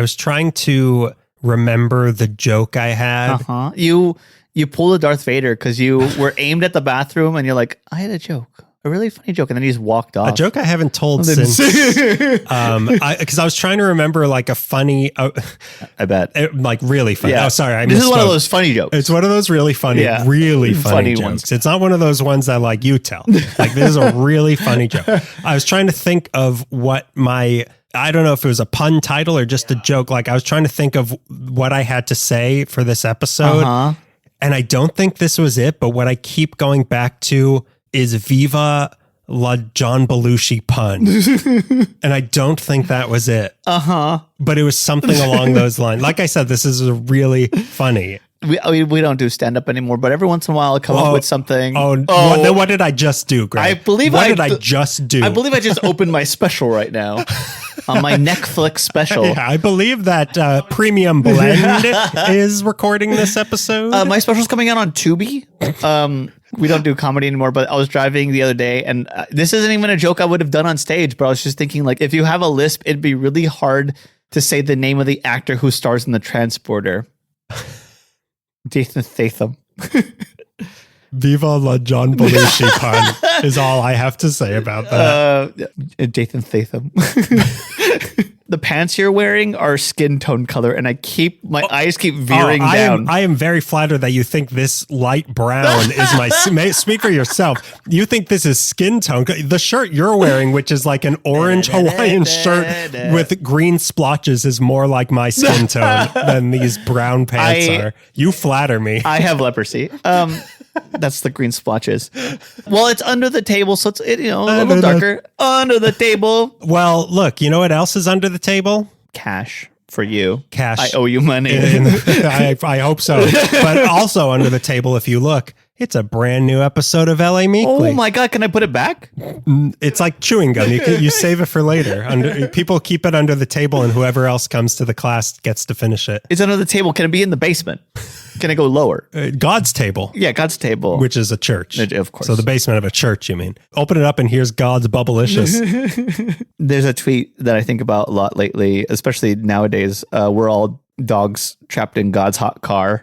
was trying to remember the joke I had. You pulled a Darth Vader because you were aimed at the bathroom and you're like, I had a joke. A really funny joke, and then he just walked off. A joke I haven't told since, because I was trying to remember like a funny, I bet, like really funny. Yeah. Oh, sorry, this is one of those funny jokes. It's one of those really funny, really funny jokes. Ones. It's not one of those ones that like you tell. Like this is a really funny joke. I was trying to think of what I don't know if it was a pun title or just a joke. Like I was trying to think of what I had to say for this episode, and I don't think this was it. But what I keep going back to is Viva la John Belushi pun. And I don't think that was it. But it was something along those lines. Like I said, this is really funny. We don't do stand-up anymore, but every once in a while I'll come up with something. Then what did I just do, Greg? I believe What did I just do? I believe I just opened my special right now. On my Netflix special. Yeah, I believe that Premium Blend is recording this episode. My special's coming out on Tubi. We don't do comedy anymore, but I was driving the other day, and this isn't even a joke I would have done on stage, but I was just thinking, like, if you have a lisp, it'd be really hard to say the name of the actor who stars in The Transporter. Jason Statham. Viva la John Belushi pun is all I have to say about that. Jason Statham. The pants you're wearing are skin tone color, and my eyes keep veering down. I am very flattered that you think this light brown is my... Speak for yourself. You think this is skin tone. The shirt you're wearing, which is like an orange Hawaiian shirt with green splotches, is more like my skin tone than these brown pants are. You flatter me. I have leprosy. That's the green splotches. Well, it's under the table, so it's a little darker. Under the table. Well, look, you know what else is under the table? Cash for you. Cash. I owe you money. I hope so. But also under the table, if you look, it's a brand new episode of LA Meekly. Oh my God, can I put it back? It's like chewing gum. You save it for later. People keep it under the table, and whoever else comes to the class gets to finish it. It's under the table. Can it be in the basement? Can it go lower? God's table. Yeah, God's table. Which is a church. Of course. So the basement of a church, you mean. Open it up and here's God's Bubblicious. There's a tweet that I think about a lot lately, especially nowadays. We're all dogs trapped in God's hot car.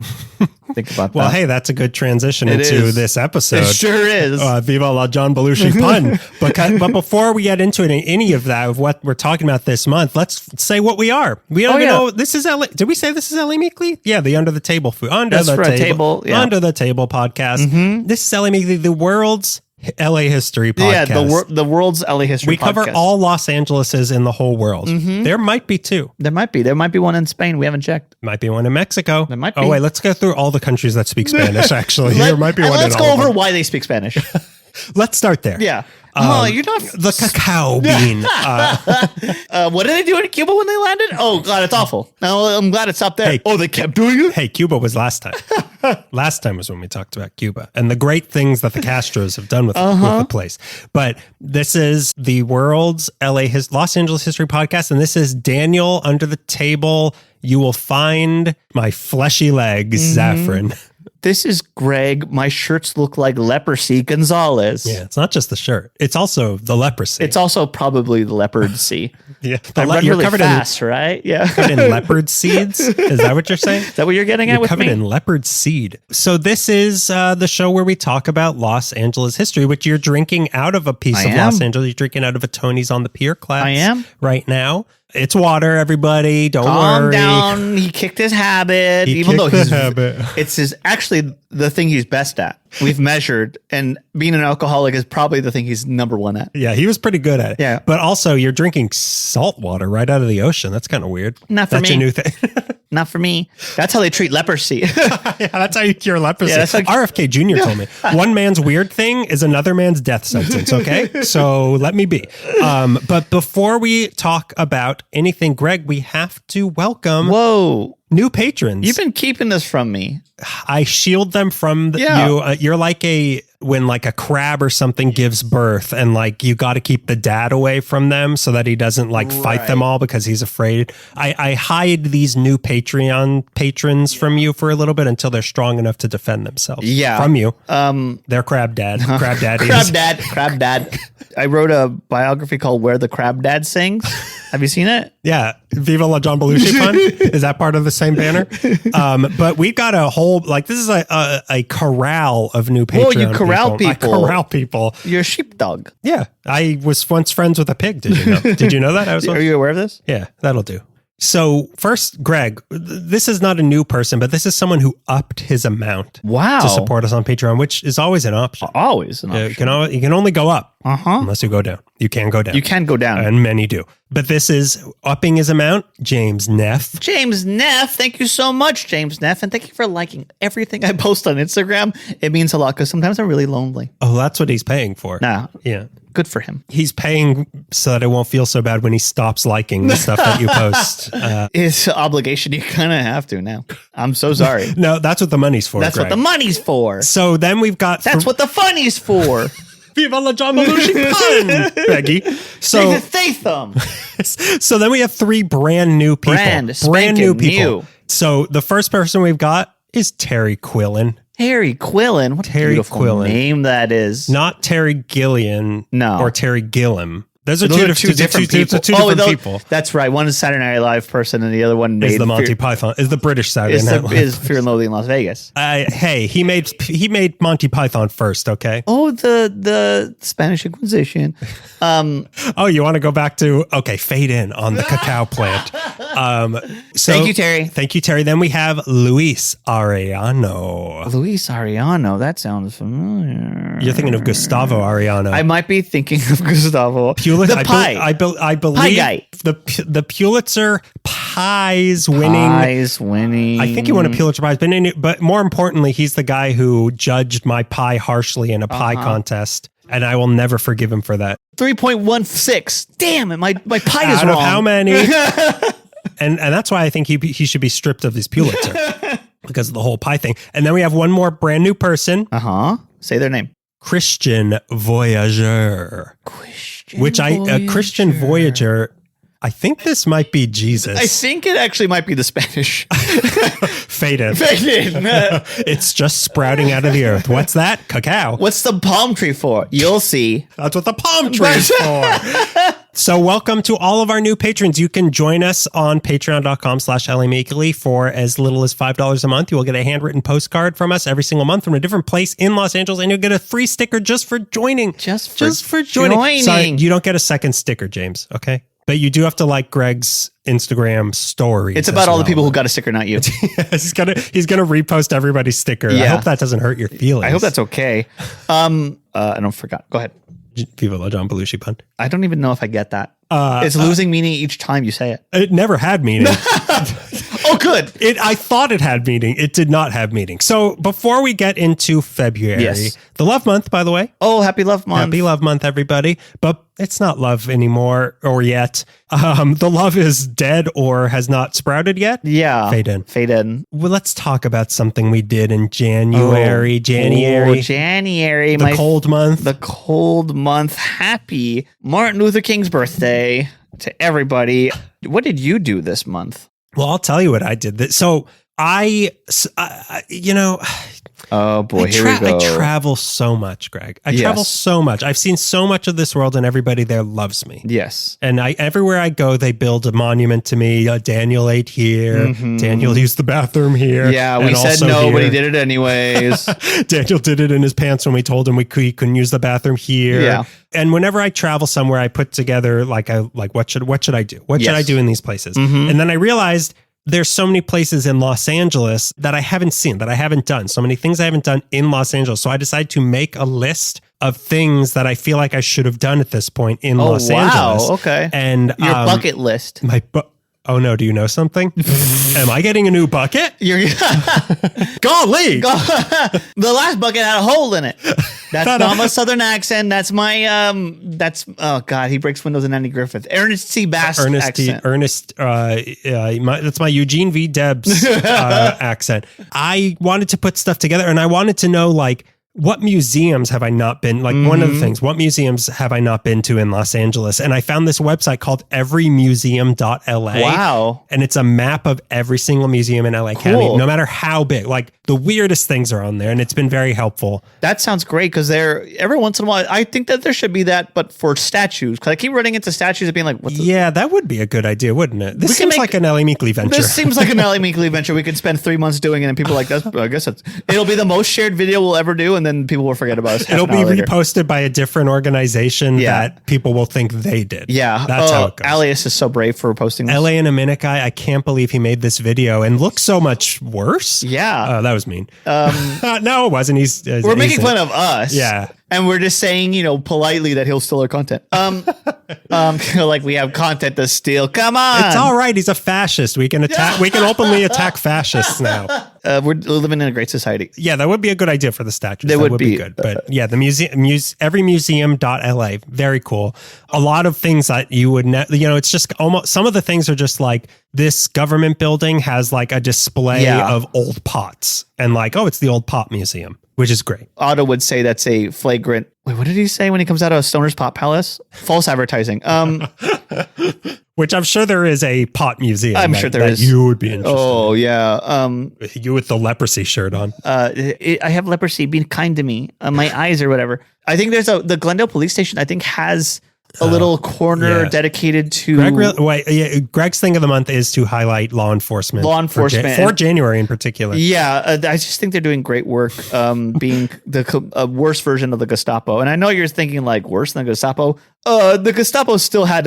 Think about that. Well, hey, that's a good transition into this episode. It sure is. Viva la John Belushi pun. But before we get into any of that, of what we're talking about this month, let's say what we are. We don't even know. This is LA. Did we say this is LA Meekly? Yeah, the Under the Table food. Under the Table podcast. Mm-hmm. This is LA Meekly, the world's LA history podcast. Yeah, the world's LA history podcast. We cover all Los Angeleses in the whole world. Mm-hmm. There might be two. There might be one in Spain. We haven't checked. Might be one in Mexico. There might be. Oh, wait, let's go through all the countries that speak Spanish, actually. There might be one in all of them. Let's go over why they speak Spanish. Let's start there. Yeah. You're not... The cacao bean. What did they do in Cuba when they landed? Oh, God, it's awful. No, I'm glad it stopped there. Hey, they kept doing it? Hey, Cuba was last time. Last time was when we talked about Cuba and the great things that the Castros have done with the place. But this is the world's Los Angeles history podcast, and this is Daniel Under the Table. You will find my fleshy legs, Zaffron. This is Greg. My shirts look like leprosy Gonzalez. Yeah, it's not just the shirt. It's also the leprosy. It's also probably the leopardcy. Yeah. You're really covered fast, right? Yeah. Covered in leopard seeds? Is that what you're saying? Is that what you're getting at with me? Covered in leopard seed. So this is the show where we talk about Los Angeles history, which you're drinking out of a piece of Los Angeles. You're drinking out of a Tony's on the Pier class. I am. Right now. It's water, everybody. Don't Calm worry. down. He kicked his habit. It's actually the thing he's best at. We've measured, and being an alcoholic is probably the thing he's number one at. Yeah, he was pretty good at it. Yeah. But also, you're drinking salt water right out of the ocean. That's kind of weird. Not for me. That's a new thing. Not for me. That's how they treat leprosy. Yeah, that's how you cure leprosy. Yeah, RFK Jr. told me one man's weird thing is another man's death sentence. Okay, so let me be. But before we talk about anything, Greg, we have to welcome new patrons. You've been keeping this from me. I shield them from you. You're like when like a crab or something gives birth, and like you got to keep the dad away from them so that he doesn't like fight them all because he's afraid. I hide these new Patreon patrons from you for a little bit until they're strong enough to defend themselves. Yeah, from you. They're crab dad, crab daddies. Crab dad. I wrote a biography called "Where the Crab Dad Sings." Have you seen it? Yeah. Viva la John Belushi pun. Is that part of the same banner? But we've got a whole, like, this is a corral of new Patreon you corral people. I corral people. You're a sheepdog. Yeah. I was once friends with a pig. Did you know? Did you know that? Are you aware of this? Yeah, that'll do. So first, Greg, this is not a new person, but this is someone who upped his amount to support us on Patreon, which is always an option. Always an option. You can only go up Uh-huh. unless you go down. You can go down. You can go down. And many do. But this is upping his amount, James Neff. James Neff, thank you so much, James Neff. And thank you for liking everything I post on Instagram. It means a lot because sometimes I'm really lonely. Oh, that's what he's paying for. Nah. Yeah. Good for him. He's paying so that it won't feel so bad when he stops liking the stuff that you post. It's an obligation. You kind of have to now. I'm so sorry. No, that's what the money's for. That's Greg. what the money's for. So then we've got... That's what the funny's for. Viva la John Belushi pun, Peggy. So, so then we have 3 brand new people. Brand new people. So the first person we've got is Terry Quillen. Terry Quillen. What a beautiful name that is. Not Terry Gillian. No. Or Terry Gilliam. Those are two different people. People. That's right. One is Saturday Night Live person, and the other one is the Monty Python. Is the British Saturday Night Live. Is Fear and Loathing in Las Vegas. Hey, he made Monty Python first. Okay. Oh, the Spanish Inquisition. Oh, you want to go back to fade in on the cacao plant. So, thank you, Terry. Thank you, Terry. Then we have Luis Arellano. Luis Arellano. That sounds familiar. You're thinking of Gustavo Arellano. I might be thinking of Gustavo. I believe Pie guy. the Pulitzer Prize winning. I think he won a Pulitzer Prize, but more importantly, he's the guy who judged my pie harshly in a pie contest, and I will never forgive him for that. 3.16. Damn it, my pie is Out wrong. Of how many? and that's why I think he should be stripped of his Pulitzer because of the whole pie thing. And then we have one more brand new person. Say their name. Christian Voyageur. Christian Voyager. I think this might be Jesus. I think it actually might be the Spanish. Fade in. Fade in. It's just sprouting out of the earth. What's that? Cacao. What's the palm tree for? You'll see. That's what the palm tree is for. So welcome to all of our new patrons. You can join us on patreon.com/LAMeekly for as little as $5 a month. You will get a handwritten postcard from us every single month from a different place in Los Angeles, and you'll get a free sticker just for joining. Just for joining. Sorry, you don't get a second sticker, James, okay? But you do have to like Greg's Instagram stories. It's about all the people who got a sticker, not you. He's gonna repost everybody's sticker. Yeah. I hope that doesn't hurt your feelings. I hope that's okay. I don't forgot. Go ahead. Viva la John Belushi pun. I don't even know if I get that. It's losing meaning each time you say it. It never had meaning. Oh, good. I thought it had meaning. It did not have meaning. So before we get into February, the love month, by the way. Oh, happy love month. Happy love month, everybody. But it's not love anymore or yet. The love is dead or has not sprouted yet. Yeah. Fade in. Well, let's talk about something we did in January. January. The cold month. The cold month. Happy Martin Luther King's birthday to everybody. What did you do this month? Well, I'll tell you what I did. So oh boy, here we go. I travel so much, Greg. I travel so much. I've seen so much of this world, and everybody there loves me. Yes. And everywhere I go, they build a monument to me. Daniel ate here. Mm-hmm. Daniel used the bathroom here. Yeah, we said no, here. But he did it anyways. Daniel did it in his pants when we told him he couldn't use the bathroom here. Yeah. And whenever I travel somewhere, I put together what should I do? What should I do in these places? Mm-hmm. And then I realized there's so many places in Los Angeles that I haven't seen, that I haven't done. So many things I haven't done in Los Angeles. So I decided to make a list of things that I feel like I should have done at this point in Los Angeles. Okay. And your bucket list. Oh no, do you know something? Am I getting a new bucket? Golly! The last bucket had a hole in it. That's not my Southern accent. That's my, oh God, he breaks windows in Andy Griffith. Ernest C. Bass accent. That's my Eugene V. Debs accent. I wanted to put stuff together and I wanted to know what museums have I not been, like one of the things, what museums have I not been to in Los Angeles? And I found this website called everymuseum.la. Wow. And it's a map of every single museum in LA County, no matter how big. Like the weirdest things are on there, and it's been very helpful. That sounds great, because every once in a while, I think that there should be that, but for statues. Because I keep running into statues and being like, what the? Yeah, that would be a good idea, wouldn't it? This seems like an Ellie Meekley venture. This seems like an Ellie Meekley venture. We could spend 3 months doing it, and people are like, I guess it'll be the most shared video we'll ever do, and then people will forget about us. It'll be reposted by a different organization that people will think they did. Yeah. That's how it goes. Alias is so brave for posting this. LA in a Minute guy, I can't believe he made this video and looks so much worse. Yeah. That was mean. No, it wasn't. We're making fun of us. Yeah. And we're just saying, politely that he'll steal our content. Like we have content to steal. Come on. It's all right. He's a fascist. We can attack. We can openly attack fascists now. We're living in a great society. Yeah, that would be a good idea for the statues. That would be good. But yeah, the everymuseum.la, very cool. A lot of things that you would, it's just almost, some of the things are just like, this government building has like a display of old pots and like, oh, it's the old pot museum, which is great. Otto would say that's a flagrant. Wait, what did he say when he comes out of Stoner's Pot Palace? False advertising. Which I'm sure there is a pot museum. I'm sure there is. You would be interested. Oh yeah. You with the leprosy shirt on. I have leprosy. Be kind to me. My eyes or whatever. I think there's the Glendale police station. I think has a little corner dedicated to Greg's thing of the month is to highlight law enforcement for January in particular. Yeah, I just think they're doing great work, being the worst version of the Gestapo. And I know you're thinking like worse than the Gestapo. The Gestapo still had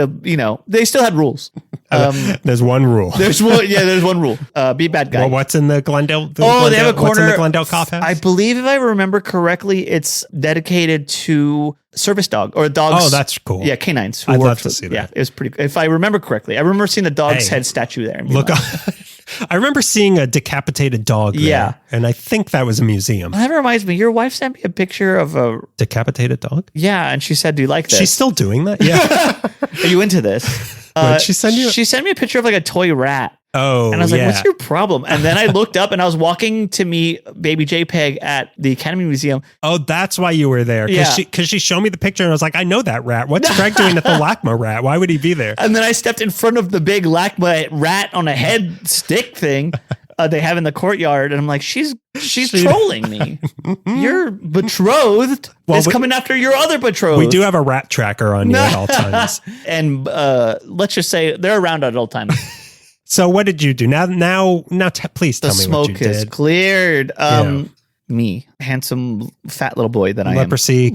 they still had rules. There's one rule. There's one rule. Be a bad guy. Well, what's in the Glendale? They have a corner. What's in the Glendale Cop House? I believe, if I remember correctly, it's dedicated to service dog or dogs. Oh, that's cool. Yeah, canines. I'd love to see that. Yeah, it was pretty. If I remember correctly, I remember seeing the dog's head statue there. Look, I remember seeing a decapitated dog. There, and I think that was a museum. Well, that reminds me. Your wife sent me a picture of a decapitated dog. Yeah, and she said, "Do you like this?" She's still doing that. Yeah. Are you into this? What did she send you? She sent me a picture of like a toy rat. Oh, and I was like, what's your problem? And then I looked up and I was walking to meet baby JPEG at the Academy Museum. Oh, that's why you were there. Because she showed me the picture and I was like, I know that rat. What's Greg doing at the LACMA rat? Why would he be there? And then I stepped in front of the big LACMA rat on a head stick thing they have in the courtyard. And I'm like, she's trolling me. Your betrothed is coming after your other betrothed. We do have a rat tracker on you at all times. And let's just say they're around at all times. So what did you do? Now, please tell me what you did. The smoke is cleared. Me, handsome, fat little boy that I am. Leprosy.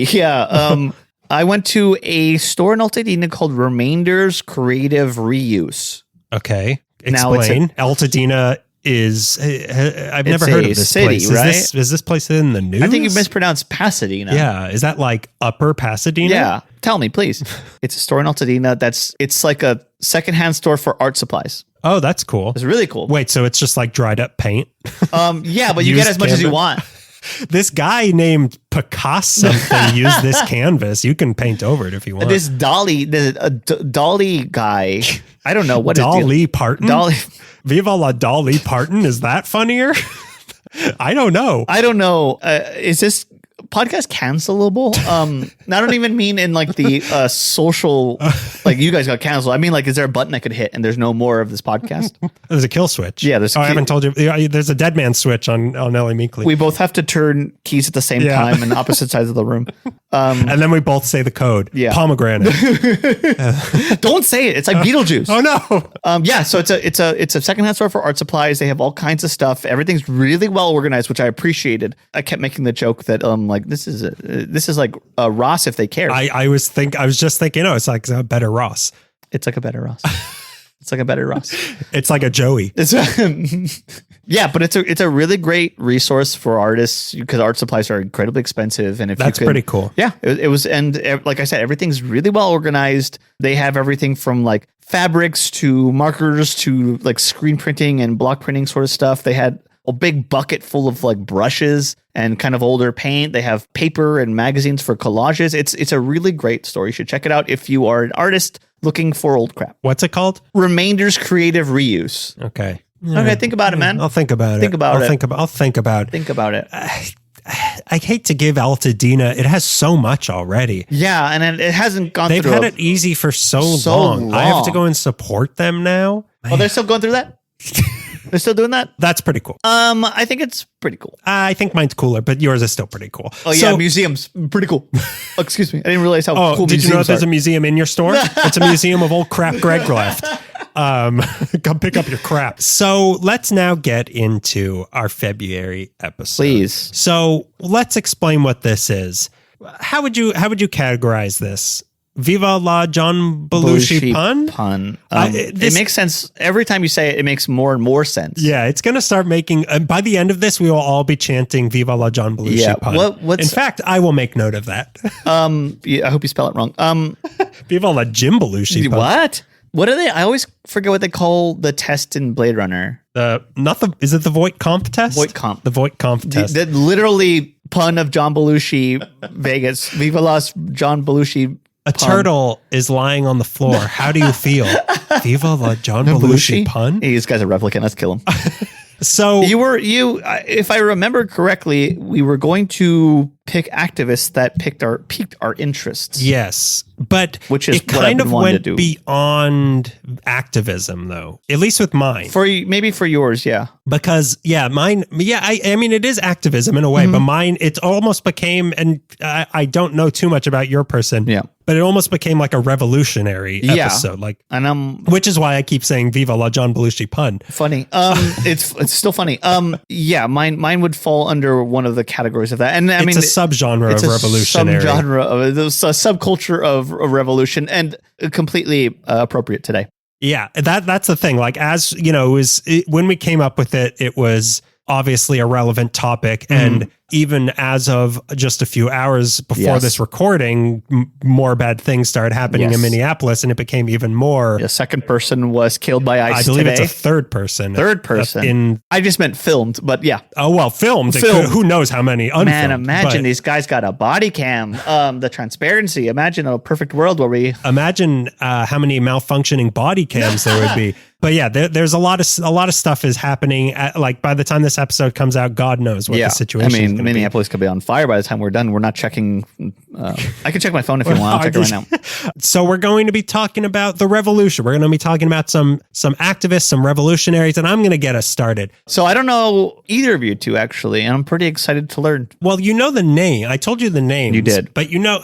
Yeah. I went to a store in Altadena called Remainders Creative Reuse. Okay. Explain. Altadena is, I've never heard of this city, place. Right? Is this place in the news? I think you mispronounced Pasadena. Yeah. Is that like Upper Pasadena? Yeah. Tell me, please. It's a store in Altadena it's like a secondhand store for art supplies. Oh, that's cool. It's really cool. Wait, so it's just like dried up paint? Yeah, but you get as much as you want. This guy named Picasso used this canvas. You can paint over it if you want. This Dolly guy. I don't know what Dolly Parton. Dolly. Viva la Dolly Parton. Is that funnier? I don't know. Is this podcast cancelable? I don't even mean in like the social, like you guys got canceled. I mean, like, is there a button I could hit and there's no more of this podcast? There's a kill switch. Yeah, I haven't told you. There's a dead man switch on Ellie Meekley. We both have to turn keys at the same time in opposite sides of the room. And then we both say the code. Yeah. Pomegranate. Don't say it. It's like Beetlejuice. Oh no. Yeah. So it's a secondhand store for art supplies. They have all kinds of stuff. Everything's really well organized, which I appreciated. I kept making the joke that like this is like Ross if they cared. I was just thinking, it's like a better Ross. It's like a better Ross. It's like a better Ross. It's like a Joey. Yeah, but it's a really great resource for artists because art supplies are incredibly expensive. And if that's pretty cool. Yeah, it was. And like I said, everything's really well organized. They have everything from like fabrics to markers to like screen printing and block printing sort of stuff. They had a big bucket full of like brushes and kind of older paint. They have paper and magazines for collages. It's a really great store. You should check it out if you are an artist looking for old crap. What's it called? Remainders Creative Reuse. Okay. Okay, think about it, man. I'll think about it. Think about it. I'll think about it. Think about it. I hate to give Altadena. It has so much already. Yeah, and it hasn't gone They've through had it easy for so long. I have to go and support them now. Oh, they're still going through that? They're still doing that? That's pretty cool. I think it's pretty cool. I think mine's cooler, but yours is still pretty cool. Oh, yeah, museums. Pretty cool. Oh, excuse me. I didn't realize how cool did museums you know there's are. a museum in your store? It's a museum of old crap Greg left. Come pick up your crap. So let's now get into our February episode. Please. So let's explain what this is. How would you categorize this? Viva la John Belushi pun? It makes sense. Every time you say it, it makes more and more sense. Yeah, it's going to start making... by the end of this, we will all be chanting Viva la John Belushi pun. In fact, I will make note of that. Yeah, I hope you spell it wrong. Viva la Jim Belushi pun. What? What are they? I always forget what they call the test in Blade Runner. Is it the Voight Comp test? Voight Comp. The Voight Comp test. The literally pun of John Belushi Vegas. Viva la John Belushi A turtle is lying on the floor. How do you feel? Viva la John Belushi pun? Hey, this guy's a replicant. Let's kill him. So if I remember correctly, we were going to pick activists that piqued our interests. Yes, but which is it kind of went beyond activism, though. At least with mine. Maybe for yours, yeah. Because mine. Yeah, I mean, it is activism in a way, but mine it almost became, and I don't know too much about your person. Yeah. But it almost became like a revolutionary episode, and which is why I keep saying "Viva la John Belushi pun." Funny, it's still funny. Mine would fall under one of the categories of that, and I mean, it's a subgenre of revolutionary, subgenre of a subculture of revolution, and completely appropriate today. Yeah, that's the thing. Like, as you know, when we came up with it, it was obviously a relevant topic, and even as of just a few hours before this recording, more bad things started happening in Minneapolis, and it became even more. A second person was killed by ICE. I believe today. It's a third person. I just meant filmed, but yeah. Oh well, filmed. Who knows how many? Unfilmed, man, imagine these guys got a body cam. The transparency. Imagine a perfect world where we imagine how many malfunctioning body cams there would be. But yeah, there's a lot of stuff is happening. Like by the time this episode comes out, God knows what the situation. I mean, Minneapolis could be on fire by the time we're done. We're not checking. I can check my phone if you want. I'll check it right now. So we're going to be talking about the revolution. We're going to be talking about some activists, some revolutionaries, and I'm going to get us started. So I don't know either of you two actually, and I'm pretty excited to learn. Well, you know the name. I told you the names. You did, but you know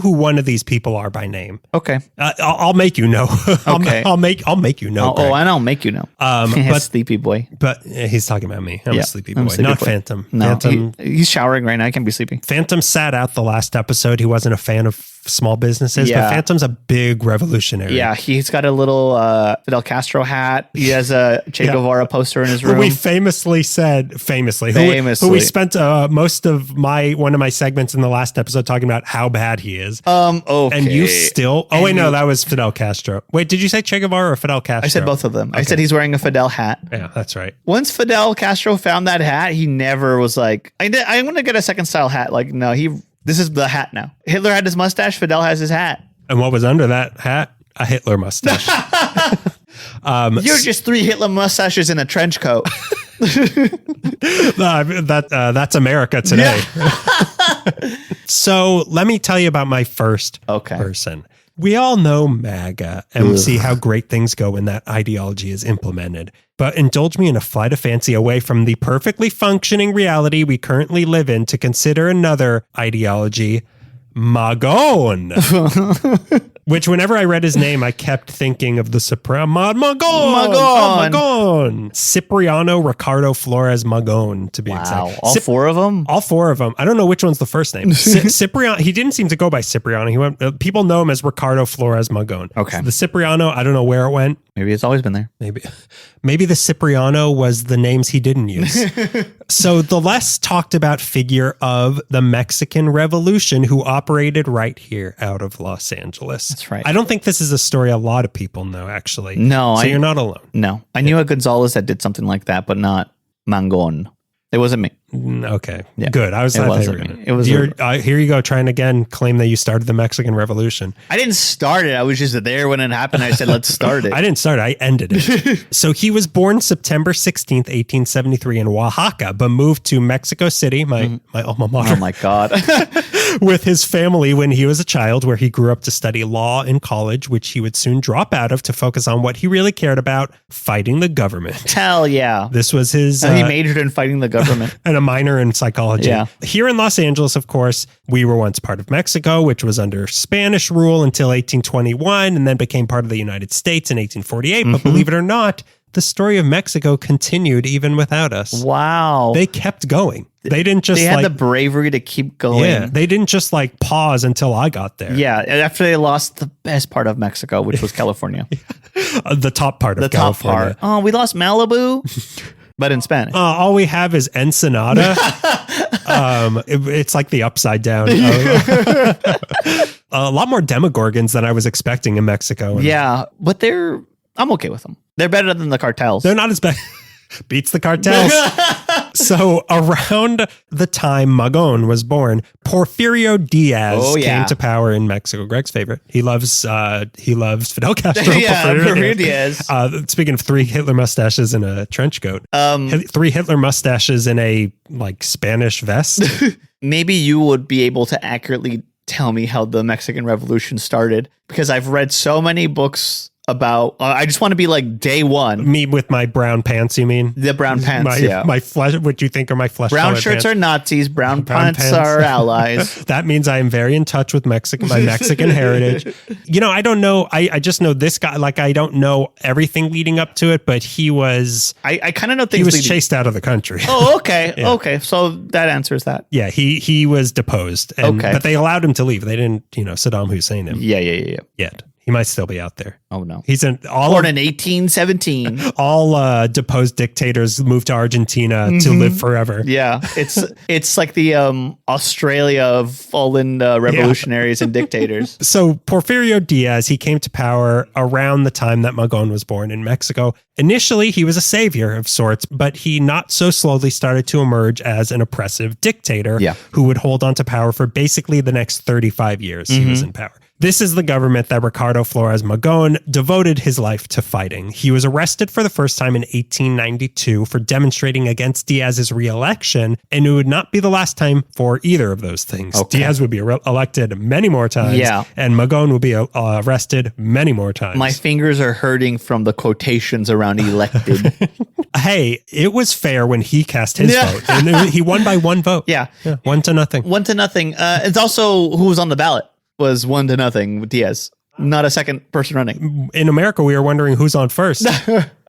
who one of these people are by name. Okay, I'll make you know. Okay, I'll make you know. And I'll make you know. But sleepy boy. But he's talking about me. I'm a sleepy boy, not boy. Phantom. No, Phantom. He's showering right now. I can't be sleeping. Phantom sat out the last episode. He wasn't a fan of small businesses, but Phantom's a big revolutionary. Yeah, he's got a little Fidel Castro hat. He has a Che Guevara poster in his room. We famously who we spent most of one of my segments in the last episode talking about how bad he is. Okay. And you still... Oh, wait, no, that was Fidel Castro. Wait, did you say Che Guevara or Fidel Castro? I said both of them. Okay. I said he's wearing a Fidel hat. Yeah, that's right. Once Fidel Castro found that hat, he never was like, I'm going to get a second style hat. Like, no, this is the hat now. Hitler had his mustache. Fidel has his hat. And what was under that hat? A Hitler mustache. You're just 3 Hitler mustaches in a trench coat. That's America today. Yeah. So let me tell you about my first person. We all know MAGA, and we see how great things go when that ideology is implemented. But indulge me in a flight of fancy away from the perfectly functioning reality we currently live in to consider another ideology, Magon. Which, whenever I read his name, I kept thinking of the Magon. Cipriano Ricardo Flores Magon, to be exact. All 4 of them? All 4 of them. I don't know which one's the first name. Cipriano. He didn't seem to go by Cipriano. People know him as Ricardo Flores Magon. Okay. So the Cipriano, I don't know where it went. Maybe it's always been there. Maybe the Cipriano was the names he didn't use. So the less talked about figure of the Mexican Revolution who operated right here out of Los Angeles. That's right. I don't think this is a story a lot of people know, actually. No. So you're not alone. No. I knew a Gonzalez that did something like that, but not Magon. It wasn't me. Okay, Yeah. good. I It wasn't me. It was here you go, trying to again claim that you started the Mexican Revolution. I didn't start it. I was just there when it happened. I said, let's start it. I didn't start it. I ended it. So he was born September 16th, 1873 in Oaxaca, but moved to Mexico City, my alma mater. Oh my God. With his family when he was a child, where he grew up to study law in college, which he would soon drop out of to focus on what he really cared about, fighting the government. Hell yeah. This was his... he majored in fighting the government. And a minor in psychology. Yeah. Here in Los Angeles, of course, we were once part of Mexico, which was under Spanish rule until 1821, and then became part of the United States in 1848. But believe it or not, the story of Mexico continued even without us. Wow. They kept going. They didn't just They had the bravery to keep going. Yeah, they didn't just like pause until I got there. Yeah, after they lost the best part of Mexico, which was California. The top part of California. Top part. Oh, we lost Malibu, but in Spanish. All we have is Ensenada. It's like the upside down. A lot more demogorgons than I was expecting in Mexico. Yeah, but I'm okay with them. They're better than the cartels. They're not as bad. Beats the cartels. So around the time Magon was born, Porfirio Diaz came to power in Mexico. Greg's favorite. He loves Fidel Castro. Porfirio Diaz. Speaking of 3 Hitler mustaches in a trench coat, 3 Hitler mustaches in a like Spanish vest. Maybe you would be able to accurately tell me how the Mexican Revolution started, because I've read so many books about, I just want to be like day one. Me with my brown pants, you mean? The brown pants, my flesh, what you think are my flesh brown shirts pants. Are Nazis, brown pants are allies. That means I am very in touch with my Mexican heritage. You know, I don't know. I just know this guy, like I don't know everything leading up to it, but he was... I kind of know things. He was chased out of the country. Oh, okay. Yeah. Okay. So that answers that. Yeah, he was deposed. But they allowed him to leave. They didn't, Saddam Hussein him. Yeah. Yet. He might still be out there. Oh no, he's born in 1817. All deposed dictators moved to Argentina to live forever. Yeah, it's like the Australia of fallen revolutionaries and dictators. So Porfirio Diaz, he came to power around the time that Magon was born in Mexico. Initially, he was a savior of sorts, but he not so slowly started to emerge as an oppressive dictator who would hold on to power for basically the next 35 years he was in power. This is the government that Ricardo Flores Magon devoted his life to fighting. He was arrested for the first time in 1892 for demonstrating against Diaz's re-election, and it would not be the last time for either of those things. Okay. Diaz would be elected many more times, and Magon would be arrested many more times. My fingers are hurting from the quotations around elected. Hey, it was fair when he cast his vote, and he won by 1 vote. Yeah. 1-0. 1-0. It's also who was on the ballot. Was 1-0 with Diaz. Not a second person running. In America, we were wondering who's on first.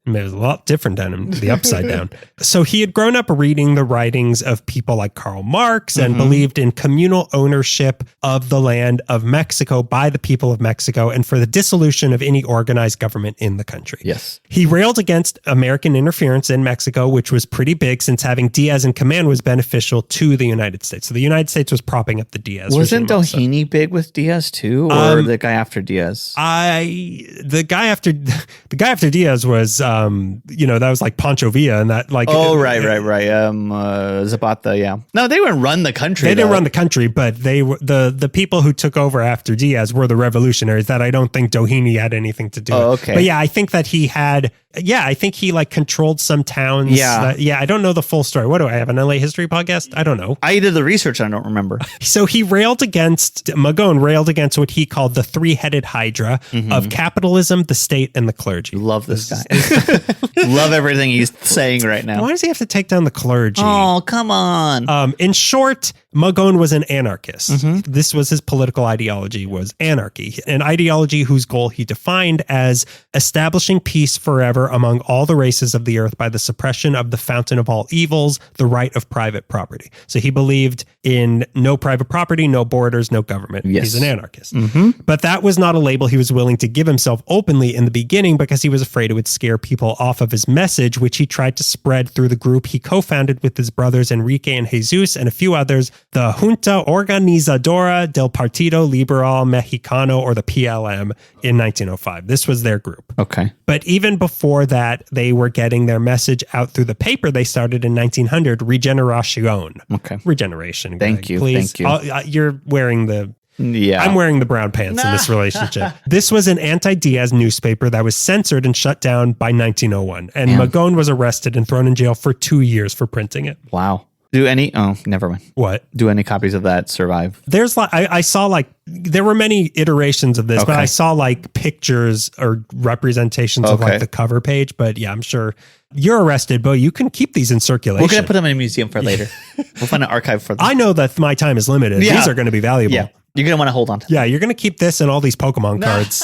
It was a lot different than the upside down. So he had grown up reading the writings of people like Karl Marx and believed in communal ownership of the land of Mexico by the people of Mexico and for the dissolution of any organized government in the country. Yes. He railed against American interference in Mexico, which was pretty big since having Diaz in command was beneficial to the United States. So the United States was propping up the Diaz Wasn't regime Doheny big with Diaz too? Or the guy after Diaz? The guy after Diaz was that was like Pancho Villa and that like right. Zapata, yeah. No, they wouldn't run the country. They didn't run the country, but they were the people who took over after Diaz were the revolutionaries that I don't think Doheny had anything to do with. Okay. But yeah, I think that he had I think he like controlled some towns. I don't know the full story. What do I have, an LA history podcast? I don't know. I did the research, I don't remember. So Magon railed against what he called the 3-headed hydra of capitalism, the state, and the clergy. Love this guy. Love everything he's saying right now. Why does he have to take down the clergy? Oh, come on. In short, Magon was an anarchist. This was his political ideology, was anarchy, an ideology whose goal he defined as establishing peace forever among all the races of the earth by the suppression of the fountain of all evils, the right of private property. So he believed in no private property, no borders, no government. Yes. He's an anarchist. But that was not a label he was willing to give himself openly in the beginning because he was afraid it would scare people off of his message, which he tried to spread through the group he co-founded with his brothers Enrique and Jesus and a few others, the Junta Organizadora del Partido Liberal Mexicano, or the PLM, in 1905. This was their group. Okay. But even before before that, they were getting their message out through the paper they started in 1900, Regeneración. Okay. Regeneration. Thank Greg, you. Please. Thank you. You're wearing the... Yeah. I'm wearing the brown pants in this relationship. This was an anti-Diaz newspaper that was censored and shut down by 1901. And Magon was arrested and thrown in jail for 2 years for printing it. Wow. Never mind. What? Do any copies of that survive? There's like, I saw like, there were many iterations of this, but I saw like pictures or representations of like the cover page. But yeah, I'm sure you're arrested, but you can keep these in circulation. We're going to put them in a museum for later. We'll find an archive for them. I know that my time is limited. Yeah. These are going to be valuable. Yeah. You're going to want to hold on to them. Yeah, you're going to keep this and all these Pokemon cards.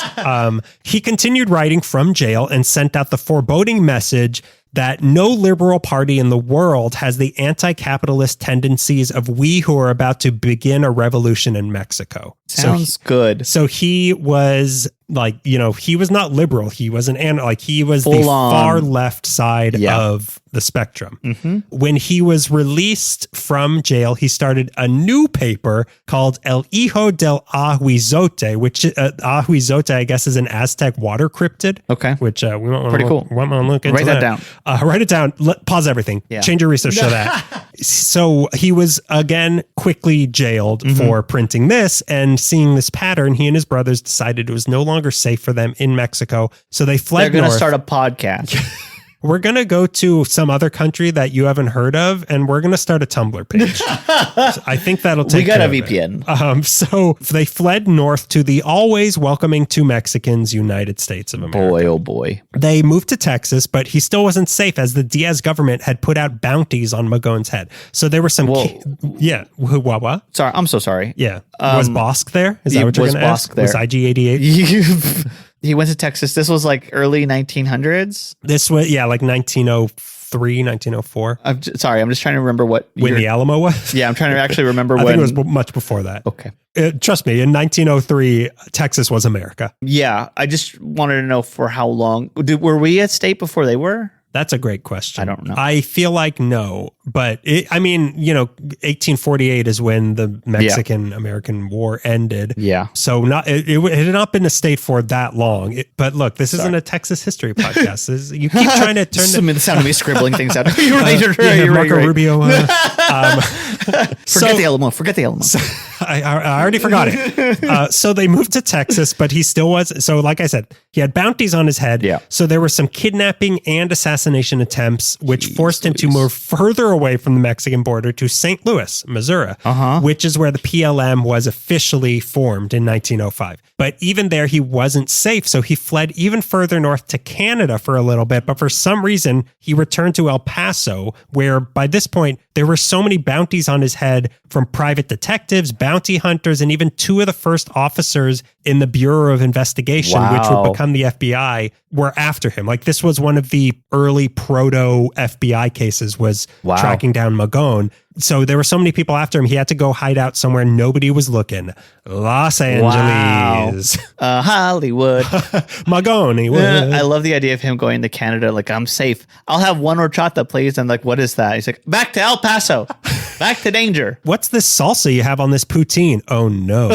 He continued writing from jail and sent out the foreboding message that no liberal party in the world has the anti-capitalist tendencies of we who are about to begin a revolution in Mexico. Sounds good. So he was like, he was not liberal. He was he was the far left side of the spectrum. Mm-hmm. When he was released from jail, he started a new paper called El Hijo del Ahuizote, which Ahuizote, I guess, is an Aztec water cryptid. Okay. Which we want pretty cool. Want to look into Write that down. Write it down. Pause everything. Yeah. Change your research to that. So he was again quickly jailed for printing this, and seeing this pattern, he and his brothers decided it was no longer safe for them in Mexico. So they fled north. They're going to start a podcast. We're going to go to some other country that you haven't heard of, and we're going to start a Tumblr page. So I think that'll take care of it. We got a VPN. So they fled north to the always welcoming to Mexicans United States of America. Boy, oh boy. They moved to Texas, but he still wasn't safe as the Diaz government had put out bounties on Magon's head. So there were some... What? Sorry, I'm so sorry. Yeah. Was Bosk there? Is that what you're going to ask? There. Was IG-88? He went to Texas. This was like early 1900s. This was, like 1903, 1904. I'm just trying to remember what when the Alamo was. Yeah, I'm trying to actually remember I think it was much before that. Okay. Trust me, in 1903, Texas was America. Yeah, I just wanted to know for how long. Were we at state before they were? That's a great question. I don't know. I feel like no, but 1848 is when the Mexican-American War ended. Yeah. So it had not been a state for that long. But look, this isn't a Texas history podcast. You keep trying to turn the sound of me scribbling things out. You're Marco Rubio. Forget the Alamo. Forget the Alamo. So, I already forgot it. So they moved to Texas, but he still was. So like I said, he had bounties on his head. Yeah. So there were some kidnapping and assassination attempts, which forced him to move further away from the Mexican border to St. Louis, Missouri, which is where the PLM was officially formed in 1905. But even there, he wasn't safe. So he fled even further north to Canada for a little bit. But for some reason, he returned to El Paso, where by this point, there were so many bounties on his head from private detectives, bounty hunters, and even two of the first officers in the Bureau of Investigation, which would become the FBI, were after him. Like this was one of the early proto FBI cases, was tracking down Magon. So there were so many people after him, he had to go hide out somewhere nobody was looking. Los Angeles. Hollywood. Magoni. I love the idea of him going to Canada like, I'm safe. I'll have one horchata, please. And like, what is that? He's like, back to El Paso. Back to danger. What's this salsa you have on this poutine? Oh, no.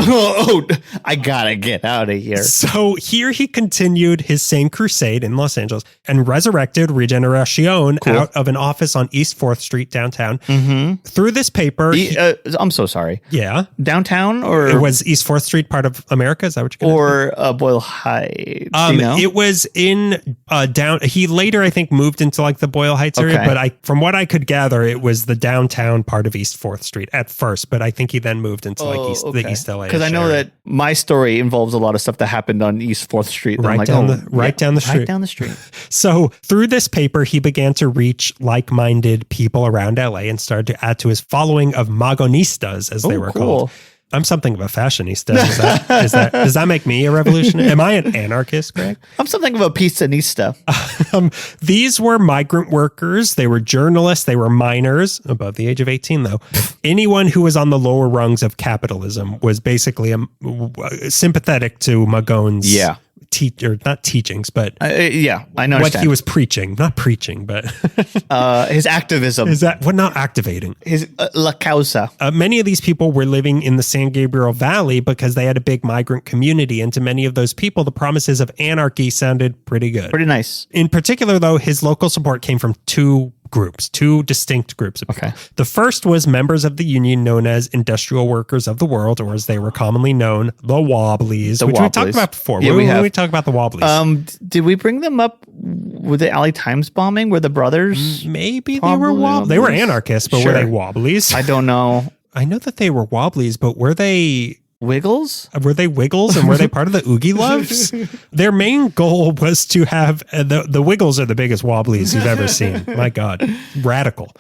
I gotta get out of here. So here he continued his same crusade in Los Angeles and resurrected Regeneración out of an office on East 4th Street downtown. Mm-hmm. Through this paper... I'm so sorry. Yeah. Downtown or... It was East 4th Street part of America? Is that what you're going to Or Boyle Heights? It was in down... He later, I think, moved into like the Boyle Heights area, but from what I could gather, it was the downtown part of East 4th Street at first, but I think he then moved into the East LA. Because I know that my story involves a lot of stuff that happened on East 4th Street. Right down the street. Right down the street. So through this paper, he began to reach like-minded people around LA and started to add to his following of Magonistas, as they were called. I'm something of a fashionista. Does that make me a revolutionary? Am I an anarchist, Greg? I'm something of a pizzanista. These were migrant workers. They were journalists. They were miners, above the age of 18, though. Anyone who was on the lower rungs of capitalism was basically sympathetic to Magon's not teachings, but yeah, I know what he was preaching. Not preaching, but his activism. Is that what? Not activating. His La Causa. Many of these people were living in the San Gabriel Valley because they had a big migrant community. And to many of those people, the promises of anarchy sounded pretty good. Pretty nice. In particular, though, his local support came from two distinct groups of people. Okay. The first was members of the union known as Industrial Workers of the World, or as they were commonly known, the Wobblies, which we talked about before. Yeah, we talked about the Wobblies. Did we bring them up with the LA Times bombing? Were the brothers? Maybe they were Wobblies. They were anarchists, but were they Wobblies? I don't know. I know that they were Wobblies, but were they... Wiggles? Were they Wiggles, and were they part of the Oogie Loves? Their main goal was to have the Wiggles are the biggest Wobblies you've ever seen. My God, radical.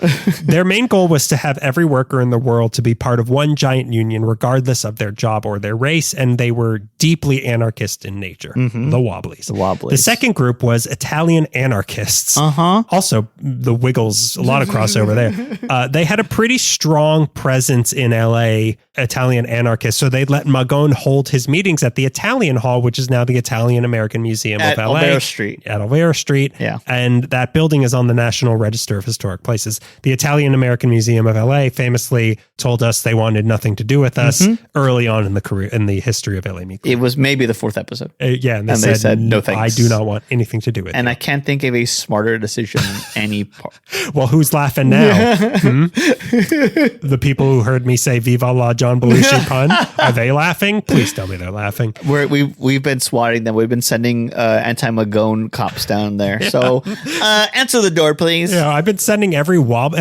Their main goal was to have every worker in the world to be part of one giant union, regardless of their job or their race, and they were deeply anarchist in nature. The Wobblies. The Wobblies. The second group was Italian anarchists. Also, the Wiggles, a lot of crossover there. They had a pretty strong presence in LA, Italian anarchists, so they let Magon hold his meetings at the Italian Hall, which is now the Italian American Museum of LA. At Olvera Street. Yeah. And that building is on the National Register of Historic Places. The Italian American Museum of LA famously told us they wanted nothing to do with us early on in the history of LA Media. It was maybe the fourth episode. Yeah, and they said, no thanks. I do not want anything to do with it. And I can't think of a smarter decision than any part. Well, who's laughing now? The people who heard me say Viva la John Belushi pun, are they laughing? Please tell me they're laughing. We've been swatting them. We've been sending anti-Magon cops down there. Yeah. So answer the door, please. Yeah, I've been sending every wiggle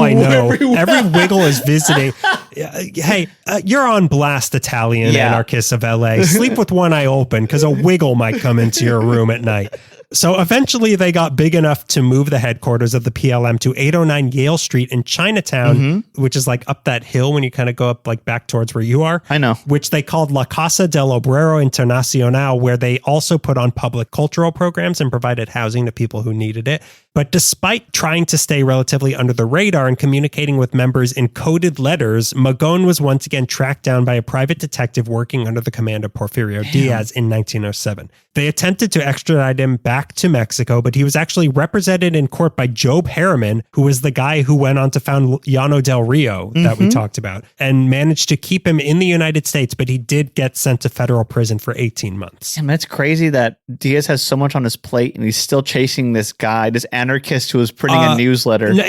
I know. Every wiggle is visiting. Hey, you're on blast, Italian anarchists of LA. Sleep with one eye open because a wiggle might come into your room at night. So eventually they got big enough to move the headquarters of the PLM to 809 Yale Street in Chinatown, which is like up that hill when you kind of go up like back towards where you are. I know. Which they called La Casa del Obrero Internacional, where they also put on public cultural programs and provided housing to people who needed it. But despite trying to stay relatively under the radar and communicating with members in coded letters, Magon was once again tracked down by a private detective working under the command of Porfirio Diaz in 1907. They attempted to extradite him back to Mexico, but he was actually represented in court by Job Harriman, who was the guy who went on to found Llano del Rio that we talked about, and managed to keep him in the United States, but he did get sent to federal prison for 18 months. And that's crazy that Diaz has so much on his plate and he's still chasing this guy, this anarchist who was printing a newsletter. No,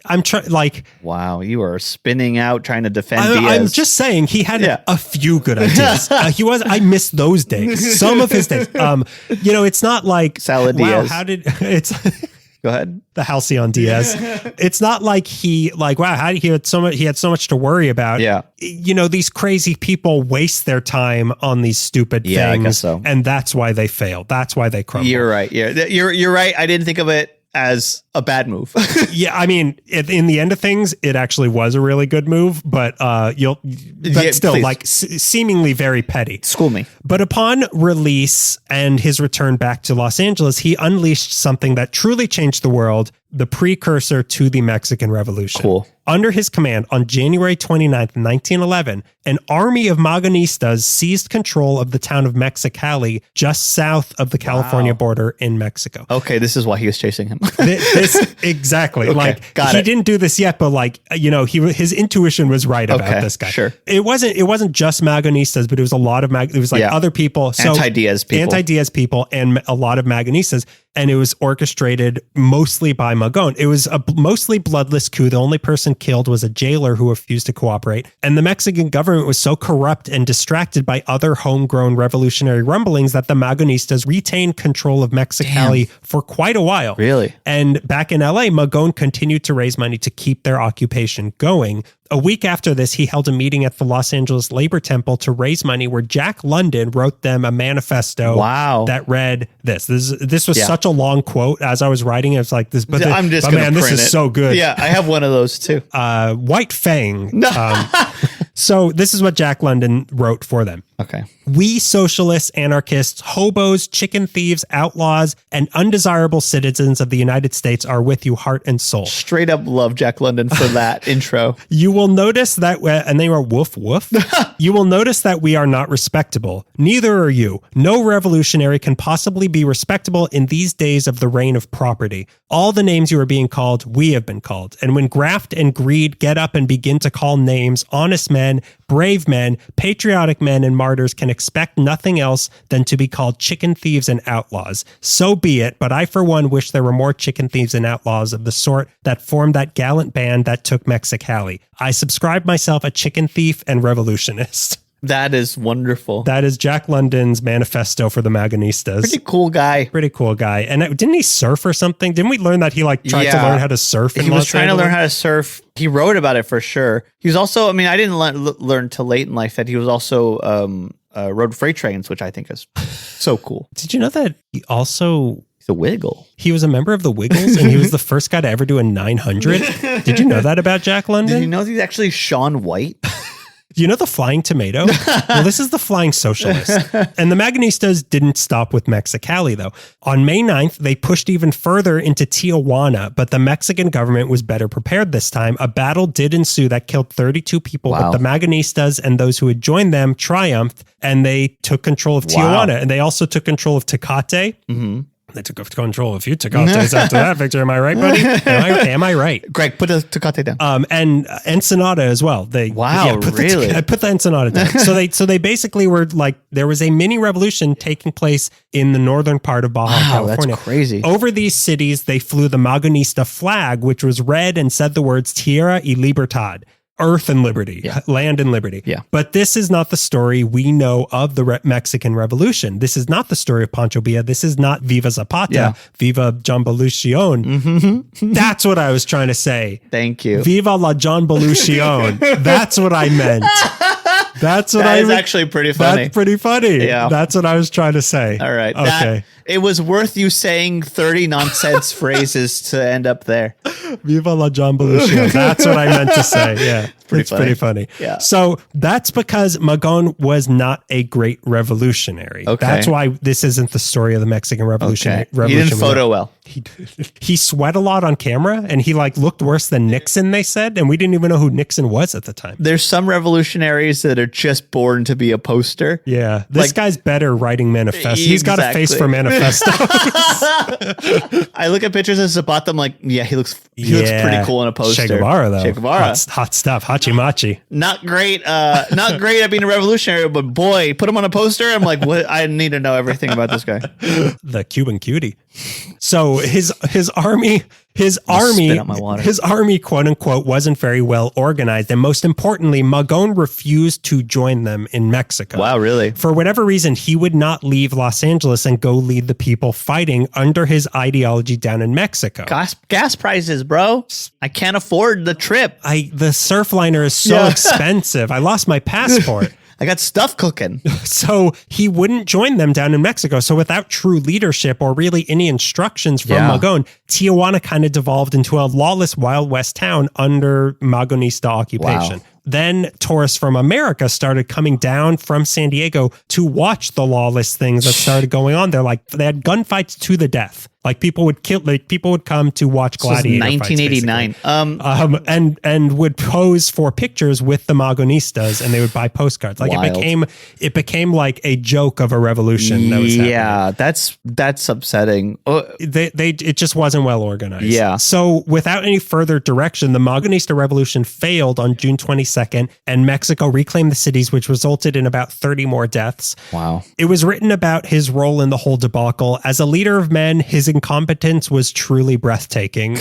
I'm trying like, wow, you are spinning out trying to defend Diaz. I'm just saying he had a few good ideas. I miss those days. Some of his days. It's not like Salad Diaz. How did it's go ahead. The Halcyon Diaz. It's not like he had so much to worry about. Yeah. These crazy people waste their time on these stupid things. I guess so. And that's why they fail. That's why they crumble. You're right. Yeah. You're right. I didn't think of it as a bad move. Yeah, I mean, in the end of things, it actually was a really good move, but still like seemingly very petty. School me. But upon release and his return back to Los Angeles, he unleashed something that truly changed the world, the precursor to the Mexican Revolution. Cool. Under his command, on January 29th, 1911, an army of Magonistas seized control of the town of Mexicali, just south of the California border in Mexico. Okay, this is why he was chasing him. Exactly. Okay, he didn't do this yet, but his intuition was right about this guy. Sure. It wasn't just Magonistas, but it was a lot of other people. So Anti-Diaz people and a lot of Magonistas. And it was orchestrated mostly by Magon. It was a mostly bloodless coup. The only person killed was a jailer who refused to cooperate. And the Mexican government was so corrupt and distracted by other homegrown revolutionary rumblings that the Magonistas retained control of Mexicali for quite a while. Really? And back in LA, Magon continued to raise money to keep their occupation going. A week after this, he held a meeting at the Los Angeles Labor Temple to raise money where Jack London wrote them a manifesto that read this. This was such a long quote. As I was writing, it was like this. But this is so good. Yeah, I have one of those too. White Fang. So this is what Jack London wrote for them. Okay. We socialists, anarchists, hobos, chicken thieves, outlaws, and undesirable citizens of the United States are with you heart and soul. Straight up love Jack London for that intro. You will notice that, and they were woof woof. You will notice that we are not respectable. Neither are you. No revolutionary can possibly be respectable in these days of the reign of property. All the names you are being called, we have been called. And when graft and greed get up and begin to call names, honest men, brave men, patriotic men, and martyrs can expect nothing else than to be called chicken thieves and outlaws. So be it, but I for one wish there were more chicken thieves and outlaws of the sort that formed that gallant band that took Mexicali. I subscribe myself a chicken thief and revolutionist. That is wonderful. That is Jack London's manifesto for the Magonistas. Pretty cool guy. Pretty cool guy. And didn't he surf or something? Didn't we learn that he tried to learn how to surf? He was trying to learn how to surf. He wrote about it for sure. He was also, I didn't learn till late in life that he was also rode freight trains, which I think is so cool. Did you know that he also... He's a Wiggle. He was a member of the Wiggles, and he was the first guy to ever do a 900. Did you know that about Jack London? Did you know he's actually Shaun White? You know the flying tomato? Well, this is the flying socialist. And the Magonistas didn't stop with Mexicali, though. On May 9th, they pushed even further into Tijuana, but the Mexican government was better prepared this time. A battle did ensue that killed 32 people, but the Magonistas and those who had joined them triumphed, and they took control of Tijuana. And they also took control of Tecate. Mm-hmm. They took control of a few Tecates after that victory. Am I right, buddy? Am I right? Greg, put the Tecate down. And Ensenada as well. Really? I put the Ensenada down. So they basically were like, there was a mini revolution taking place in the northern part of Baja California. That's crazy. Over these cities, they flew the Magonista flag, which was red and said the words Tierra y Libertad. Earth and liberty, land and liberty. Yeah. But this is not the story we know of the Mexican Revolution. This is not the story of Pancho Villa. This is not Viva Zapata, Viva Jambalucion. Mm-hmm. That's what I was trying to say. Thank you. Viva la Jambalucion. That's what I meant. That's what that is actually pretty funny. That's pretty funny. Yeah. That's what I was trying to say. All right. Okay. It was worth you saying 30 nonsense phrases to end up there. Viva la Jambalucion. That's what I meant to say. Yeah. It's pretty funny. Yeah. So that's because Magon was not a great revolutionary. Okay. That's why this isn't the story of the Mexican Revolution. Okay. He didn't photo well. He sweat a lot on camera, and he looked worse than Nixon, they said, and we didn't even know who Nixon was at the time. There's some revolutionaries that are just born to be a poster. Yeah. This guy's better writing manifestos. He's got a face for manifestos. I look at pictures of Zapata, I'm like, yeah, he looks pretty cool in a poster. Che Guevara, though. Che Guevara. Hot stuff. Hachi Machi. Not great at being a revolutionary, but boy, put him on a poster. I'm like, what? I need to know everything about this guy. The Cuban cutie. So his army, quote unquote, wasn't very well organized. And most importantly, Magon refused to join them in Mexico. Wow, really? For whatever reason, he would not leave Los Angeles and go lead the people fighting under his ideology down in Mexico. Gas prices, bro. I can't afford the trip. The surfliner is so expensive. I lost my passport. I got stuff cooking. So he wouldn't join them down in Mexico. So without true leadership or really any instructions from Magon, Tijuana kind of devolved into a lawless Wild West town under Magonista occupation. Wow. Then tourists from America started coming down from San Diego to watch the lawless things that started going on there. They had gunfights to the death. People would come to watch gladiator fights. 1989. And would pose for pictures with the Magonistas, and they would buy postcards. It became like a joke of a revolution that was happening. That's upsetting. It just wasn't well organized. Yeah. So without any further direction, the Magonista Revolution failed on June 22nd, and Mexico reclaimed the cities, which resulted in about 30 more deaths. Wow. It was written about his role in the whole debacle. As a leader of men, his incompetence was truly breathtaking.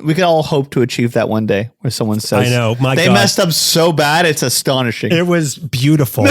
We could all hope to achieve that one day, where someone says, I know, they messed up so bad, it's astonishing. It was beautiful.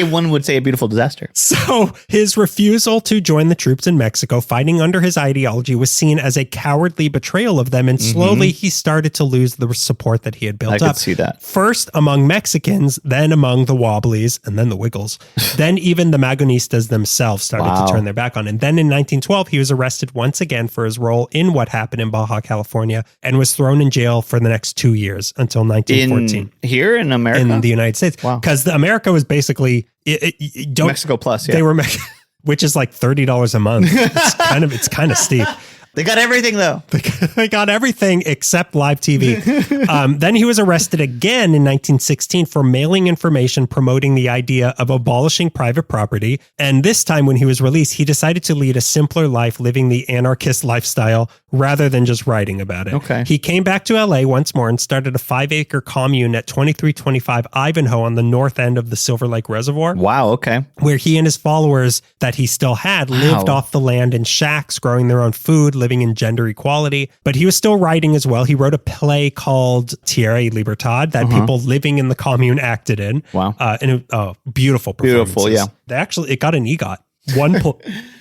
One would say a beautiful disaster. So his refusal to join the troops in Mexico, fighting under his ideology, was seen as a cowardly betrayal of them, and slowly he started to lose the support that he had built up. I could see that. First among Mexicans, then among the Wobblies, and then the Wiggles. Then even the Magonistas themselves started to turn their back on him. Then in 1912, he was arrested once again for his role in what happened in Baja California, and was thrown in jail for the next 2 years until 1914. Here in America? In the United States. Wow. Because America was was basically don't Mexico Plus. Yeah. They were which is like $30 a month. It's kind of steep. They got everything, though. They got everything except live TV. Then he was arrested again in 1916 for mailing information promoting the idea of abolishing private property. And this time when he was released, he decided to lead a simpler life, living the anarchist lifestyle rather than just writing about it. Okay. He came back to LA once more and started a 5-acre commune at 2325 Ivanhoe on the north end of the Silver Lake Reservoir. Wow. Okay. Where he and his followers that he still had lived off the land in shacks, growing their own food, living in gender equality. But he was still writing as well. He wrote a play called Tierra y Libertad that people living in the commune acted in. Wow. Beautiful performances. Beautiful, yeah. It got an EGOT.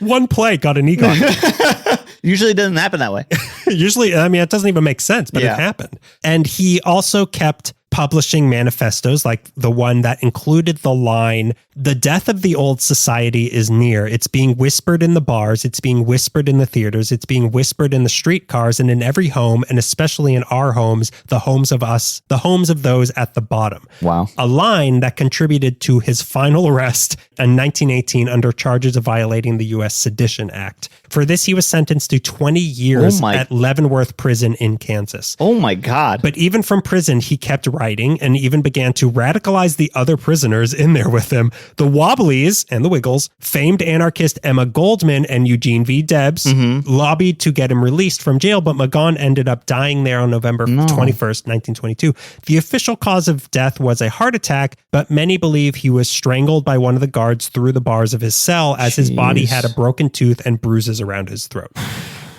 One play got an EGOT. Usually it doesn't happen that way. Usually, I mean, it doesn't even make sense, but it happened. And he also kept publishing manifestos like the one that included the line, "The death of the old society is near. It's being whispered in the bars. It's being whispered in the theaters. It's being whispered in the streetcars and in every home, and especially in our homes, the homes of us, the homes of those at the bottom." Wow. A line that contributed to his final arrest in 1918 under charges of violating the U.S. Sedition Act. For this, he was sentenced to 20 years at Leavenworth Prison in Kansas. Oh my God. But even from prison, he kept writing and even began to radicalize the other prisoners in there with him. The Wobblies and the Wiggles, famed anarchist Emma Goldman and Eugene V. Debs lobbied to get him released from jail, but Magon ended up dying there on November 21st, 1922. The official cause of death was a heart attack, but many believe he was strangled by one of the guards through the bars of his cell as his body had a broken tooth and bruises around his throat.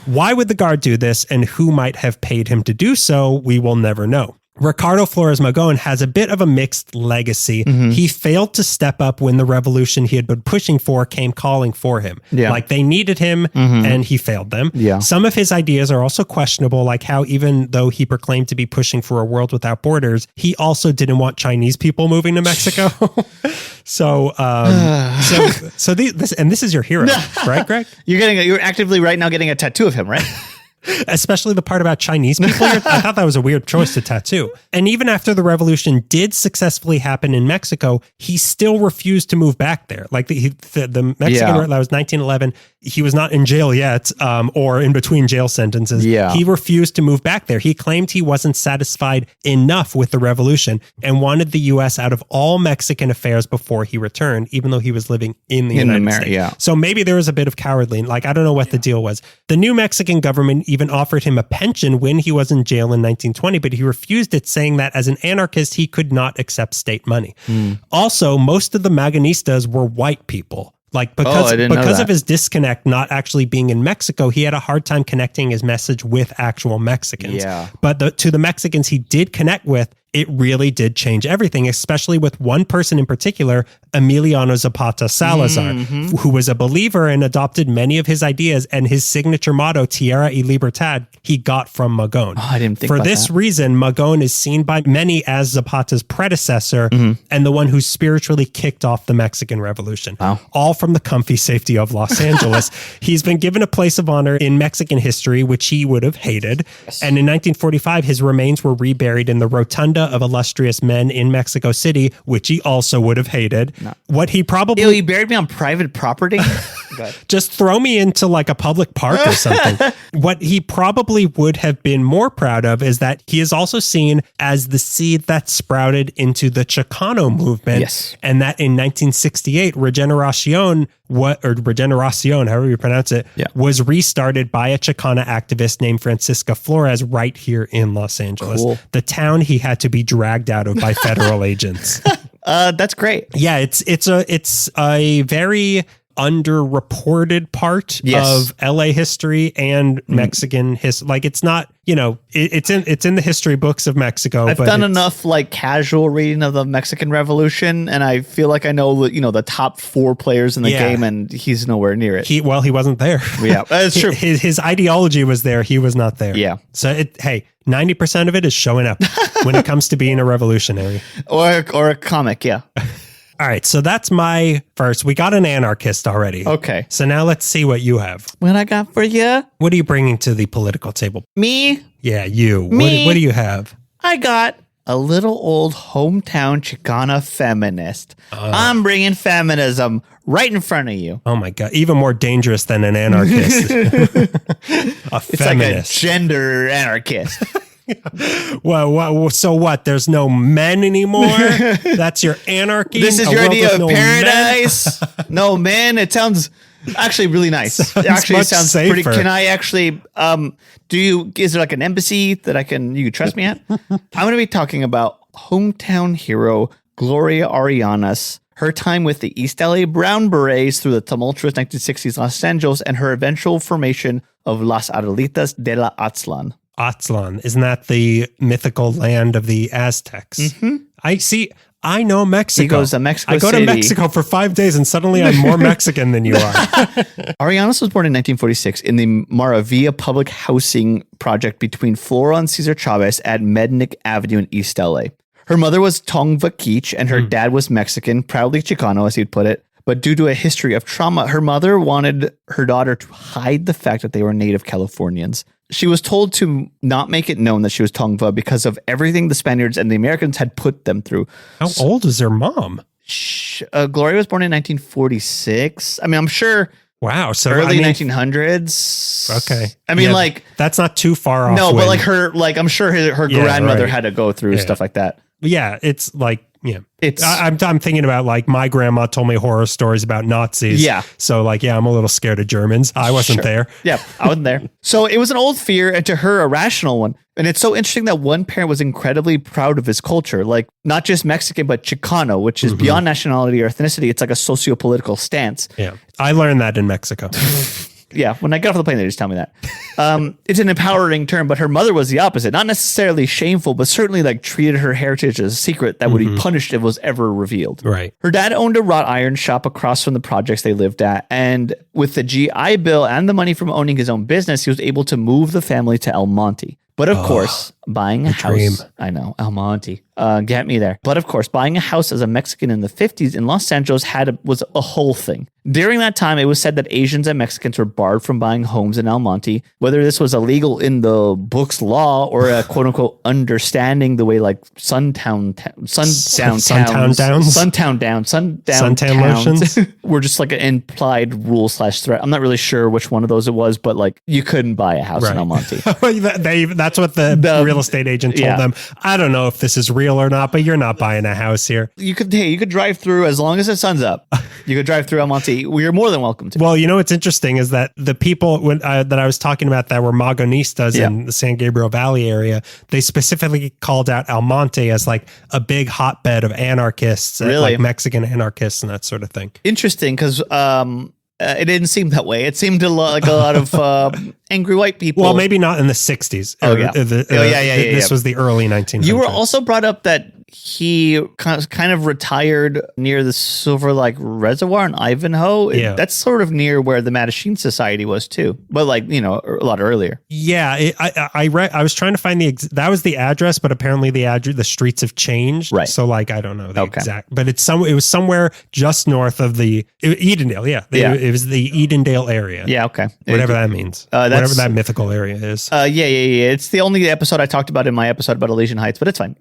Why would the guard do this, and who might have paid him to do so? We will never know. Ricardo Flores Magon has a bit of a mixed legacy. He failed to step up when the revolution he had been pushing for came calling for him. Like they needed him and he failed them. Some of his ideas are also questionable, like how even though he proclaimed to be pushing for a world without borders, he also didn't want Chinese people moving to Mexico. This is your hero, right, Greg? You're actively right now getting a tattoo of him, right? Especially the part about Chinese people. I thought that was a weird choice to tattoo. And even after the revolution did successfully happen in Mexico, he still refused to move back there. Like the Mexican, that was 1911. He was not in jail yet, or in between jail sentences. He refused to move back there. He claimed he wasn't satisfied enough with the revolution and wanted the U.S. out of all Mexican affairs before he returned, even though he was living in the United States. So maybe there was a bit of cowardly. Like, I don't know what the deal was. The new Mexican government even offered him a pension when he was in jail in 1920, but he refused it, saying that as an anarchist, he could not accept state money. Also, most of the Magonistas were white people. Like because of his disconnect, not actually being in Mexico, he had a hard time connecting his message with actual Mexicans. But to the Mexicans he did connect with, it really did change everything, especially with one person in particular, Emiliano Zapata Salazar, who was a believer and adopted many of his ideas, and his signature motto, Tierra y Libertad, he got from Magon. I didn't think For about this that. reason, Magon is seen by many as Zapata's predecessor and the one who spiritually kicked off the Mexican Revolution. All from the comfy safety of Los Angeles. He's been given a place of honor in Mexican history, which he would have hated. And in 1945, his remains were reburied in the Rotunda of Illustrious Men in Mexico City, which he also would have hated. What he probably... You buried me on private property? Just throw me into like a public park or something. What he probably would have been more proud of is that he is also seen as the seed that sprouted into the Chicano movement. And that in 1968, Regeneracion, however you pronounce it, was restarted by a Chicana activist named Francisca Flores right here in Los Angeles. The town he had to be dragged out of by federal agents. That's great. Yeah, it's a very underreported part of LA history and Mexican history. Like, it's not, it's in the history books of Mexico. I've done enough like casual reading of the Mexican Revolution, and I feel like I know the top 4 players in the game, and he's nowhere near it. He wasn't there. That's true. His ideology was there. He was not there. So 90% of it is showing up when it comes to being a revolutionary or a comic. All right, so that's my first. We got an anarchist already. Okay. So now let's see what you have. What I got for you? What are you bringing to the political table? Me? Yeah, you. Me? What do you have? I got a little old hometown Chicana feminist. I'm bringing feminism right in front of you. Oh my God. Even more dangerous than an anarchist. It's like a gender anarchist. Well, so what? There's no men anymore? That's your anarchy? This is your idea of paradise? No men? It sounds actually really nice. It actually sounds safer. Pretty. Can I actually, is there like an embassy that you can trust me at? I'm going to be talking about hometown hero Gloria Arellanes, her time with the East LA Brown Berets through the tumultuous 1960s Los Angeles, and her eventual formation of Las Abuelitas de la Aztlan. Aztlan. Isn't that the mythical land of the Aztecs? I know Mexico. He goes to Mexico City. To Mexico for 5 days and suddenly I'm more Mexican than you are. Arellanes was born in 1946 in the Maravilla public housing project between Flora and Cesar Chavez at Mednick Avenue in East LA. Her mother was Tongva Kich and her dad was Mexican, proudly Chicano as he'd put it. But due to a history of trauma, her mother wanted her daughter to hide the fact that they were native Californians. She was told to not make it known that she was Tongva because of everything the Spaniards and the Americans had put them through. How old is her mom? Gloria was born in 1946. I mean, I'm sure. Wow. So early 1900s. Okay. I mean, that's not too far off. No, but I'm sure her grandmother had to go through stuff like that. Yeah. It's like, I'm thinking about like my grandma told me horror stories about Nazis. Yeah. So like, I'm a little scared of Germans. I wasn't there. Yeah, I wasn't there. So it was an old fear and to her a rational one. And it's so interesting that one parent was incredibly proud of his culture, like not just Mexican, but Chicano, which is beyond nationality or ethnicity. It's like a socio-political stance. Yeah. I learned that in Mexico. Yeah, when I get off the plane, they just tell me that. It's an empowering term, but her mother was the opposite. Not necessarily shameful, but certainly like treated her heritage as a secret that would be punished if it was ever revealed. Right. Her dad owned a wrought iron shop across from the projects they lived at. And with the GI Bill and the money from owning his own business, he was able to move the family to El Monte. But of course, buying a house, I know, El Monte, get me there. But of course, buying a house as a Mexican in the 50s in Los Angeles was a whole thing. During that time, it was said that Asians and Mexicans were barred from buying homes in El Monte, whether this was illegal in the book's law or a quote unquote understanding the way like sundown lotions were just like an implied rule / threat. I'm not really sure which one of those it was, but like you couldn't buy a house in El Monte. That's what the real estate agent told them. I don't know if this is real or not, but you're not buying a house here. You could drive through as long as the sun's up. You could drive through El Monte. You're more than welcome to. Well, what's interesting is that the people that I was talking about that were Magonistas in the San Gabriel Valley area, they specifically called out El Monte as like a big hotbed of anarchists, like Mexican anarchists and that sort of thing. Interesting, because it didn't seem that way. It seemed like a lot of angry white people. Well, maybe not in the 60s. This was the early 1900s. You were also brought up that he kind of retired near the Silver Lake Reservoir in Ivanhoe. That's sort of near where the Mattachine Society was too, but like, a lot earlier. Yeah, I was trying to find that was the address, but apparently the streets have changed. Right. So like, I don't know the exact, but it was somewhere just north of the Edendale. Yeah. It was the Edendale area. Yeah. Okay. Whatever that means. Whatever that mythical area is. Yeah. It's the only episode I talked about in my episode about Elysian Heights, but it's fine.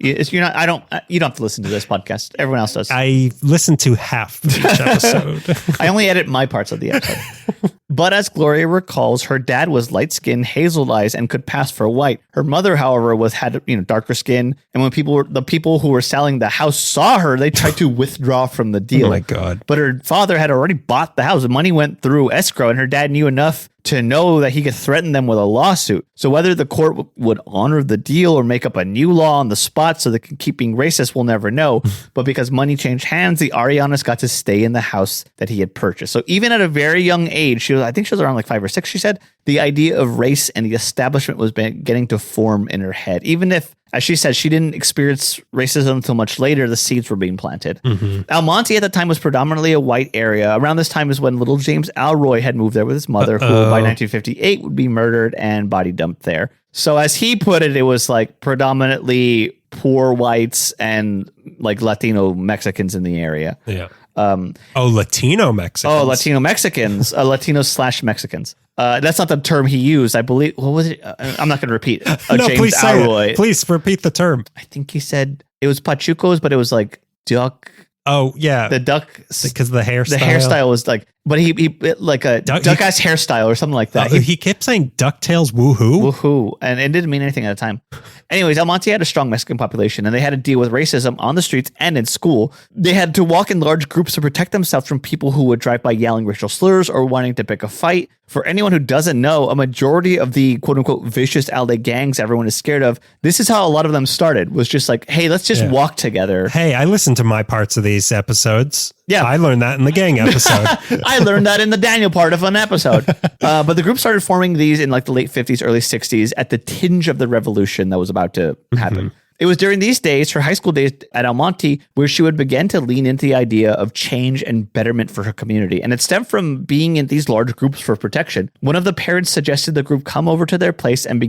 You don't have to listen to this podcast. Everyone else does. I listened to half of each episode. I only edit my parts of the episode. But as Gloria recalls, her dad was light-skinned, hazel eyes, and could pass for white. Her mother, however, had darker skin. And when the people who were selling the house saw her, they tried to withdraw from the deal. Oh my God. But her father had already bought the house. The money went through escrow, and her dad knew enough to know that he could threaten them with a lawsuit. So whether the court would honor the deal or make up a new law on the spot so they can keep being racist, we'll never know. But because money changed hands, the Arellanes got to stay in the house that he had purchased. So even at a very young age, I think she was around like 5 or 6, she said, the idea of race and the establishment was getting to form in her head. Even if, as she said, she didn't experience racism until much later, the seeds were being planted. El Monte at the time was predominantly a white area. Around this time is when little James Alroy had moved there with his mother, who by 1958 would be murdered and body dumped there. So as he put it, it was like predominantly poor whites and like Latino Mexicans in the area. Yeah. Latino Mexicans. Oh, Latino Mexicans, Latinos/Mexicans. That's not the term he used. I believe. What was it? I'm not going to repeat. No, James please say Alroy. it. Please repeat the term. I think he said it was Pachucos, but it was like duck. Oh yeah, The duck, because the hairstyle. The hairstyle was like, but he like a duck ass hairstyle or something like that. He kept saying DuckTales woohoo. Woohoo. And it didn't mean anything at the time. Anyways, Almonte had a strong Mexican population and they had to deal with racism on the streets and in school. They had to walk in large groups to protect themselves from people who would drive by yelling racial slurs or wanting to pick a fight. For anyone who doesn't know, a majority of the quote unquote vicious LA gangs everyone is scared of, this is how a lot of them started, was just like, hey, let's just walk together. Hey, I listened to my parts of these episodes. Yeah. I learned that in the gang episode. I learned that in the Daniel part of an episode. But the group started forming these in like the late 50s, early 60s at the tinge of the revolution that was about to happen. It was during these days, her high school days at Almonte, where she would begin to lean into the idea of change and betterment for her community. And it stemmed from being in these large groups for protection. One of the parents suggested the group come over to their place and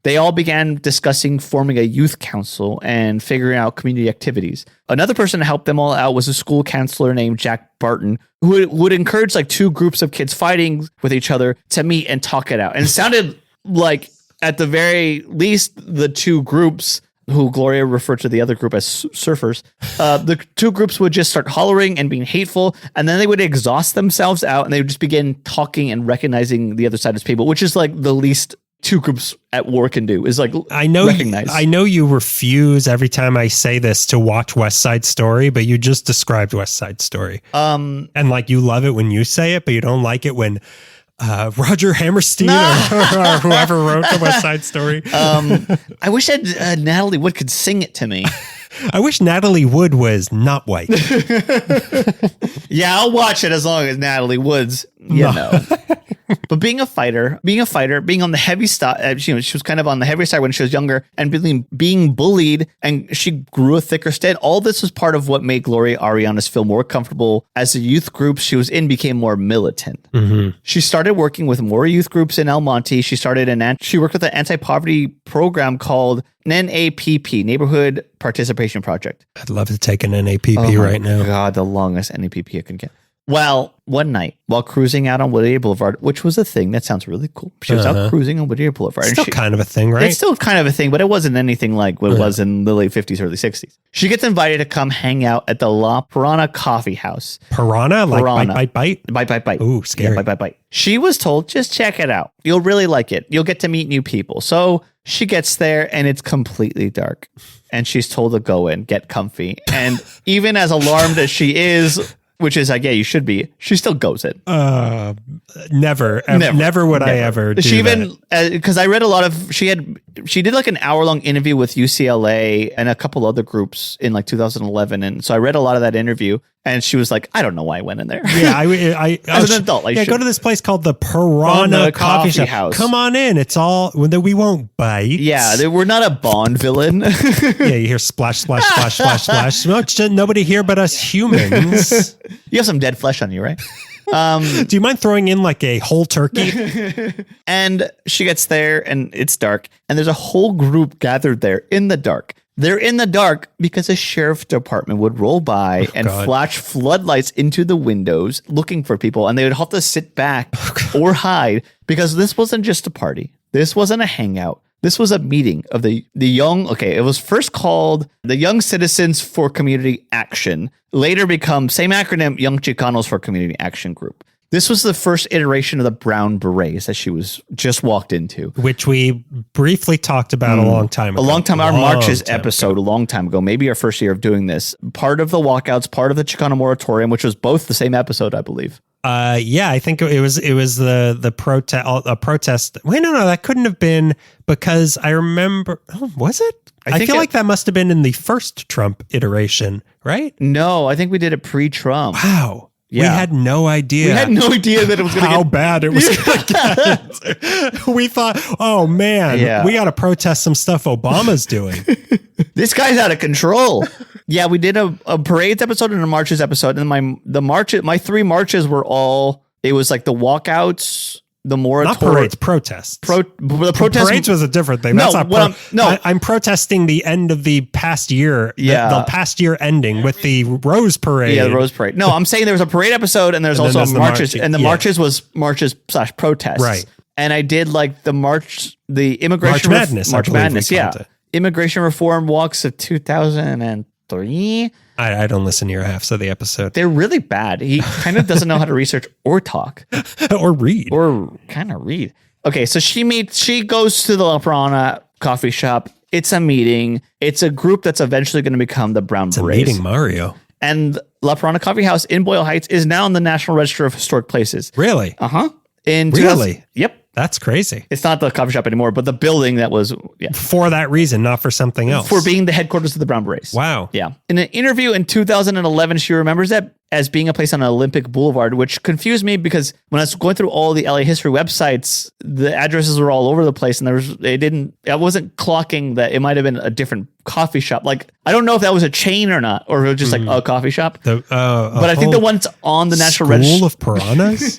they all began discussing forming a youth council and figuring out community activities. Another person to help them all out was a school counselor named Jack Barton, who would encourage like two groups of kids fighting with each other to meet and talk it out. And it sounded like, at the very least, the two groups, who Gloria referred to the other group as surfers, the two groups would just start hollering and being hateful, and then they would exhaust themselves out, and they would just begin talking and recognizing the other side as people, which is like the least two groups at war can do, is like recognize. I know you refuse every time I say this to watch West Side Story, but you just described West Side Story. And like you love it when you say it, but you don't like it when Roger Hammerstein or whoever wrote the West Side Story. I wish that Natalie Wood could sing it to me. I wish Natalie Wood was not white. Yeah, I'll watch it as long as Natalie Wood's, know. But being a fighter, being on the heavy side, she was kind of on the heavy side when she was younger, and being bullied, and she grew a thicker skin. All this was part of what made Gloria Arellanes feel more comfortable as the youth groups she was in became more militant. She started working with more youth groups in Almonte. She worked with an anti-poverty program called NAPP, Neighborhood Participation Project. I'd love to take an NAPP right now. God, the longest NAPP I can get. Well, one night while cruising out on Whittier Boulevard, which was a thing, that sounds really cool. She was out cruising on Whittier Boulevard. Still kind of a thing, right? It's still kind of a thing, but it wasn't anything like what it was in the late 50s, early 60s. She gets invited to come hang out at the La Piranha Coffee House. Piranha? Like Piranha. bite? Bite. Ooh, scary. Yeah, bite. She was told, just check it out. You'll really like it. You'll get to meet new people. So she gets there and it's completely dark. And she's told to go in, get comfy. And even as alarmed as she is, which is like, yeah, you should be, she still goes in. Never would I ever do she even that. Because I read a lot of, she did like an hour-long interview with UCLA and a couple other groups in like 2011, and so I read a lot of that interview, and she was like, I don't know why I went in there. Yeah, I as an adult, go to this place called the Piranha Coffee House. Come on in. It's all, we won't bite. Yeah, we're not a Bond villain. Yeah, you hear splash, splash, splash, splash, splash. No, it's just nobody here but us humans. You have some dead flesh on you, right? Do you mind throwing in like a whole turkey? And she gets there and it's dark, and there's a whole group gathered there in the dark. They're in the dark because a sheriff department would roll by and flash floodlights into the windows looking for people, and they would have to sit back or hide, because this wasn't just a party. This wasn't a hangout. This was a meeting of the young, it was first called the Young Citizens for Community Action, later become, same acronym, Young Chicanos for Community Action Group. This was the first iteration of the Brown Berets that she was just walked into. Which we briefly talked about a long time ago. Our Marches episode, a long time ago, maybe our first year of doing this. Part of the walkouts, part of the Chicano Moratorium, which was both the same episode, I believe. Yeah, I think it was the protest. Wait, no, that couldn't have been, because I remember. Oh, was it? I feel like that must have been in the first Trump iteration, right? No, I think we did it pre-Trump. Wow. Yeah. We had no idea. We had no idea that it was going to how bad it was going to get. We thought, oh man, we got to protest some stuff Obama's doing. This guy's out of control. Yeah, we did a parades episode and a marches episode, and my three marches were all. It was like the walkouts, the moratorium. Not parades, protests. The protest Parades was a different thing. No, That's not I'm protesting the end of the past year. The past year ending with the Rose Parade. Yeah, the Rose Parade. No, I'm saying there was a parade episode and there's also marches. And the marches was marches/protests. Right. And I did like the immigration March Madness. March Madness, yeah. Immigration reform walks of 2003. I don't listen to your halves of the episode. They're really bad. He kind of doesn't know how to research or talk. Or read. Or kind of read. Okay, so she goes to the La Prana coffee shop. It's a meeting. It's a group that's eventually going to become the Brown Berets. It's a meeting, Mario. And La Prana Coffee House in Boyle Heights is now in the National Register of Historic Places. Really? Uh-huh. Really? Yep. That's crazy. It's not the coffee shop anymore, but the building that was, for that reason, not for something else. For being the headquarters of the Brown Berets. Wow. Yeah. In an interview in 2011, she remembers that as being a place on Olympic Boulevard, which confused me because when I was going through all the LA history websites, the addresses were all over the place and I wasn't clocking that it might have been a different coffee shop. Like, I don't know if that was a chain or not, or it was just like a coffee shop. But I think the one's on the National Register. School of Piranhas?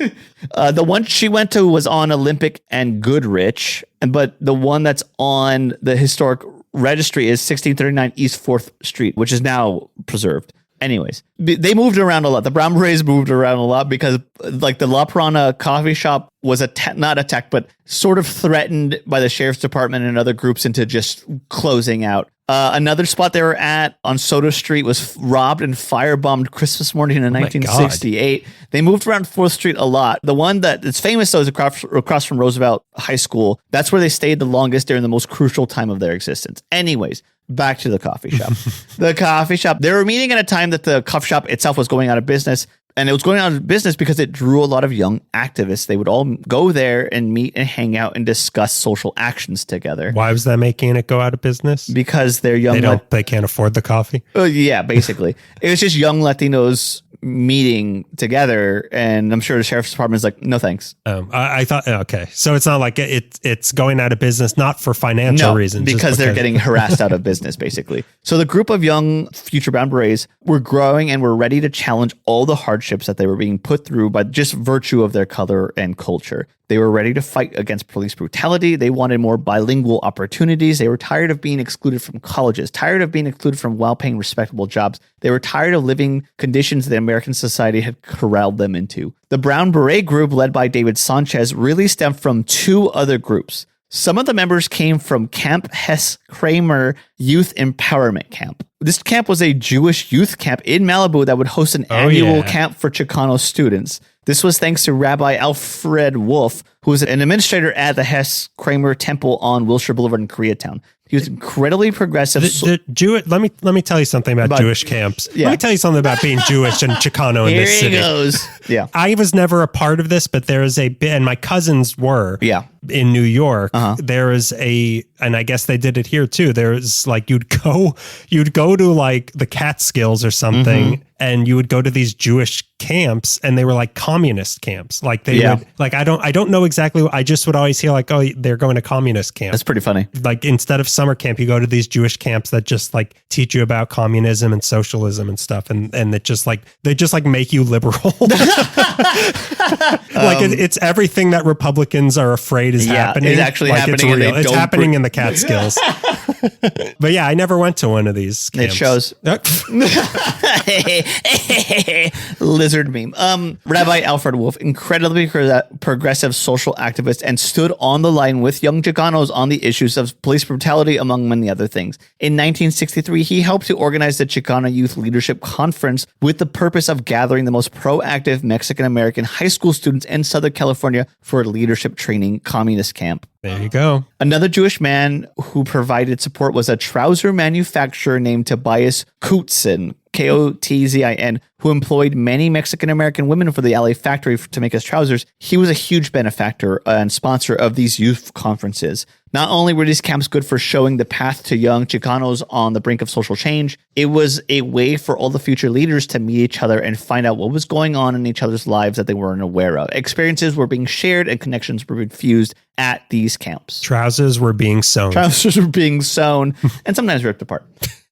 The one she went to was on Olympic and Goodrich, but the one that's on the historic registry is 1639 East 4th Street, which is now preserved. Anyways, they moved around a lot. The Brown Berets moved around a lot because like the La Prana coffee shop was not attacked, but sort of threatened by the sheriff's department and other groups into just closing out. Another spot they were at on Soto Street was robbed and firebombed Christmas morning in 1968. They moved around 4th Street a lot. The one that is famous, though, is across from Roosevelt High School. That's where they stayed the longest during the most crucial time of their existence. Anyways, back to the coffee shop. The coffee shop, they were meeting at a time that the coffee shop itself was going out of business. And it was going out of business because it drew a lot of young activists. They would all go there and meet and hang out and discuss social actions together. Why was that making it go out of business? Because they're young. They can't afford the coffee. Yeah, basically. It was just young Latinos meeting together, and I'm sure the sheriff's department is like, no thanks. I thought, okay, so it's not like it's going out of business, not for financial reasons, because they're getting harassed out of business, basically. So the group of young future Brown Berets were growing and were ready to challenge all the hardships that they were being put through by just virtue of their color and culture. They were ready to fight against police brutality. They wanted more bilingual opportunities. They were tired of being excluded from colleges, tired of being excluded from well-paying, respectable jobs. They were tired of living conditions that American society had corralled them into. The Brown Beret group, led by David Sanchez, really stemmed from two other groups. Some of the members came from Camp Hess Kramer Youth Empowerment Camp. This camp was a Jewish youth camp in Malibu that would host an annual camp for Chicano students. This was thanks to Rabbi Alfred Wolf, who was an administrator at the Hess Kramer Temple on Wilshire Boulevard in Koreatown. He was incredibly progressive. Let me tell you something about Jewish camps. Yeah. Let me tell you something about being Jewish and Chicano in this city. Here he goes. Yeah. I was never a part of this, but there is a bit, and my cousins were. Yeah. In New York, there is and I guess they did it here too. There's like you'd go to like the Catskills or something, and you would go to these Jewish camps, and they were like communist camps. Like they would like I don't know exactly. I just would always hear like, oh, they're going to communist camp. That's pretty funny. Like instead of summer camp, you go to these Jewish camps that just like teach you about communism and socialism and stuff, and they just like make you liberal. Like it's everything that Republicans are afraid is happening. It's actually like happening. It's real. It's happening in the Catskills. But yeah, I never went to one of these camps. It shows. Lizard meme. Rabbi Alfred Wolf, incredibly progressive social activist, and stood on the line with young Chicanos on the issues of police brutality, among many other things. In 1963, he helped to organize the Chicano Youth Leadership Conference with the purpose of gathering the most proactive Mexican-American high school students in Southern California for a leadership training communist camp. There you go. Another Jewish man who provided support was a trouser manufacturer named Tobias Kutzin, Kotzin, who employed many Mexican-American women for the LA factory to make his trousers. He was a huge benefactor and sponsor of these youth conferences. Not only were these camps good for showing the path to young Chicanos on the brink of social change, it was a way for all the future leaders to meet each other and find out what was going on in each other's lives that they weren't aware of. Experiences were being shared and connections were being fused at these camps. Trousers were being sewn. And sometimes ripped apart.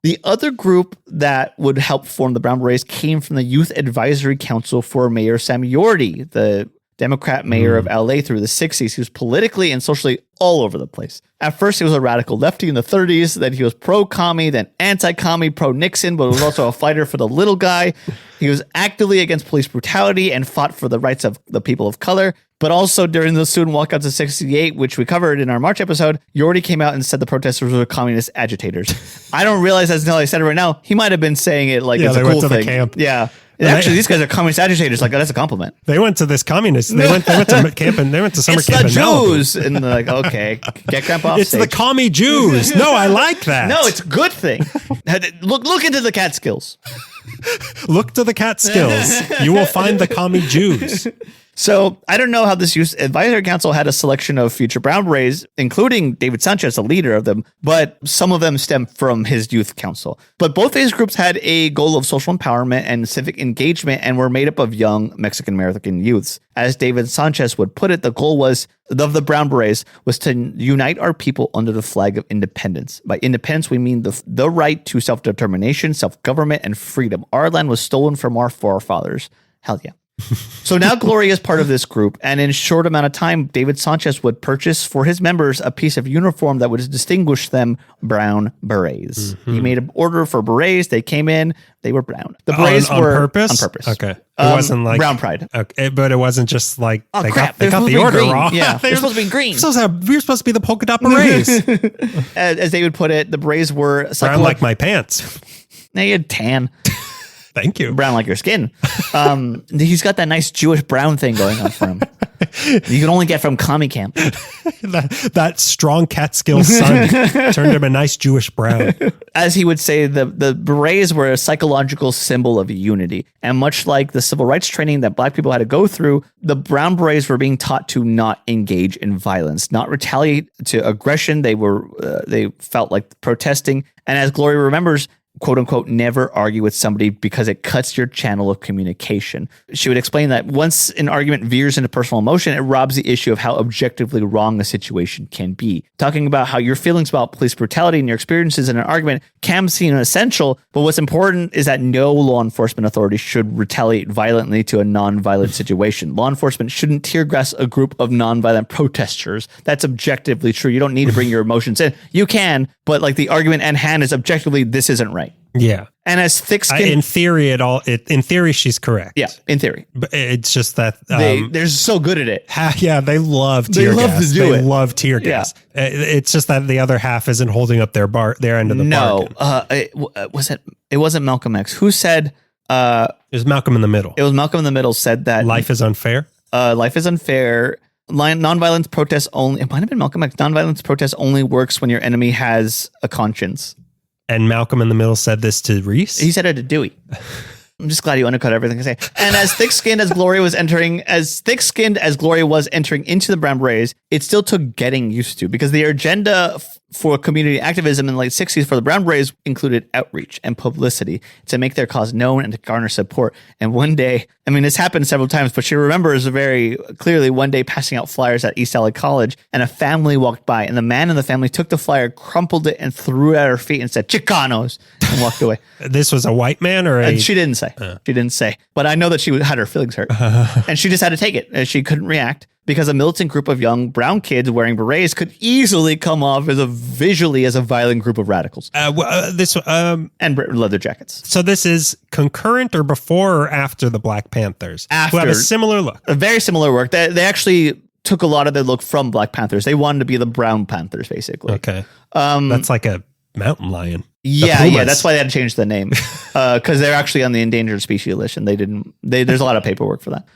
The other group that would help form the Brown Berets came from the Youth Advisory Council for Mayor Sam Yorty, the Democrat mayor of LA through the 60s. He was politically and socially all over the place. At first, he was a radical lefty in the 30s. Then he was pro-commie, then anti-commie, pro-Nixon, but was also a fighter for the little guy. He was actively against police brutality and fought for the rights of the people of color. But also during the student walkouts of 68, which we covered in our March episode, Yorty came out and said the protesters were communist agitators. I don't realize that's until I said it right now. He might have been saying it like it's a cool thing. The camp. Yeah. Actually, these guys are communist agitators. Like, oh, that's a compliment. They went to this communist. They went to camp and they went to summer camp. It's the Jews, and they're like, okay, get Grandpa off It's stage. the commie Jews. No, I like that. No, it's a good thing. Look into the Catskills. Look to the Catskills. You will find the commie Jews. So I don't know how this youth advisory council had a selection of future Brown Berets, including David Sanchez, the leader of them, but some of them stem from his youth council. But both these groups had a goal of social empowerment and civic engagement and were made up of young Mexican-American youths. As David Sanchez would put it, the goal of the Brown Berets was to unite our people under the flag of independence. By independence, we mean the right to self-determination, self-government, and freedom. Our land was stolen from our forefathers. Hell yeah. So now Gloria is part of this group, and in a short amount of time, David Sanchez would purchase for his members a piece of uniform that would distinguish them Brown Berets. He made an order for berets. They came in. They were brown. The berets on were purpose? On purpose. Okay. It wasn't like brown pride. Okay, but it wasn't just like they got the order wrong. Yeah, they're supposed to be green. We're supposed to be the polka dot berets. As they would put it, the berets were brown like my pants. They had tan. Thank you. Brown like your skin. He's got that nice Jewish brown thing going on for him. You can only get from commie camp. that strong Catskill sun turned him a nice Jewish brown. As he would say, the berets were a psychological symbol of unity. And much like the civil rights training that black people had to go through, the brown berets were being taught to not engage in violence, not retaliate to aggression. They felt like protesting. And as Gloria remembers, quote unquote, never argue with somebody because it cuts your channel of communication. She would explain that once an argument veers into personal emotion, it robs the issue of how objectively wrong a situation can be. Talking about how your feelings about police brutality and your experiences in an argument can seem essential, but what's important is that no law enforcement authority should retaliate violently to a non-violent situation. Law enforcement shouldn't tear gas a group of non-violent protesters. That's objectively true. You don't need to bring your emotions in. You can, but like the argument at hand is objectively, this isn't right. Yeah. And as thick-skinned... in theory, in theory, she's correct. Yeah, in theory. But it's just that... they're so good at it. Yeah, they love tear gas. They love tear gas. Yeah. It's just that the other half isn't holding up their end of the bargain. It wasn't Malcolm X. Who said... it was Malcolm in the Middle. It was Malcolm in the Middle said that... Life is unfair? Life is unfair. Nonviolence protests only... It might have been Malcolm X. Nonviolence protests only works when your enemy has a conscience. And Malcolm in the Middle said this to Reese? He said it to Dewey. I'm just glad you undercut everything I say. And as thick-skinned as Gloria was entering into the Brown Berets, it still took getting used to, because the agenda for community activism in the late 60s for the Brown Berets included outreach and publicity to make their cause known and to garner support. And one day, I mean, this happened several times, but she remembers very clearly one day passing out flyers at East LA College, and a family walked by, and the man in the family took the flyer, crumpled it, and threw it at her feet and said, "Chicanos," and walked away. This was a white man or she didn't say. She didn't say. But I know that she had her feelings hurt. And she just had to take it. And she couldn't react because a militant group of young brown kids wearing berets could easily come off visually as a violent group of radicals. And leather jackets. So this is concurrent or before or after the Black Panthers? After. Who have a similar look. A very similar work. They actually took a lot of their look from Black Panthers. They wanted to be the Brown Panthers, basically. Okay. That's like a mountain lion. Yeah, that's why they had to change the name, because they're actually on the endangered species list, and there's a lot of paperwork for that.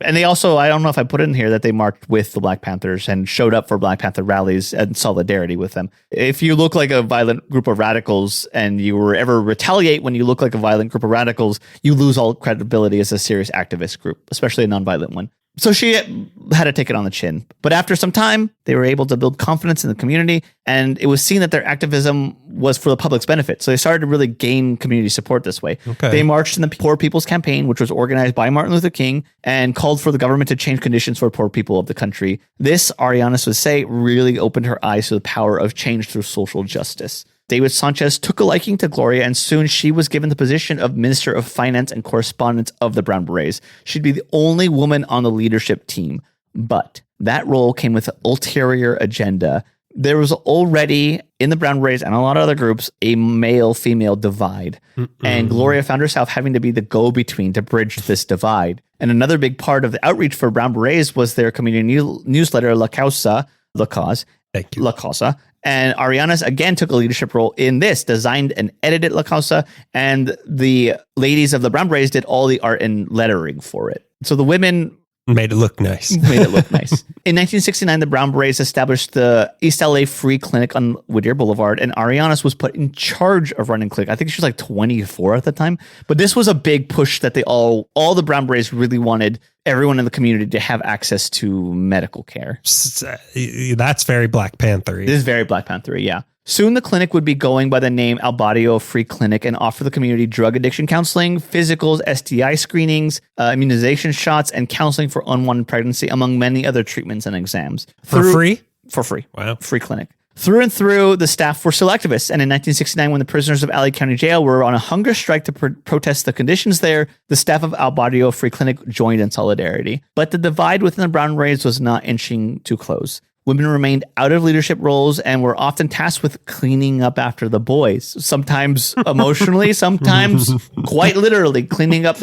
And they also, I don't know if I put it in here, that they marched with the Black Panthers and showed up for Black Panther rallies and solidarity with them. If you look like a violent group of radicals and you were ever retaliate when you look like a violent group of radicals, you lose all credibility as a serious activist group, especially a nonviolent one. So she had to take it on the chin. But after some time, they were able to build confidence in the community, and it was seen that their activism was for the public's benefit. So they started to really gain community support this way. Okay. They marched in the Poor People's Campaign, which was organized by Martin Luther King, and called for the government to change conditions for poor people of the country. This, Arianes would say, really opened her eyes to the power of change through social justice. David Sanchez took a liking to Gloria, and soon she was given the position of Minister of Finance and Correspondence of the Brown Berets. She'd be the only woman on the leadership team. But that role came with an ulterior agenda. There was already in the Brown Berets and a lot of other groups a male-female divide. And Gloria found herself having to be the go-between to bridge this divide. And another big part of the outreach for Brown Berets was their community newsletter, La Causa, La Cause, Thank you. La Causa. And Arellanes again took a leadership role in this, designed and edited La Causa, and the ladies of the Brown Berets did all the art and lettering for it. So the women made it look nice. Made it look nice. In 1969, the Brown Berets established the East LA Free Clinic on Whittier Boulevard, and Arellanes was put in charge of running clinic. I think she was like 24 at the time. But this was a big push that all the Brown Berets really wanted everyone in the community to have access to medical care. That's very Black Panther-y. This is very Black Panther-y, yeah. Soon the clinic would be going by the name Al Barrio Free Clinic and offer the community drug addiction counseling, physicals, STI screenings, immunization shots, and counseling for unwanted pregnancy, among many other treatments and exams. For free? For free. Wow. Free clinic. Through and through, the staff were still activists. And in 1969, when the prisoners of LA County Jail were on a hunger strike to protest the conditions there, the staff of Al Barrio Free Clinic joined in solidarity. But the divide within the Brown Berets was not inching to close. Women remained out of leadership roles and were often tasked with cleaning up after the boys, sometimes emotionally, sometimes quite literally cleaning up.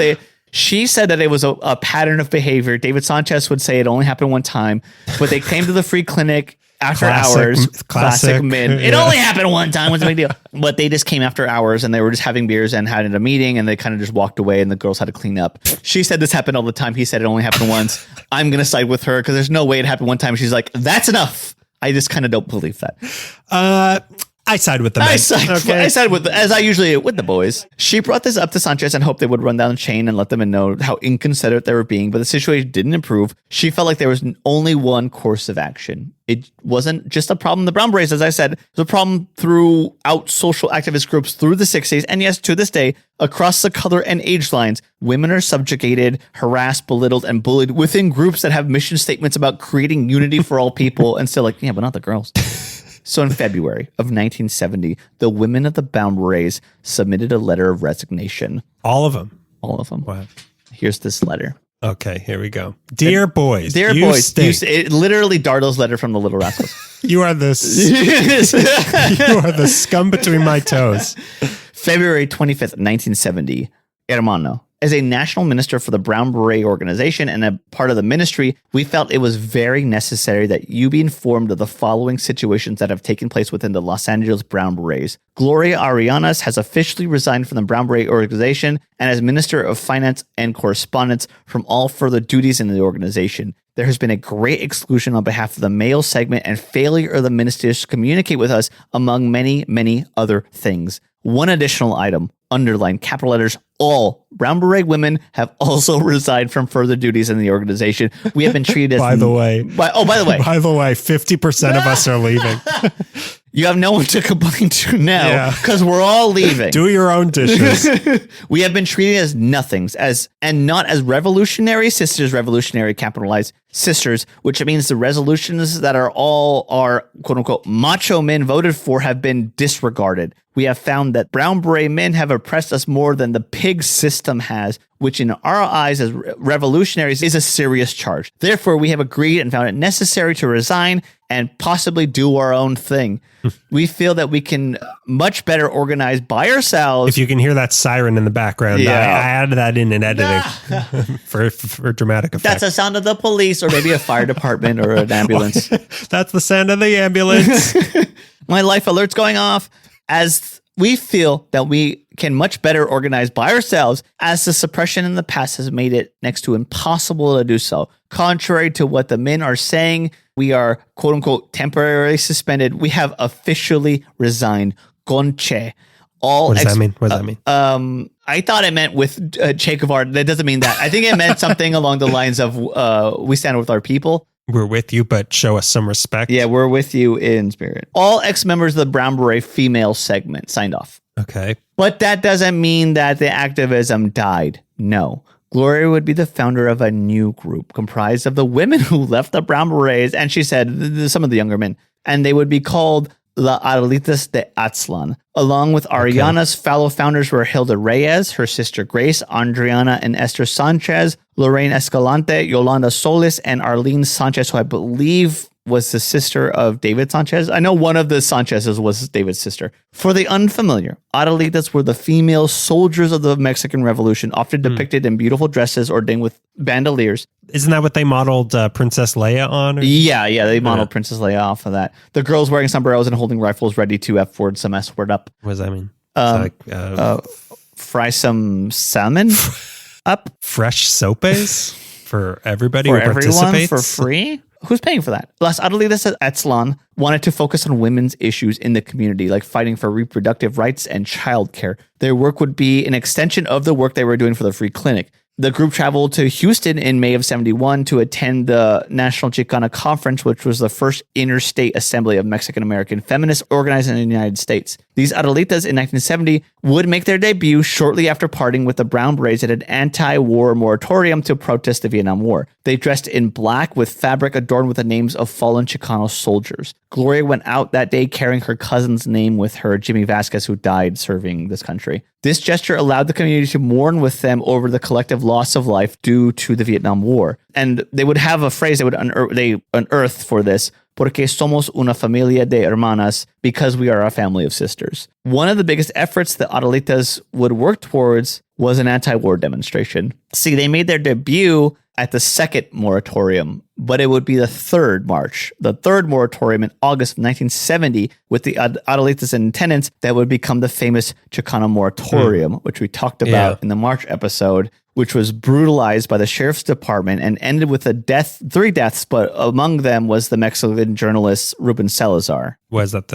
She said that it was a pattern of behavior. David Sanchez would say it only happened one time, but they came to the free clinic after hours. Classic men. It only happened one time. What's the big deal? But they just came after hours and they were just having beers and had a meeting and they kind of just walked away and the girls had to clean up. She said this happened all the time. He said it only happened once. I'm going to side with her because there's no way it happened one time. She's like, that's enough. I just kind of don't believe that. I side with the men. I side with, as I usually do, with the boys. She brought this up to Sanchez and hoped they would run down the chain and let them know how inconsiderate they were being, but the situation didn't improve. She felt like there was only one course of action. It wasn't just a problem. The Brown Berets, as I said, was a problem throughout social activist groups through the 60s. And yes, to this day, across the color and age lines, women are subjugated, harassed, belittled, and bullied within groups that have mission statements about creating unity for all people and still like, yeah, but not the girls. So in February of 1970, the women of the Brown Berets submitted a letter of resignation. All of them? All of them. Wow. Here's this letter. Okay, here we go. Dear boys. Dear boys. It literally Dardo's letter from the Little Rascals. You are the scum between my toes. February 25th, 1970. Hermano. As a national minister for the Brown Beret organization and a part of the ministry, we felt it was very necessary that you be informed of the following situations that have taken place within the Los Angeles Brown Berets. Gloria Arellanes has officially resigned from the Brown Beret organization and as Minister of Finance and Correspondence from all further duties in the organization. There has been a great exclusion on behalf of the male segment and failure of the ministers to communicate with us, among many, many other things. One additional item, underlined capital letters, all Brown Beret women have also resigned from further duties in the organization. We have been treated as... By the way, 50% of us are leaving. You have no one to complain to now because we're all leaving. Do your own dishes. We have been treated as nothings, and not as revolutionary sisters, revolutionary capitalized sisters, which means the resolutions that are all our quote unquote macho men voted for have been disregarded. We have found that Brown Beret men have oppressed us more than the pig system has, which in our eyes as revolutionaries is a serious charge. Therefore, we have agreed and found it necessary to resign and possibly do our own thing. We feel that we can much better organize by ourselves. If you can hear that siren in the background, I added that in editing for dramatic effect. That's the sound of the police or maybe a fire department or an ambulance. That's the sound of the ambulance. My life alert's going off. As we feel that we can much better organize by ourselves, as the suppression in the past has made it next to impossible to do so. Contrary to what the men are saying, we are quote unquote temporarily suspended. We have officially resigned. Conche. What does that mean? What does that mean? I thought it meant with Che Guevara. That doesn't mean that. I think it meant something along the lines of we stand with our people. We're with you, but show us some respect. Yeah, we're with you in spirit. All ex-members of the Brown Beret female segment signed off. Okay. But that doesn't mean that the activism died. No. Gloria would be the founder of a new group comprised of the women who left the Brown Berets, and she said some of the younger men, and they would be called La Adellitas de Aztlán. Along with Arellanes, fellow founders were Hilda Reyes, her sister Grace, Adriana and Esther Sanchez, Lorraine Escalante, Yolanda Solis, and Arlene Sanchez, who I believe was the sister of David Sanchez. I know one of the Sanchez's was David's sister. For the unfamiliar, Adellitas were the female soldiers of the Mexican Revolution, often depicted in beautiful dresses ordained with bandoliers. Isn't that what they modeled Princess Leia on? Yeah, they modeled Princess Leia off of that. The girls wearing sombreros and holding rifles ready to F-word some S-word up. What does that mean? Fry some salmon up. Fresh sopes for everybody For who everyone participates? for free? Who's paying for that? Las Adellitas at Aztlán wanted to focus on women's issues in the community, like fighting for reproductive rights and childcare. Their work would be an extension of the work they were doing for the free clinic. The group traveled to Houston in May of 71 to attend the National Chicana Conference, which was the first interstate assembly of Mexican-American feminists organized in the United States. These Adellitas in 1970 would make their debut shortly after parting with the Brown Berets at an anti-war moratorium to protest the Vietnam War. They dressed in black with fabric adorned with the names of fallen Chicano soldiers. Gloria went out that day carrying her cousin's name with her, Jimmy Vasquez, who died serving this country. This gesture allowed the community to mourn with them over the collective loss of life due to the Vietnam War. And they would have a phrase they unearthed for this, porque somos una familia de hermanas, because we are a family of sisters. One of the biggest efforts the Adellitas would work towards was an anti-war demonstration. See, they made their debut at the second moratorium, but it would be the third march. The third moratorium in August of 1970 with the Adellitas in attendance that would become the famous Chicano moratorium, which we talked about in the March episode, which was brutalized by the sheriff's department and ended with three deaths, but among them was the Mexican journalist Ruben Salazar. Was that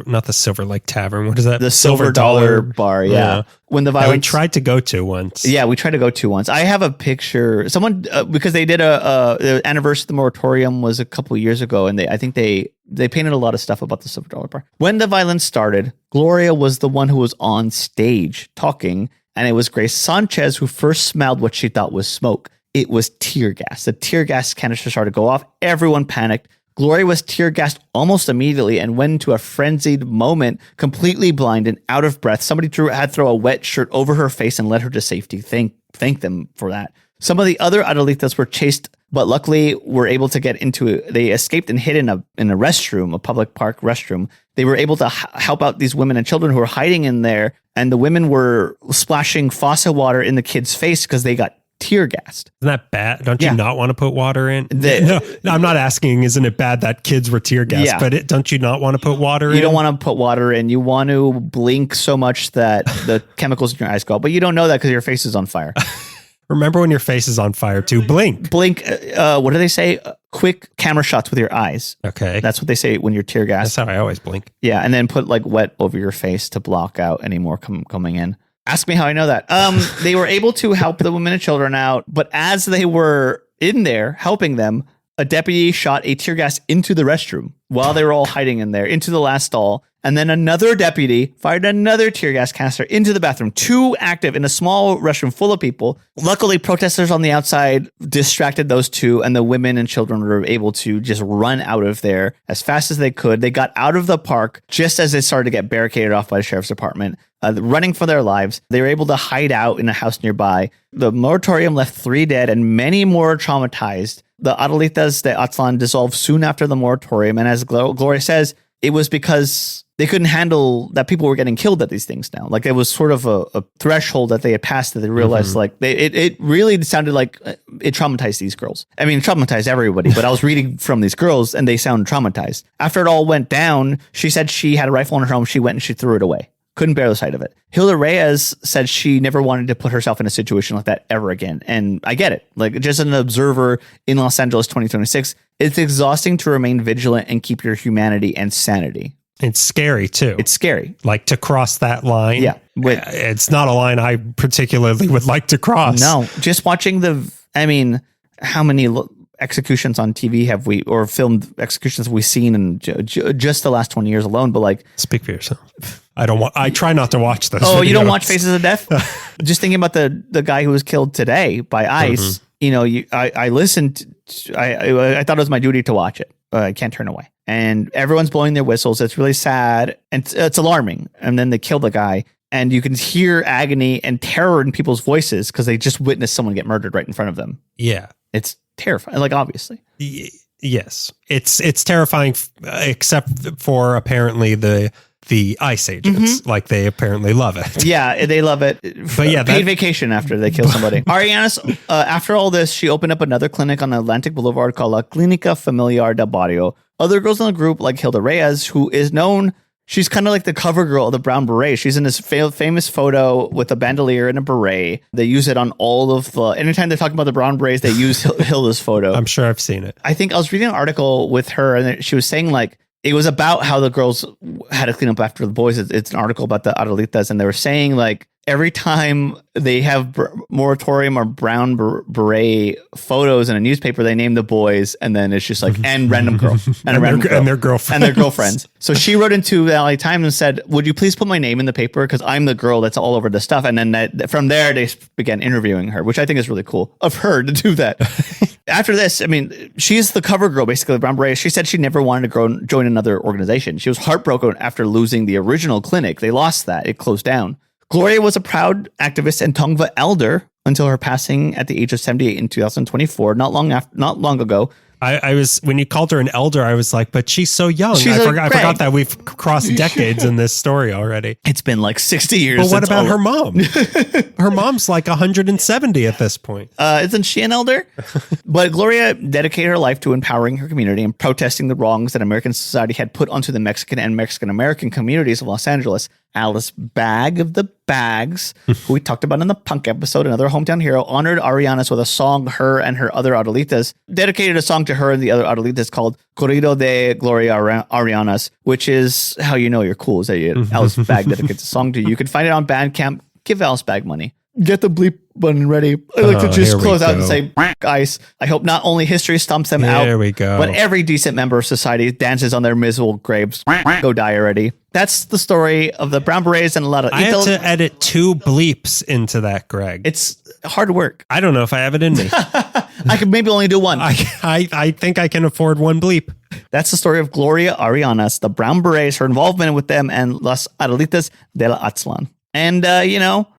not the Silver Lake Tavern? What is that? The Silver Dollar Bar, yeah. When the violence... we tried to go to once. Yeah, we tried to go to once. I have a picture. Someone, because they did the anniversary of the moratorium was a couple of years ago, and I think they painted a lot of stuff about the Silver Dollar Bar. When the violence started, Gloria was the one who was on stage talking, and it was Grace Sanchez who first smelled what she thought was smoke. It was tear gas. The tear gas canister started to go off. Everyone panicked. Gloria was tear gassed almost immediately and went into a frenzied moment, completely blind and out of breath. Somebody had to throw a wet shirt over her face and led her to safety. Thank them for that. Some of the other Adellitas were chased, but luckily were able to get into it. They escaped and hid in a restroom, a public park restroom. They were able to help out these women and children who were hiding in there. And the women were splashing faucet water in the kids' face because they got tear gassed. Isn't that bad? Don't you not want to put water in? No, I'm not asking, isn't it bad that kids were tear gassed? But don't you not want to put water in? You don't want to put water in. You want to blink so much that the chemicals in your eyes go out. But you don't know that because your face is on fire. Remember when your face is on fire too? Blink. Blink. What do they say? Quick camera shots with your eyes. Okay. That's what they say when you're tear gassed. That's how I always blink. Yeah. And then put like wet over your face to block out any more coming in. Ask me how I know that. They were able to help the women and children out, but as they were in there helping them, a deputy shot a tear gas into the restroom while they were all hiding in there, into the last stall. And then another deputy fired another tear gas canister into the bathroom. Two active in a small restroom full of people. Luckily, protesters on the outside distracted those two, and the women and children were able to just run out of there as fast as they could. They got out of the park just as it started to get barricaded off by the sheriff's department, running for their lives. They were able to hide out in a house nearby. The moratorium left 3 dead and many more traumatized. The Adellitas de Aztlán dissolved soon after the moratorium, and as Gloria says, it was because they couldn't handle that people were getting killed at these things now. Like it was sort of a threshold that they had passed that they realized it really sounded like it traumatized these girls. I mean, it traumatized everybody, but I was reading from these girls and they sound traumatized. After it all went down, she said she had a rifle in her home. She went and she threw it away. Couldn't bear the sight of it. Hilda Reyes said she never wanted to put herself in a situation like that ever again. And I get it. Like just an observer in Los Angeles 2026, it's exhausting to remain vigilant and keep your humanity and sanity. It's scary too. It's scary. Like to cross that line. Yeah. It's not a line I particularly would like to cross. No, just watching how many executions on TV or filmed executions have we seen in just the last 20 years alone? But like, speak for yourself. I try not to watch those. Oh, videos. You don't watch Faces of Death? Just thinking about the guy who was killed today by ICE. Mm-hmm. I listened. I thought it was my duty to watch it. I can't turn away. and everyone's blowing their whistles. It's really sad and it's alarming. And then they kill the guy, and you can hear agony and terror in people's voices because they just witnessed someone get murdered right in front of them. Yeah. It's terrifying. Like, obviously. Yes. It's terrifying, except for apparently the ICE agents. Like, they apparently love it. Yeah, they love it. But yeah, paid vacation after they kill somebody. Arellanes, after all this, she opened up another clinic on Atlantic Boulevard called La Clínica Familiar del Barrio. Other girls in the group, like Hilda Reyes, who is known, she's kind of like the cover girl of the Brown Beret. She's in this famous photo with a bandolier and a beret. They use it on all of the, anytime they're talking about the Brown Berets, they use Hilda's photo. I'm sure I've seen it. I think I was reading an article with her, and she was saying, like, it was about how the girls had to clean up after the boys. It's an article about the Adellitas, and they were saying, like, every time they have moratorium or brown beret photos in a newspaper, they name the boys, and then it's just like, and random girl, and their girlfriends. And their girlfriends. So she wrote into the LA Times and said, would you please put my name in the paper? Because I'm the girl that's all over the stuff. And then from there, they began interviewing her, which I think is really cool of her to do that. After this, I mean, she's the cover girl, basically, of Brown Beret. She said she never wanted to join another organization. She was heartbroken after losing the original clinic. They lost that. It closed down. Gloria was a proud activist and Tongva elder until her passing at the age of 78 in 2024, not long ago. I was, when you called her an elder, I was like, but she's so young. I forgot that we've crossed decades in this story already. It's been like 60 years. But what about her mom? Her mom's like 170 at this point. Isn't she an elder? But Gloria dedicated her life to empowering her community and protesting the wrongs that American society had put onto the Mexican and Mexican-American communities of Los Angeles. Alice Bag of the Bags, who we talked about in the punk episode, another hometown hero, honored Arellanes with a song her and her other Adellitas, dedicated a song to her and the other Adellitas called Corrido de Gloria Arellanes, which is how you know you're cool, is that Alice Bag dedicates a song to you. You can find it on Bandcamp. Give Alice Bag money. Get the bleep button ready. I like to just close out and say, guys, I hope not only history stumps them out, there we go, but every decent member of society dances on their miserable graves. Go die already. That's the story of the Brown Berets and a lot of... I had to edit 2 bleeps into that, Greg. It's hard work. I don't know if I have it in me. I could maybe only do 1. I think I can afford 1 bleep. That's the story of Gloria Arellanes, the Brown Berets, her involvement with them, and Las Adellitas de la Aztlan. And,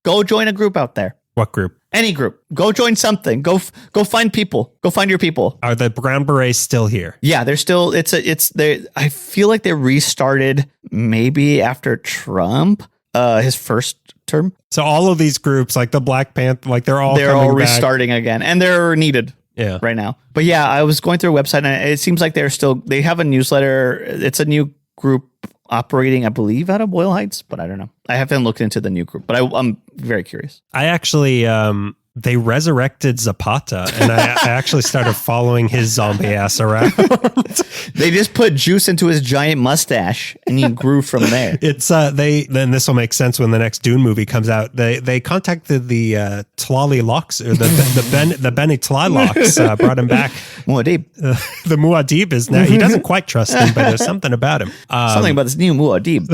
go join a group out there. What group? Any group. Go join something. Go find people. Go find your people. Are the Brown Berets still here? Yeah, they're still, I feel like they restarted maybe after Trump, his first term. So all of these groups, like the Black Panther, like they're all restarting again, and they're needed. Yeah. Right now. But yeah, I was going through a website, and it seems like they have a newsletter. It's a new group operating, I believe, out of Boyle Heights, but I don't know. I haven't looked into the new group, but I'm very curious. I actually, they resurrected Zapata, and I actually started following his zombie ass around. They just put juice into his giant mustache, and he grew from there. It's then this will make sense when the next Dune movie comes out. They contacted the Tlali Locks, or the Benny Tlalocks, brought him back. Muad'Dib. The Muad'Dib is now, he doesn't quite trust him, but there's something about him. Something about this new Muad'Dib.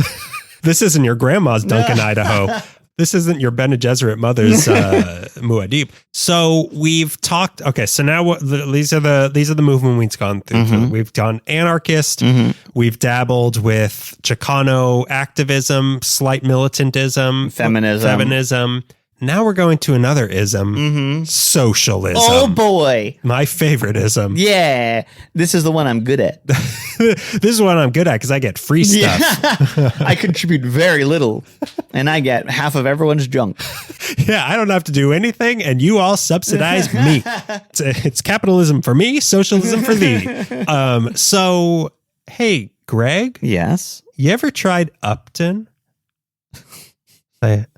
This isn't your grandma's Duncan, Idaho. This isn't your Bene Gesserit mother's Muad'Dib. So we've talked. Okay, so now these are the movement we've gone through. Mm-hmm. We've done anarchist. Mm-hmm. We've dabbled with Chicano activism, slight militantism, feminism. Now we're going to another ism, socialism. Oh boy, my favorite ism. Yeah, this is the one I'm good at. This is what I'm good at because I get free stuff. Yeah. I contribute very little, and I get half of everyone's junk. Yeah, I don't have to do anything, and you all subsidize me. It's capitalism for me, socialism for thee. So, hey, Greg. Yes. You ever tried Upton? Say it.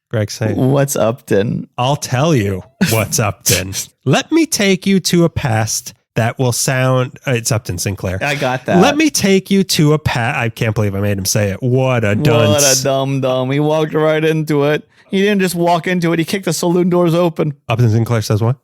Greg, say it. What's Upton? I'll tell you what's Upton. Let me take you to a past that will sound... it's Upton Sinclair. I got that. Let me take you to a past... I can't believe I made him say it. What a dunce. What a dumb. He walked right into it. He didn't just walk into it. He kicked the saloon doors open. Upton Sinclair says what?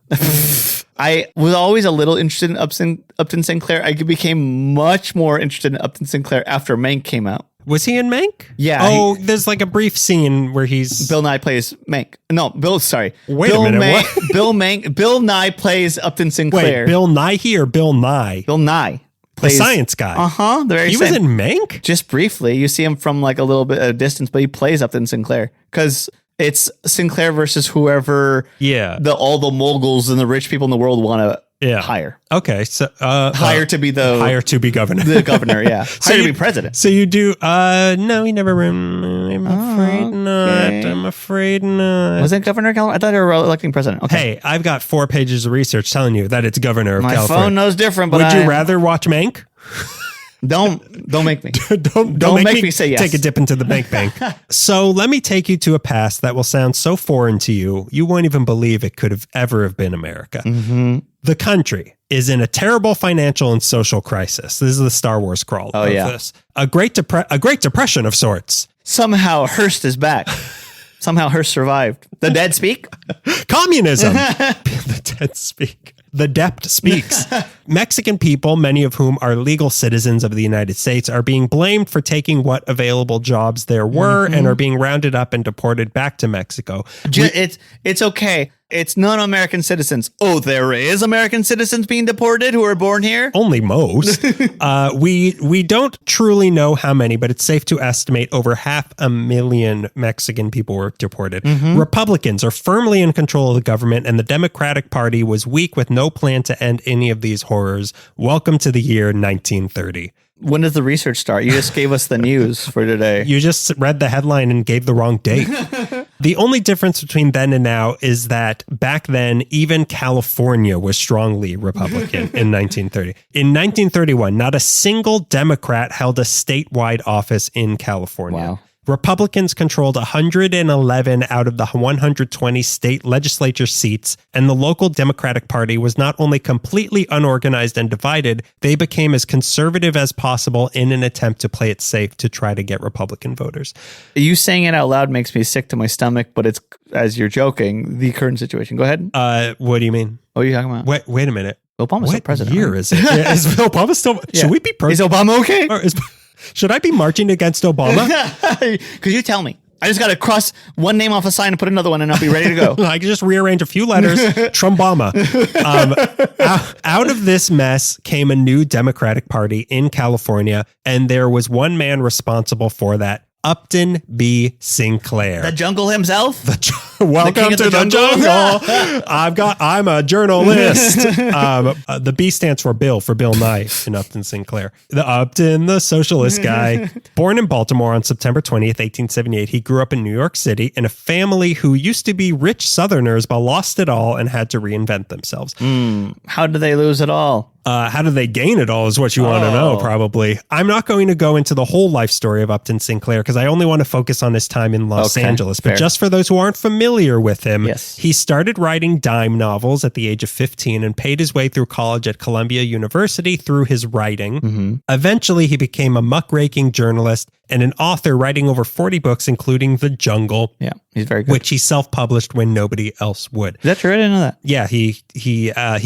I was always a little interested in Upton Sinclair. I became much more interested in Upton Sinclair after Mank came out. Was he in Mank? Yeah. Oh, there's like a brief scene where he's... Bill Nye plays Mank. No, sorry. Wait a minute. Bill Nye plays Upton Sinclair. Wait, Bill Nighy or Bill Nye? Bill Nye. The science guy. The very He same. was in Mank? Just briefly. You see him from like a little bit of distance, but he plays Upton Sinclair because it's Sinclair versus whoever all the moguls and the rich people in the world want to hire. Okay. So hire to be governor. The governor, yeah. Hire to be president. So you do no, he never I'm afraid not. I'm afraid not. Was it Governor of California? I thought they were electing president. Okay. Hey, I've got 4 pages of research telling you that it's governor of California. My phone knows different, but would you rather watch Mank? Don't make me. don't make me say yes. Take a dip into the bank. So let me take you to a past that will sound so foreign to you, you won't even believe it could have ever have been America. Mm-hmm. The country is in a terrible financial and social crisis. This is the Star Wars crawl of this. A Great Depression of sorts. Somehow Hearst is back. Somehow Hearst survived. The dead speak? Communism. The dead speak. The Dept speaks. Mexican people, many of whom are legal citizens of the United States, are being blamed for taking what available jobs there were and are being rounded up and deported back to Mexico. It's okay. It's non-American citizens. Oh, there is American citizens being deported who are born here? Only most. We don't truly know how many, but it's safe to estimate over 500,000 Mexican people were deported. Republicans are firmly in control of the government, and the Democratic Party was weak with no plan to end any of these horrors. Welcome to the year 1930. When does the research start? You just gave us the news for today. You just read the headline and gave the wrong date. The only difference between then and now is that back then, even California was strongly Republican in 1930. In 1931, not a single Democrat held a statewide office in California. Wow. Republicans controlled 111 out of the 120 state legislature seats, and the local Democratic Party was not only completely unorganized and divided, they became as conservative as possible in an attempt to play it safe to try to get Republican voters. You saying it out loud makes me sick to my stomach, but it's, as you're joking, the current situation. Go ahead. What do you mean? What are you talking about? Wait a minute. Obama's still president. What year is it? Is Obama still? Should we be? Is Obama okay? Should I be marching against Obama? Could you tell me? I just got to cross one name off a sign and put another one and I'll be ready to go. I can just rearrange a few letters. Trumbama. Out of this mess came a new Democratic Party in California, and there was one man responsible for that. Upton B. Sinclair. The jungle himself? Welcome to the jungle. I'm a journalist. The B stands for Bill Nye in Upton Sinclair. The Upton, the socialist guy. Born in Baltimore on September 20th, 1878, he grew up in New York City in a family who used to be rich Southerners but lost it all and had to reinvent themselves. How did they lose it all? How did they gain it all is what you want to know, probably. I'm not going to go into the whole life story of Upton Sinclair because I only want to focus on his time in Los Angeles. But just for those who aren't familiar with him, he started writing dime novels at the age of 15 and paid his way through college at Columbia University through his writing. Eventually, he became a muckraking journalist and an author, writing over 40 books, including The Jungle. Yeah, he's very good. Which he self-published when nobody else would. Is that true? I didn't know that. Yeah, he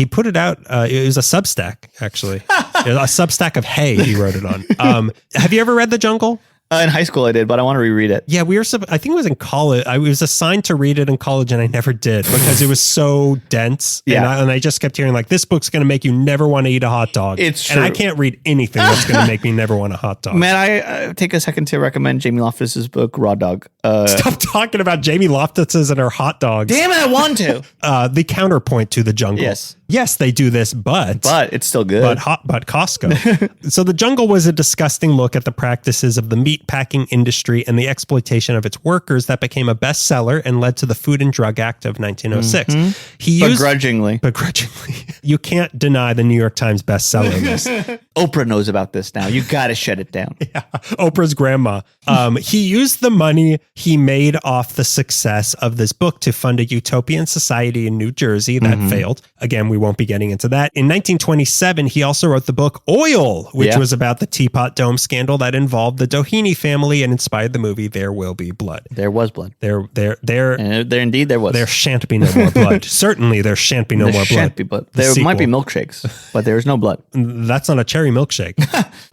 put it out. It was a Substack, actually. A Substack of hay he wrote it on. Have you ever read The Jungle? In high school I did, but I want to reread it. Yeah, I think it was in college. I was assigned to read it in college and I never did because it was so dense. Yeah. And I just kept hearing like, this book's going to make you never want to eat a hot dog. It's true. And I can't read anything that's going to make me never want a hot dog. Man, I take a second to recommend Jamie Loftus's book, Raw Dog. Stop talking about Jamie Loftus's and her hot dogs. Damn it, I want to. The counterpoint to The Jungle. Yes, they do this, but it's still good. But Costco. So The Jungle was a disgusting look at the practices of the meat packing industry and the exploitation of its workers that became a bestseller and led to the Food and Drug Act of 1906. Begrudgingly. You can't deny the New York Times bestseller list. Oprah knows about this now. You got to shut it down. Yeah, Oprah's grandma. He used the money he made off the success of this book to fund a utopian society in New Jersey that failed. Again, we won't be getting into that. In 1927, he also wrote the book Oil, which was about the Teapot Dome scandal that involved the Doheny family and inspired the movie There Will Be Blood. There was blood. There indeed there was. There shan't be no more blood. Certainly there shan't be no more blood. Shan't be blood. There might be milkshakes, but there is no blood. That's not a cherry milkshake.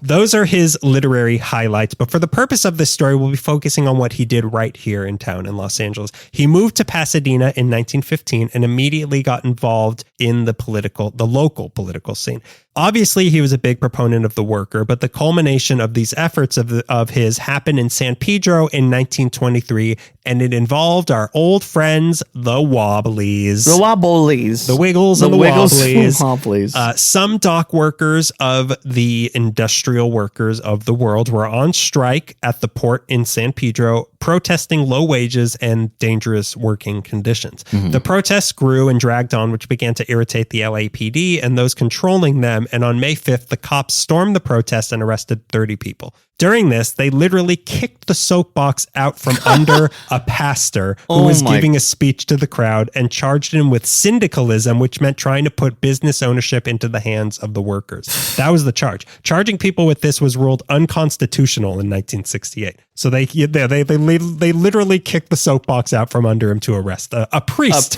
Those are his literary highlights. But for the purpose of this story, we'll be focusing on what he did right here in town in Los Angeles. He moved to Pasadena in 1915 and immediately got involved in the the local political scene. Obviously, he was a big proponent of the worker, but the culmination of these efforts of his happened in San Pedro in 1923, and it involved our old friends, the Wobblies. The Wobblies. The Wiggles and the Wobblies. Wobblies. Some dock workers of the industrial workers of the world were on strike at the port in San Pedro, protesting low wages and dangerous working conditions. Mm-hmm. The protests grew and dragged on, which began to irritate the LAPD and those controlling them. And on May 5th, the cops stormed the protest and arrested 30 people. During this, they literally kicked the soapbox out from under a pastor who was giving a speech to the crowd and charged him with syndicalism, which meant trying to put business ownership into the hands of the workers. That was the charge. Charging people with this was ruled unconstitutional in 1968. So they literally kicked the soapbox out from under him to arrest a priest,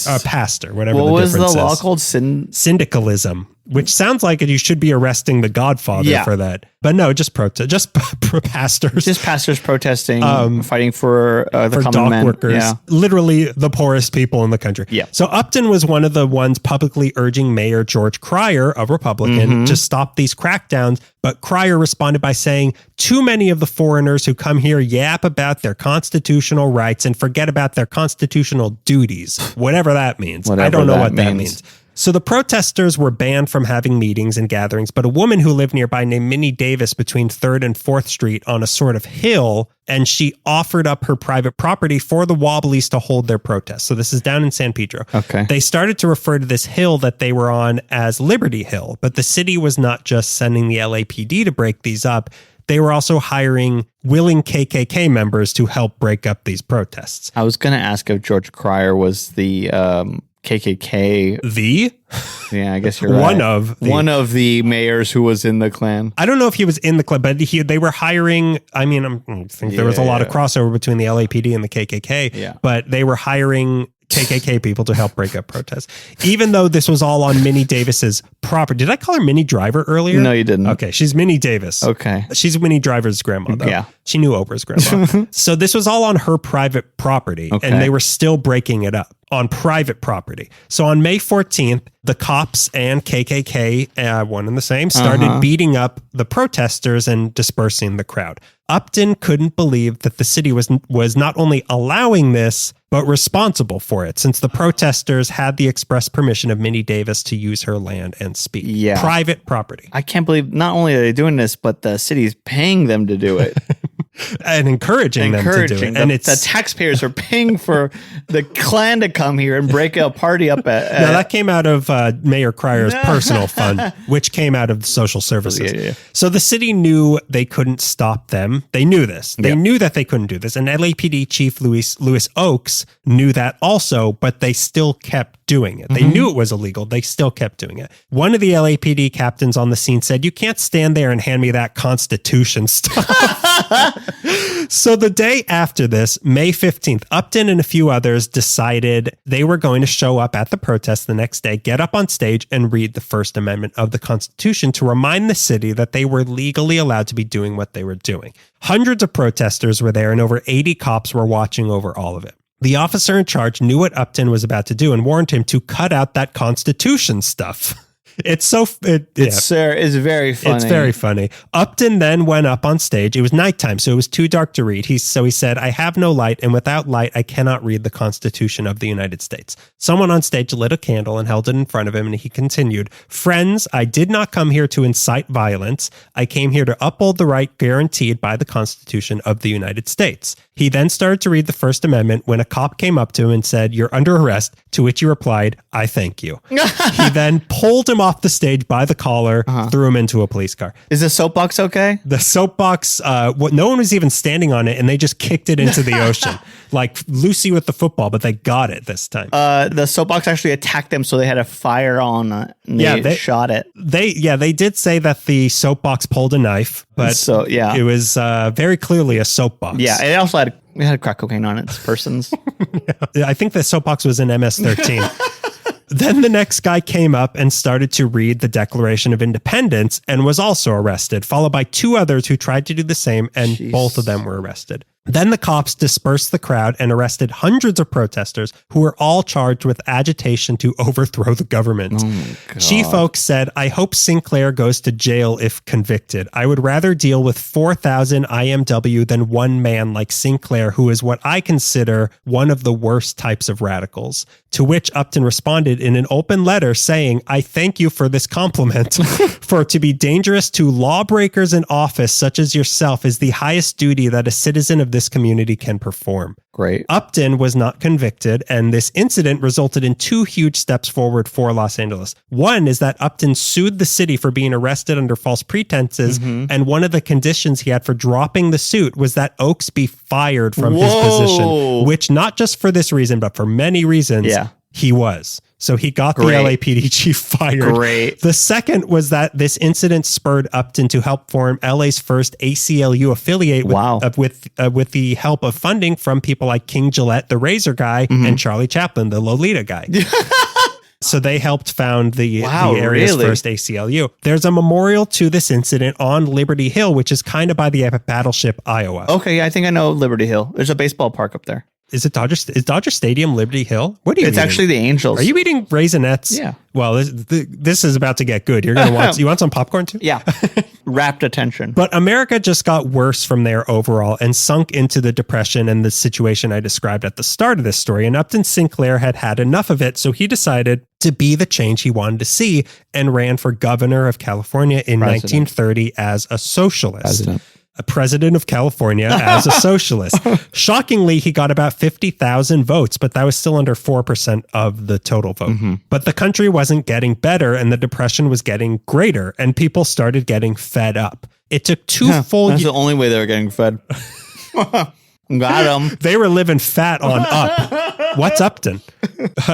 a pastor, whatever. What the was the difference law is. called? Syndicalism. Which sounds like you should be arresting the Godfather for that. But no, just pastors. Just pastors protesting, fighting for the common dock man. workers. Yeah. Literally the poorest people in the country. Yeah. So Upton was one of the ones publicly urging Mayor George Cryer, a Republican, to stop these crackdowns. But Cryer responded by saying, too many of the foreigners who come here yap about their constitutional rights and forget about their constitutional duties, whatever that means. I don't know what that means. So the protesters were banned from having meetings and gatherings, but a woman who lived nearby named Minnie Davis between 3rd and 4th Street on a sort of hill, and she offered up her private property for the Wobblies to hold their protest. So this is down in San Pedro. Okay. They started to refer to this hill that they were on as Liberty Hill, but the city was not just sending the LAPD to break these up. They were also hiring willing KKK members to help break up these protests. I was going to ask if George Cryer was the KKK. Yeah, I guess you're right. One of the mayors who was in the Klan. I don't know if he was in the Klan, but they were hiring. I mean, I think there was a lot of crossover between the LAPD and the KKK, but they were hiring KKK people to help break up protests. Even though this was all on Minnie Davis's property. Did I call her Minnie Driver earlier? No, you didn't. Okay, she's Minnie Davis. Okay. She's Minnie Driver's grandma, though. Yeah. She knew Oprah's grandma. So this was all on her private property, and they were still breaking it up on private property. So on May 14th, the cops and KKK, one and the same, started beating up the protesters and dispersing the crowd. Upton couldn't believe that the city was not only allowing this, but responsible for it, since the protesters had the express permission of Minnie Davis to use her land and speak. Yeah. Private property. I can't believe not only are they doing this, but the city's paying them to do it. And encouraging them to do it. And the taxpayers are paying for the Klan to come here and break a party up at... No, that came out of Mayor Cryer's personal fund, which came out of the social services. Yeah. So the city knew they couldn't stop them. They knew this. They knew that they couldn't do this. And LAPD Chief Louis Oakes knew that also, but they still kept doing it. They knew it was illegal. They still kept doing it. One of the LAPD captains on the scene said, "You can't stand there and hand me that Constitution stuff." So the day after this, May 15th, Upton and a few others decided they were going to show up at the protest the next day, get up on stage and read the First Amendment of the Constitution to remind the city that they were legally allowed to be doing what they were doing. Hundreds of protesters were there and over 80 cops were watching over all of it. The officer in charge knew what Upton was about to do and warned him to cut out that Constitution stuff. It's very funny. It's very funny. Upton then went up on stage. It was nighttime, so it was too dark to read. He said, "I have no light, and without light, I cannot read the Constitution of the United States." Someone on stage lit a candle and held it in front of him, and he continued, "Friends, I did not come here to incite violence. I came here to uphold the right guaranteed by the Constitution of the United States." He then started to read the First Amendment when a cop came up to him and said, "You're under arrest," to which he replied, "I thank you." He then pulled him off the stage by the collar, threw him into a police car. Is the soapbox okay? The soapbox, no one was even standing on it, and they just kicked it into the ocean. Like Lucy with the football, but they got it this time. The soapbox actually attacked them, so they had a fire on it, and they shot it. They did say that the soapbox pulled a knife, but it was very clearly a soapbox. Yeah, it also had crack cocaine on its persons. I think the soapbox was in MS-13. Then the next guy came up and started to read the Declaration of Independence and was also arrested, followed by two others who tried to do the same, and both of them were arrested. Then the cops dispersed the crowd and arrested hundreds of protesters who were all charged with agitation to overthrow the government. Oh my God. Chief Oaks said, "I hope Sinclair goes to jail if convicted. I would rather deal with 4,000 IMW than one man like Sinclair, who is what I consider one of the worst types of radicals." To which Upton responded in an open letter saying, "I thank you for this compliment. For to be dangerous to lawbreakers in office such as yourself is the highest duty that a citizen of this community can perform." Great. Upton was not convicted, and this incident resulted in two huge steps forward for Los Angeles. One is that Upton sued the city for being arrested under false pretenses, and one of the conditions he had for dropping the suit was that Oaks be fired from his position, which not just for this reason, but for many reasons, he was. So he got the LAPD chief fired. Great. The second was that this incident spurred Upton to help form LA's first ACLU affiliate with the help of funding from people like King Gillette, the razor guy, and Charlie Chaplin, the Lolita guy. So they helped found the area's first ACLU. There's a memorial to this incident on Liberty Hill, which is kind of by the Battleship, Iowa. Okay, I think I know Liberty Hill. There's a baseball park up there. Is Dodger Stadium Liberty Hill? What are you It's eating? actually the Angels. Are you eating Raisinets? Yeah. Well, this is about to get good. You're gonna want. You want some popcorn too? Yeah. Rapt attention. But America just got worse from there overall and sunk into the depression and the situation I described at the start of this story. And Upton Sinclair had had enough of it, so he decided to be the change he wanted to see and ran for governor of California in 1930 as a socialist. A president of California as a socialist. Shockingly, he got about 50,000 votes, but that was still under 4% of the total vote. But the country wasn't getting better and the depression was getting greater and people started getting fed up. It took two full years. That's the only way they were getting fed. Got them. They were living fat on Up. What's Upton?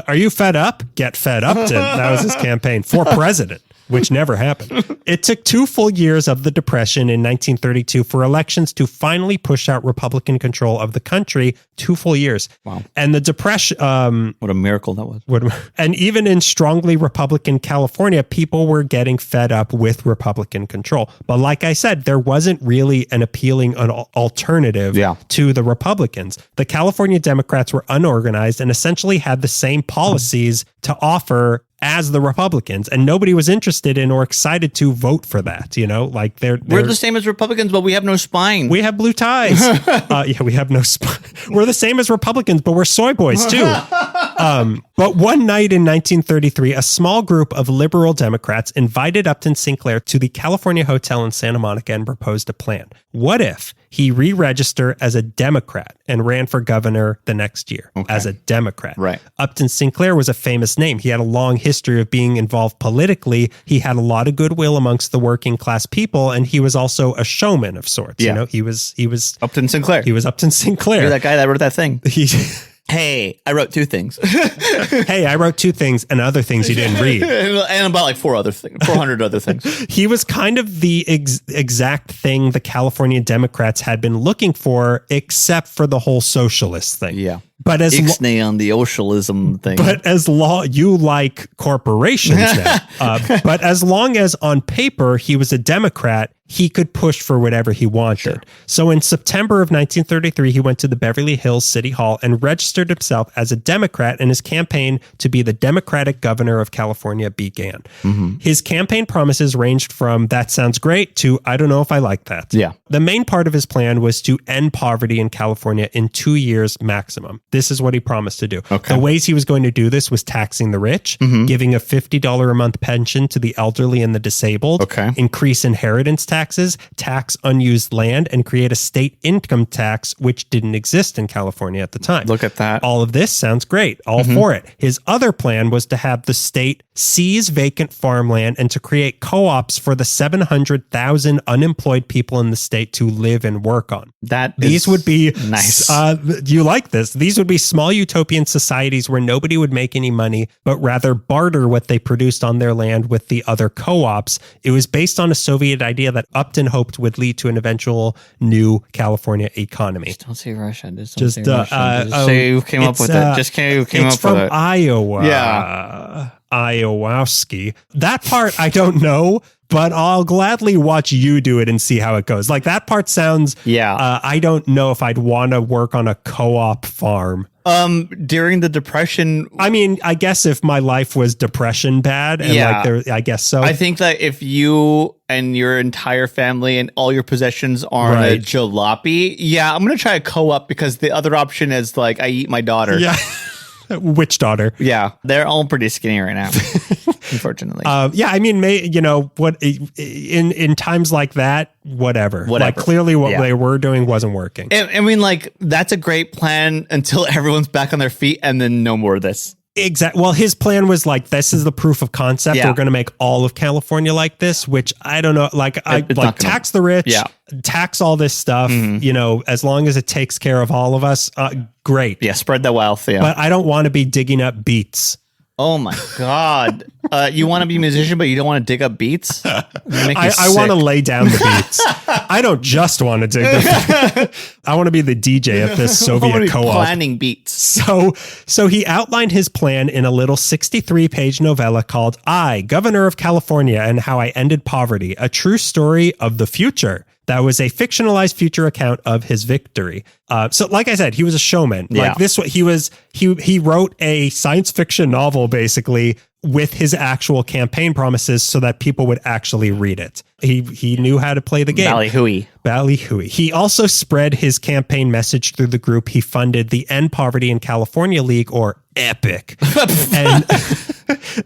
Are you fed up? Get fed Upton. That was his campaign for president, which never happened. It took 2 full years of the Depression in 1932 for elections to finally push out Republican control of the country. 2 full years. Wow. And the Depression... what a miracle that was. And even in strongly Republican California, people were getting fed up with Republican control. But like I said, there wasn't really an appealing alternative to the Republicans. The California Democrats were unorganized and essentially had the same policies to offer as the Republicans, and nobody was interested in or excited to vote for that. You know, like we're the same as Republicans, but we have no spine. We have blue ties. We have no spine. We're the same as Republicans, but we're soy boys too. But one night in 1933, a small group of liberal Democrats invited Upton Sinclair to the California Hotel in Santa Monica and proposed a plan. What if he re-registered as a Democrat and ran for governor the next year as a Democrat? Right. Upton Sinclair was a famous name. He had a long history of being involved politically. He had a lot of goodwill amongst the working class people, and he was also a showman of sorts. You know, he was Upton Sinclair. He was Upton Sinclair. You're that guy that wrote that thing. Hey, I wrote 2 things. Hey, I wrote 2 things and other things you didn't read. And about like 400 other things. He was kind of the exact thing the California Democrats had been looking for, except for the whole socialist thing. Yeah. But as Ixnay on the socialism thing. But as you like corporations now. But as long as on paper he was a Democrat, he could push for whatever he wanted. Sure. So in September of 1933, he went to the Beverly Hills City Hall and registered himself as a Democrat, and his campaign to be the Democratic governor of California began. His campaign promises ranged from "that sounds great" to "I don't know if I like that." Yeah. The main part of his plan was to end poverty in California in 2 years maximum. This is what he promised to do. The ways he was going to do this was taxing the rich, giving a $50 a month pension to the elderly and the disabled, increase inheritance taxes, tax unused land, and create a state income tax, which didn't exist in California at the time. Look at that. All of this sounds great. All for it. His other plan was to have the state seize vacant farmland and to create co-ops for the 700,000 unemployed people in the state to live and work on. These would be nice. You like this? These would be small utopian societies where nobody would make any money, but rather barter what they produced on their land with the other co-ops. It was based on a Soviet idea that Upton hoped would lead to an eventual new California economy. Just don't say Russia. Just say who came up with it. Just who came up with it. It's from Iowa. Yeah. Iowowski. That part I don't know, but I'll gladly watch you do it and see how it goes. Like that part sounds, I don't know if I'd want to work on a co-op farm. During the Depression, I mean, I guess if my life was depression bad, and I guess so. I think that if you and your entire family and all your possessions are a jalopy, I'm gonna try a co-op because the other option is like I eat my daughter. Yeah. Which daughter? Yeah, they're all pretty skinny right now, unfortunately. I mean, what in times like that, whatever. Like clearly, what they were doing wasn't working. I mean, like that's a great plan until everyone's back on their feet, and then no more of this. Exactly. Well, his plan was like, this is the proof of concept. We're going to make all of California like this, which I don't know. Like, tax the rich, tax all this stuff, as long as it takes care of all of us. Great. Yeah. Spread the wealth. Yeah. But I don't want to be digging up beets. Oh my God. You want to be a musician, but you don't want to dig up beats? I want to lay down the beats. I don't just want to dig them. I want to be the DJ at this Soviet co-op. Planning beats. So he outlined his plan in a little 63-page novella called I, Governor of California and How I Ended Poverty, a true story of the future. That was a fictionalized future account of his victory. So like I said, he was a showman. Like this, he wrote a science fiction novel basically with his actual campaign promises so that people would actually read it. He knew how to play the game. Ballyhooey. He also spread his campaign message through the group he funded, the End Poverty in California League, or EPIC.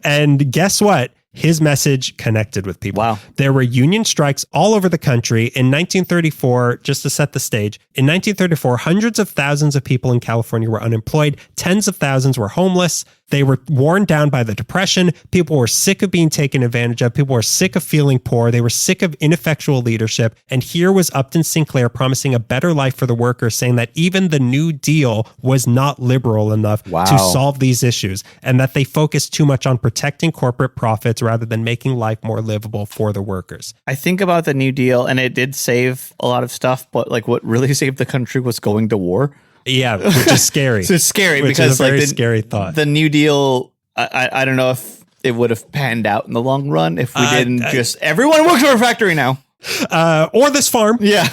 And guess what? His message connected with people. Wow. There were union strikes all over the country. In 1934, just to set the stage, in 1934, hundreds of thousands of people in California were unemployed. Tens of thousands were homeless. They were worn down by the Depression. People were sick of being taken advantage of. People were sick of feeling poor. They were sick of ineffectual leadership. And here was Upton Sinclair promising a better life for the workers, saying that even the New Deal was not liberal enough to solve these issues, and that they focused too much on protecting corporate profits rather than making life more livable for the workers. I think about the New Deal, and it did save a lot of stuff, but like what really saved the country was going to war. Yeah, which is scary. So it's scary which because is a very scary thought. The New Deal, I don't know if it would have panned out in the long run if we didn't just everyone works for a factory now. Or this farm. Yeah.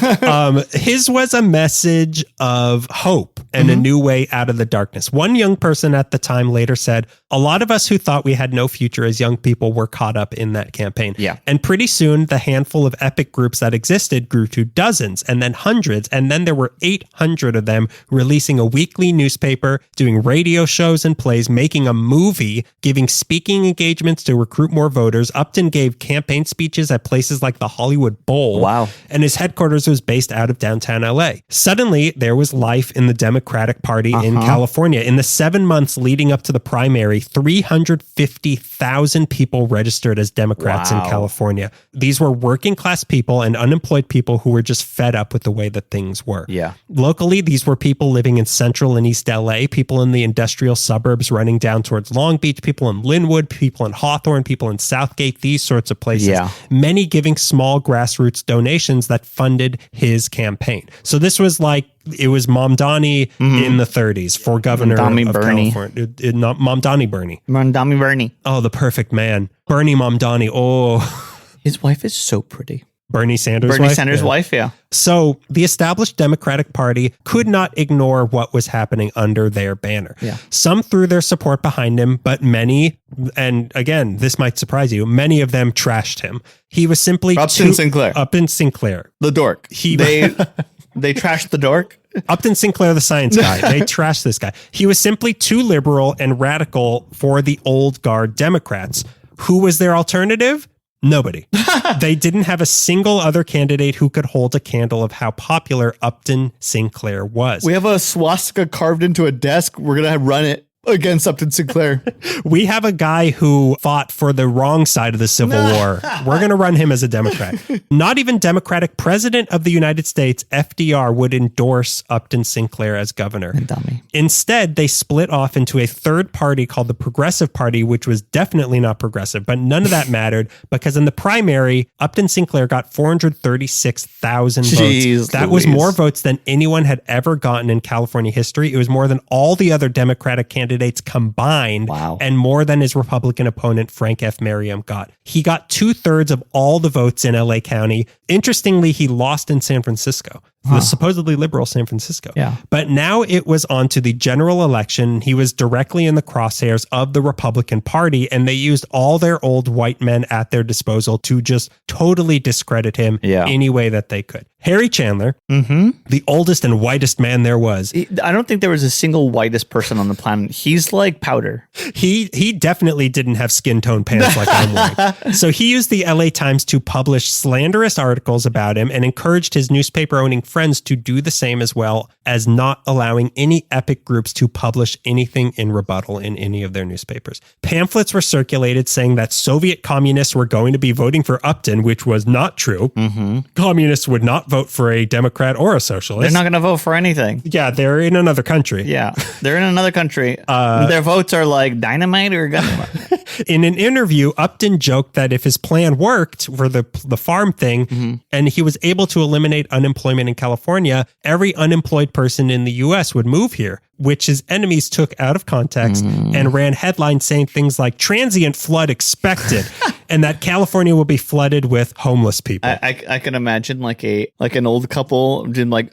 His was a message of hope and a new way out of the darkness. One young person at the time later said, a lot of us who thought we had no future as young people were caught up in that campaign. Yeah. And pretty soon the handful of epic groups that existed grew to dozens and then hundreds. And then there were 800 of them releasing a weekly newspaper, doing radio shows and plays, making a movie, giving speaking engagements to recruit more voters. Upton gave campaign speeches at places like the Hollywood Bowl. Wow. And his headquarters was based out of downtown LA. Suddenly, there was life in the Democratic Party in California. In the 7 months leading up to the primary, 350,000 people registered as Democrats in California. These were working class people and unemployed people who were just fed up with the way that things were. Yeah. Locally, these were people living in Central and East LA, people in the industrial suburbs running down towards Long Beach, people in Linwood, people in Hawthorne, people in Southgate, these sorts of places. Yeah. Many giving small grassroots donations that funded his campaign. So this was like, it was Mamdani in the 30s for governor of California. Not Mamdani Bernie. Mamdani Bernie. Oh, the perfect man. Bernie Mamdani. Oh. His wife is so pretty. Bernie Sanders' wife? Bernie Sanders' wife, yeah. So the established Democratic Party could not ignore what was happening under their banner. Yeah. Some threw their support behind him, but many, and again, this might surprise you, many of them trashed him. He was simply Upton Sinclair. The dork. They trashed the dork. Upton Sinclair, the science guy. They trashed this guy. He was simply too liberal and radical for the old guard Democrats. Who was their alternative? Nobody. They didn't have a single other candidate who could hold a candle of how popular Upton Sinclair was. We have a swastika carved into a desk. We're going to run it against Upton Sinclair. We have a guy who fought for the wrong side of the Civil War. We're going to run him as a Democrat. Not even Democratic President of the United States, FDR, would endorse Upton Sinclair as governor. Instead, they split off into a third party called the Progressive Party, which was definitely not progressive, but none of that mattered because in the primary, Upton Sinclair got 436,000 votes. That was more votes than anyone had ever gotten in California history. It was more than all the other Democratic candidates candidates combined, Wow. and more than his Republican opponent, Frank F. Merriam, got. He got 2/3 of all the votes in LA County. Interestingly, he lost in San Francisco, the supposedly liberal San Francisco. Yeah. But now it was on to the general election. He was directly in the crosshairs of the Republican Party, and they used all their old white men at their disposal to just totally discredit him any way that they could. Harry Chandler, the oldest and whitest man there was. I don't think there was a single whitest person on the planet. He's like powder. He definitely didn't have skin tone pants like I'm wearing. So he used the LA Times to publish slanderous articles about him and encouraged his newspaper owning friends to do the same, as well as not allowing any epic groups to publish anything in rebuttal in any of their newspapers. Pamphlets were circulated saying that Soviet communists were going to be voting for Upton, which was not true. Communists would not vote for a Democrat or a socialist. They're not going to vote for anything. Yeah, they're in another country. Yeah, they're in another country. Their votes are like dynamite or gunpowder. In an interview, Upton joked that if his plan worked for the farm thing and he was able to eliminate unemployment in California, every unemployed person in the U.S. would move here, which his enemies took out of context and ran headlines saying things like transient flood expected and that California will be flooded with homeless people. I can imagine like an old couple doing like,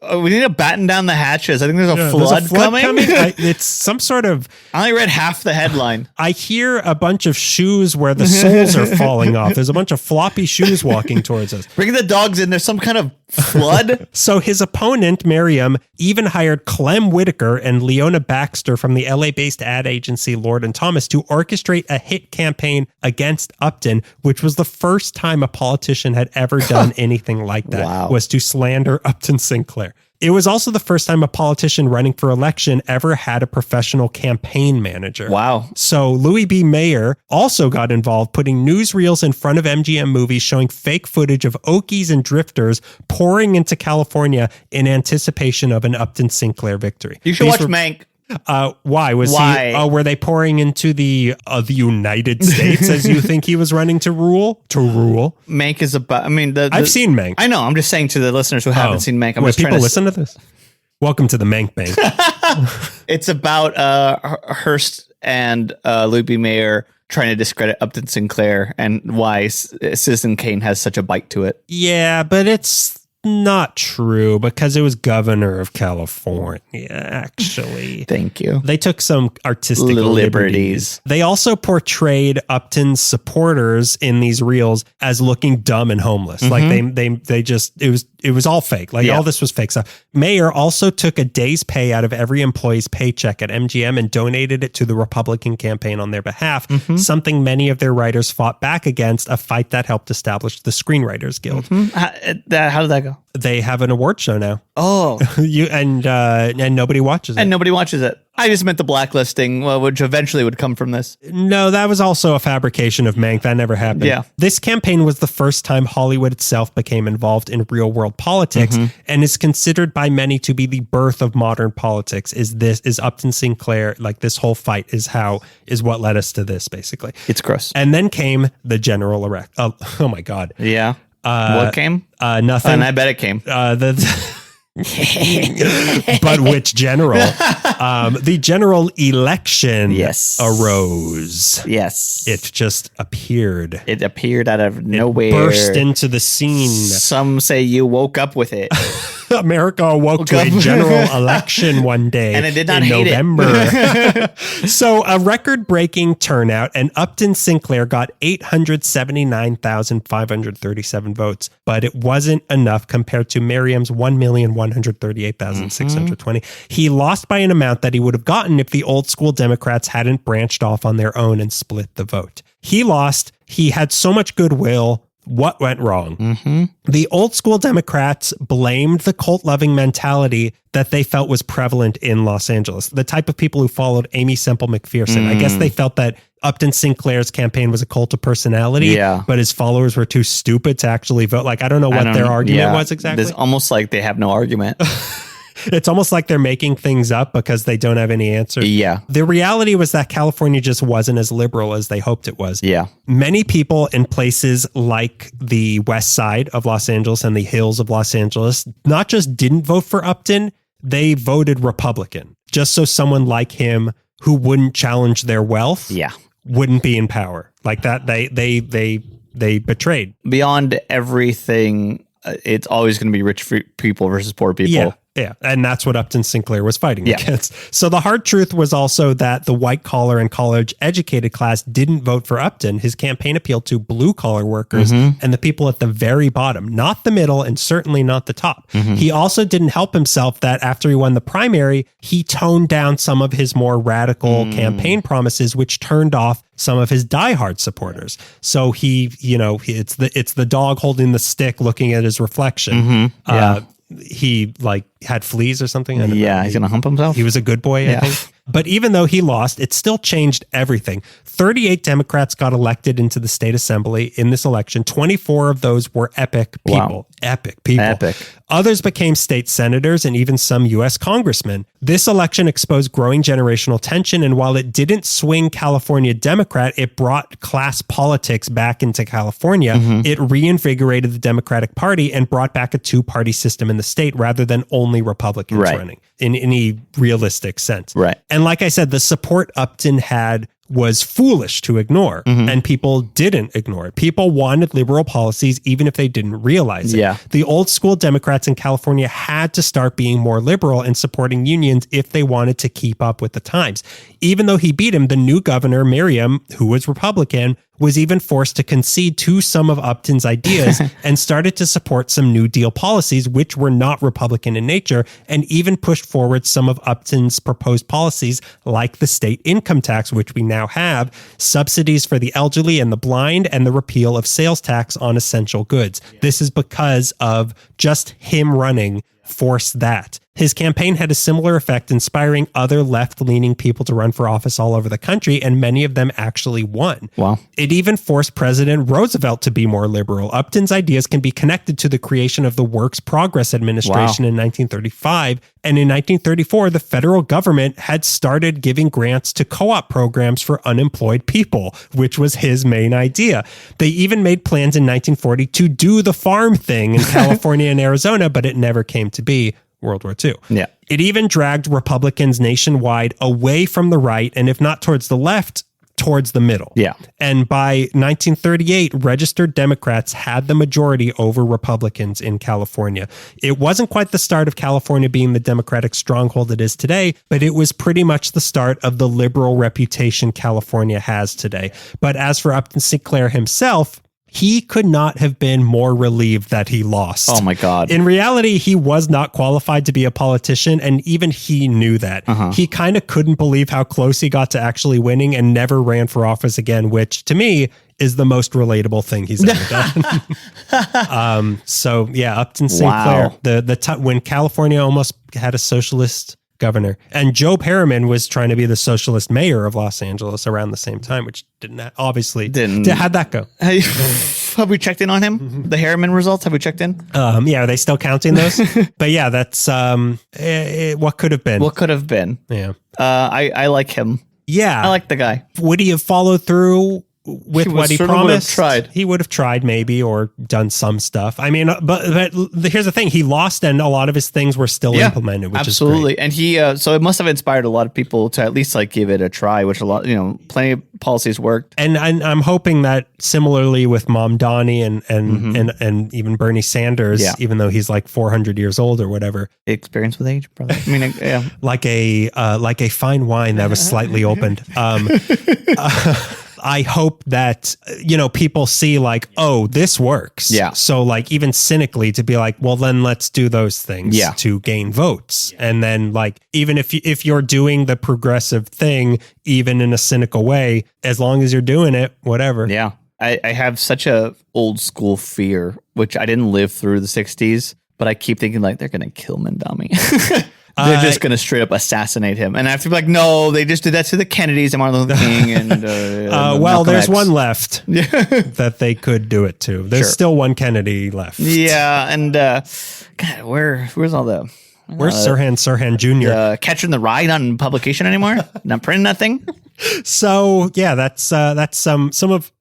we need to batten down the hatches. I think there's a flood coming. It's some sort of... I only read half the headline. I hear a bunch of shoes where the soles are falling off. There's a bunch of floppy shoes walking towards us. Bring the dogs in. There's some kind of flood. So his opponent, Merriam, even hired Clem Whitaker and Leona Baxter from the LA-based ad agency Lord & Thomas to orchestrate a hit campaign against Upton, which was the first time a politician had ever done anything like that, was to slander Upton Sinclair. It was also the first time a politician running for election ever had a professional campaign manager. Wow. So Louis B. Mayer also got involved, putting newsreels in front of MGM movies showing fake footage of Okies and drifters pouring into California in anticipation of an Upton Sinclair victory. You should watch Mank. Why? Were they pouring into the United States as you think he was running to rule? Mank is about, I've seen Mank. I know. I'm just saying to the listeners who haven't seen Mank. People listen to this. Welcome to the Mank Bank. It's about Hearst and Louis B. Mayer trying to discredit Upton Sinclair and why Citizen Kane has such a bite to it. Yeah, but it's not true because it was governor of California, actually. Thank you. They took some artistic liberties. They also portrayed Upton's supporters in these reels as looking dumb and homeless. Like they just, it was all fake. Like all this was fake stuff. Mayer also took a day's pay out of every employee's paycheck at MGM and donated it to the Republican campaign on their behalf, something many of their writers fought back against, a fight that helped establish the Screenwriters Guild. How did that go? They have an award show now. Oh, and nobody watches it. And nobody watches it. I just meant the blacklisting, which eventually would come from this. No, that was also a fabrication of Mank. That never happened. Yeah. This campaign was the first time Hollywood itself became involved in real world politics and is considered by many to be the birth of modern politics. Is Upton Sinclair, like this whole fight is what led us to this, basically. It's gross. And then came the general erect. Oh my God. Yeah. What came? Nothing. And I bet it came. But which general? The general election arose. Yes. It just appeared. It appeared out of nowhere. Burst into the scene. Some say you woke up with it. America awoke to a general election one day and it did not in hate November. So a record-breaking turnout, and Upton Sinclair got 879,537 votes, but it wasn't enough compared to Merriam's 1,138,620. He lost by an amount that he would have gotten if the old school Democrats hadn't branched off on their own and split the vote. He lost. He had so much goodwill. What went wrong? The old school Democrats blamed the cult-loving mentality that they felt was prevalent in Los Angeles. The type of people who followed Amy Semple McPherson. I guess they felt that Upton Sinclair's campaign was a cult of personality, but his followers were too stupid to actually vote. Like, I don't know what their argument was exactly. It's almost like they have no argument. It's almost like they're making things up because they don't have any answers. Yeah. The reality was that California just wasn't as liberal as they hoped it was. Yeah. Many people in places like the west side of Los Angeles and the hills of Los Angeles not just didn't vote for Upton, they voted Republican just so someone like him who wouldn't challenge their wealth wouldn't be in power. Like that, they betrayed. Beyond everything, it's always going to be rich people versus poor people. Yeah, and that's what Upton Sinclair was fighting against. So the hard truth was also that the white-collar and college-educated class didn't vote for Upton. His campaign appealed to blue-collar workers and the people at the very bottom, not the middle and certainly not the top. He also didn't help himself that after he won the primary, he toned down some of his more radical campaign promises, which turned off some of his diehard supporters. So it's the dog holding the stick looking at his reflection. He like had fleas or something. He's gonna hump himself. He was a good boy, I think. But even though he lost, it still changed everything. 38 Democrats got elected into the state assembly in this election. 24 of those were epic people. Wow. Epic people. Epic. Others became state senators and even some U.S. congressmen. This election exposed growing generational tension, and while it didn't swing California Democrat, it brought class politics back into California. It reinvigorated the Democratic Party and brought back a two-party system in the state rather than only Republicans running in any realistic sense. Right. And like I said, the support Upton had was foolish to ignore, and people didn't ignore it. People wanted liberal policies even if they didn't realize it. The old school Democrats in California had to start being more liberal and supporting unions if they wanted to keep up with the times. Even though he beat him, the new governor, Merriam, who was Republican, was even forced to concede to some of Upton's ideas and started to support some New Deal policies, which were not Republican in nature, and even pushed forward some of Upton's proposed policies, like the state income tax, which we now have, subsidies for the elderly and the blind, and the repeal of sales tax on essential goods. This is because of just him running forced that. His campaign had a similar effect, inspiring other left-leaning people to run for office all over the country, and many of them actually won. Wow. It even forced President Roosevelt to be more liberal. Upton's ideas can be connected to the creation of the Works Progress Administration in 1935, and in 1934, the federal government had started giving grants to co-op programs for unemployed people, which was his main idea. They even made plans in 1940 to do the farm thing in California and Arizona, but it never came to be. World War II. Yeah. It even dragged Republicans nationwide away from the right, and if not towards the left, towards the middle. Yeah. And by 1938, registered Democrats had the majority over Republicans in California. It wasn't quite the start of California being the Democratic stronghold it is today, but it was pretty much the start of the liberal reputation California has today. But as for Upton Sinclair himself, he could not have been more relieved that he lost. Oh my God. In reality, he was not qualified to be a politician, and even he knew that. He kind of couldn't believe how close he got to actually winning and never ran for office again, which to me is the most relatable thing he's ever done. So yeah, Upton Sinclair, when California almost had a socialist governor, and Joe Perriman was trying to be the socialist mayor of Los Angeles around the same time, which didn't. How'd that go? Have we checked in on him? The Harriman results, have we checked in? Yeah, are they still counting those? But yeah, that's what could have been. What could have been? Yeah. I like him. Yeah. I like the guy. Would he have followed through with what he promised? He would have tried maybe, or done some stuff. I mean, but here's the thing: he lost, and a lot of his things were still implemented, which absolutely. is great. And he, so it must have inspired a lot of people to at least like give it a try, which plenty of policies worked. And I'm hoping that similarly with Mom Donnie and even Bernie Sanders, even though he's like 400 years old or whatever, experience with age, probably. I mean, yeah, like a fine wine that was slightly opened. I hope that, people see like, oh, this works. Yeah. So like even cynically to be like, well, then let's do those things to gain votes. And then like, even if you're doing the progressive thing, even in a cynical way, as long as you're doing it, whatever. Yeah. I have such a old school fear, which I didn't live through the 60s, but I keep thinking like they're going to kill Mondami. They're just going to straight up assassinate him. And I have to be like, no, they just did that to the Kennedys and Martin Luther King. And well, there's one left that they could do it to. There's still one Kennedy left. Yeah. And God, where's all the... Where's Sirhan Jr.? Catching the Rye not in publication anymore? Not printing that thing? So, yeah, that's some of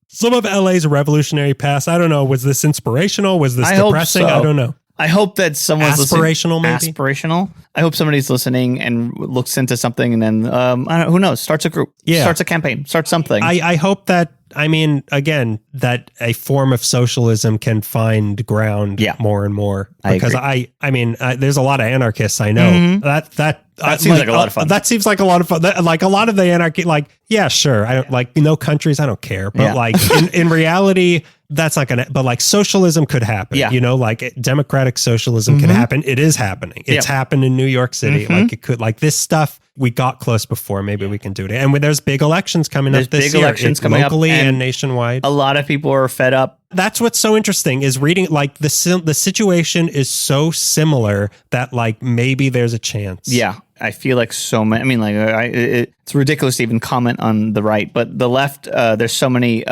LA's revolutionary past. I don't know. Was this inspirational? Was this depressing? So. I don't know. I hope that someone's Aspirational, maybe? Aspirational. I hope somebody's listening and looks into something, and then I don't know, who knows? Starts a group, starts a campaign, starts something. I hope that. I mean, again, that a form of socialism can find ground more and more. Because I mean, there's a lot of anarchists I know. That seems like a lot of fun. That seems like a lot of fun. Like a lot of the anarchy, like, yeah, sure. I don't like countries. I don't care. But like in reality, that's not going to, but like socialism could happen, like democratic socialism can happen. It is happening. It's happened in New York City. Like it could, like this stuff, we got close before. Maybe we can do it. And when there's big elections coming up this year, locally and nationwide. A lot of people are fed up. That's what's so interesting is reading, like the situation is so similar that like maybe there's a chance. Yeah. I feel like so many, I mean, like it's ridiculous to even comment on the right, but the left, there's so many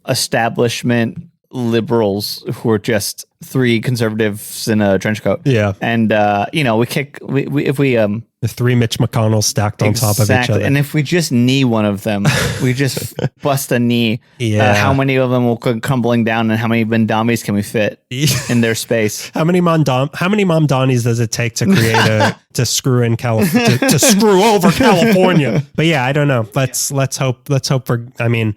establishment liberals who are just three conservatives in a trench coat. Yeah. And, if we the three Mitch McConnells stacked on top of each other. And if we just knee one of them, we just bust a knee. Yeah. How many of them will come crumbling down, and how many Bendamis can we fit in their space? How many Mamdanis does it take to create to screw in to screw over California? But yeah, I don't know. Let's hope for. I mean,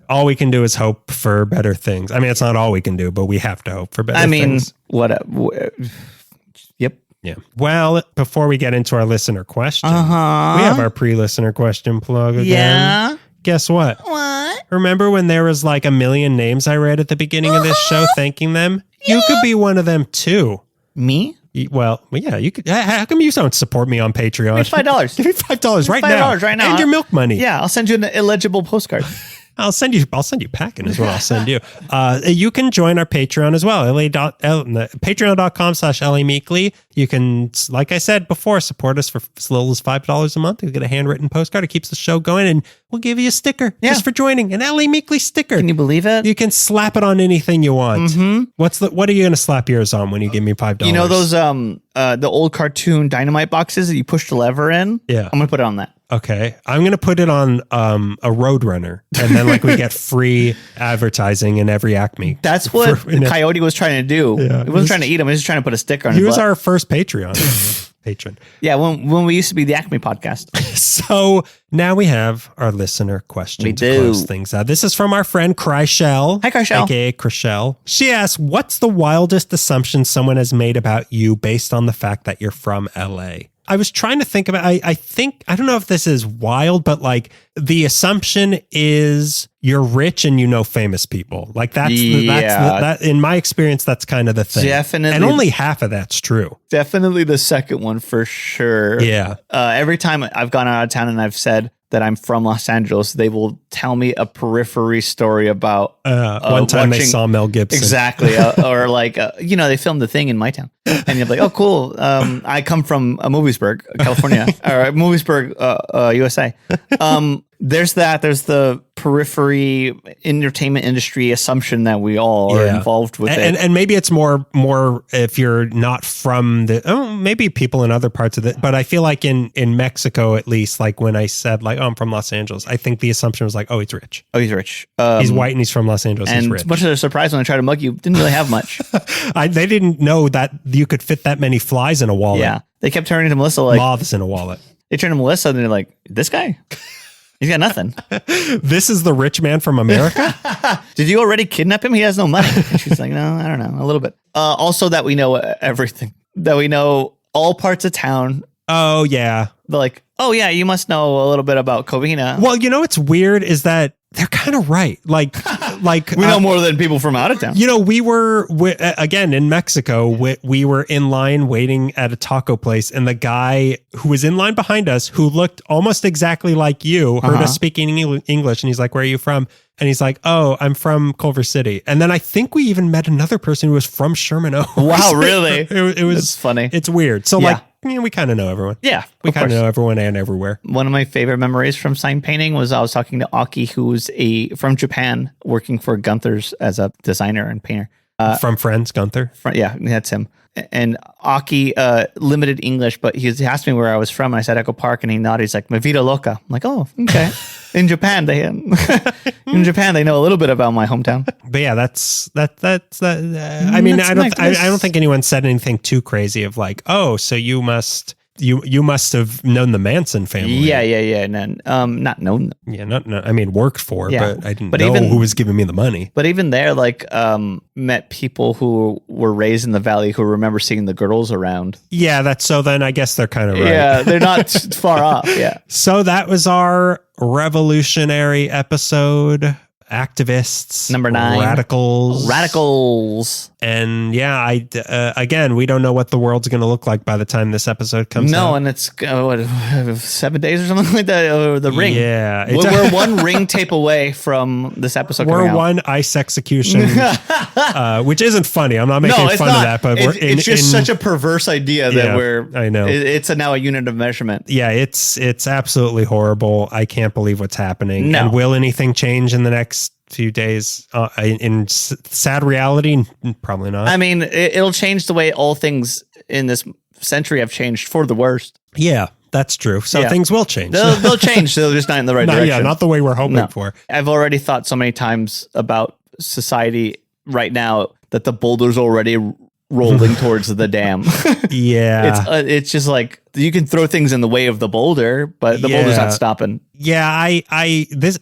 all we can do is hope for better things. I mean, it's not all we can do, but we have to hope for better things. Yeah. Well, before we get into our listener question, we have our pre-listener question plug again. Yeah. Guess what? What? Remember when there was like a million names I read at the beginning of this show thanking them? Yeah. You could be one of them too. Me? Well, yeah, you could. How come you don't support me on Patreon? Give me $5. Give me $5 right now. $5 right now. And your milk money. Yeah, I'll send you an illegible postcard. I'll send you packing is what I'll send you. You can join our Patreon as well. Patreon.com/LA Meekly. You can, like I said before, support us for as little as $5 a month. You'll get a handwritten postcard. It keeps the show going, and we'll give you a sticker just for joining. An LA Meekly sticker. Can you believe it? You can slap it on anything you want. What are you going to slap yours on when you give me $5? You know those the old cartoon dynamite boxes that you push the lever in? Yeah. I'm going to put it on that. Okay. I'm going to put it on a Roadrunner, and then like we get free advertising in every Acme. That's what Coyote was trying to do. Yeah, he wasn't trying to eat him. He was just trying to put a sticker on it. He was our first Patreon patron. Yeah, when we used to be the Acme podcast. So now we have our listener question to close things out. This is from our friend Kryshell. Hi, Kryshell. AKA Kryshell. She asks, what's the wildest assumption someone has made about you based on the fact that you're from LA? I was trying to think about, I don't know if this is wild, but like the assumption is you're rich and you know famous people. Like that's in my experience, that's kind of the thing. Definitely. And only half of that's true. Definitely the second one for sure. Yeah. Every time I've gone out of town and I've said that I'm from Los Angeles, they will tell me a periphery story about one time they saw Mel Gibson. Exactly. Or like, they filmed The Thing in my town. And you're like, oh, cool. I come from Moviesburg, California, or Moviesburg, USA. There's the periphery entertainment industry assumption that we all are involved with it. And maybe it's more if you're not from maybe people in other parts of it. But I feel like in Mexico, at least, like when I said like, oh, I'm from Los Angeles, I think the assumption was like, oh, he's rich. Oh, he's rich. He's white and he's from Los Angeles. And he's rich. Much of their surprise when I tried to mug you, didn't really have much. They didn't know that you could fit that many flies in a wallet. Yeah. They kept turning to Melissa like moths in a wallet. They turned to Melissa and they're like, this guy? He's got nothing. This is the rich man from America? Did you already kidnap him? He has no money. And she's like, no, I don't know. A little bit. Also that we know everything. That we know all parts of town. Oh, yeah. They're like, oh, yeah, you must know a little bit about Covina. Well, what's weird is that they're kind of right. Like we know more than people from out of town. We were again in Mexico. We were in line waiting at a taco place, and the guy who was in line behind us, who looked almost exactly like you, heard us speaking English, and he's like, "Where are you from?" And he's like, "Oh, I'm from Culver City." And then I think we even met another person who was from Sherman Oaks. Wow, really? It was That's funny. It's weird. So we kind of know everyone. Yeah, we kind of know everyone and everywhere. One of my favorite memories from sign painting was I was talking to Aki, who's from Japan, working for Gunther's as a designer and painter. From Friends, Gunther. Yeah, that's him. And Aki limited English, but he asked me where I was from, and I said Echo Park, and he nodded. He's like, "My vida loca." I'm like, "Oh, okay." In Japan, they know a little bit about my hometown. But yeah, that's I mean, I don't think anyone said anything too crazy of like, oh, so you must have known the Manson family. Yeah. Not known them. Yeah, not I mean, worked for, Yeah. but I didn't know who was giving me the money. But even there, like, met people who were raised in the valley who remember seeing the girls around. Yeah, so then I guess they're kind of right. Yeah, they're not far off. Yeah. So that was our revolutionary episode. Activists, number 9, radicals. And yeah, again, we don't know what the world's going to look like by the time this episode comes out. No, and it's 7 days or something like that. The ring. Yeah, we're one ring tape away from this episode. We're one ice execution, which isn't funny. I'm not making fun of that, but it's just such a perverse idea that I know it's now a unit of measurement. Yeah, it's absolutely horrible. I can't believe what's happening. No. And will anything change in the next few days? In sad reality, probably not. I mean, it'll change the way all things in this century have changed for the worst. Yeah, that's true. So things will change. They'll change. They're just not in the right direction. Yeah, not the way we're hoping for. I've already thought so many times about society right now that the boulder's already rolling towards the dam. Yeah. It's just like you can throw things in the way of the boulder, but the boulder's not stopping. Yeah, this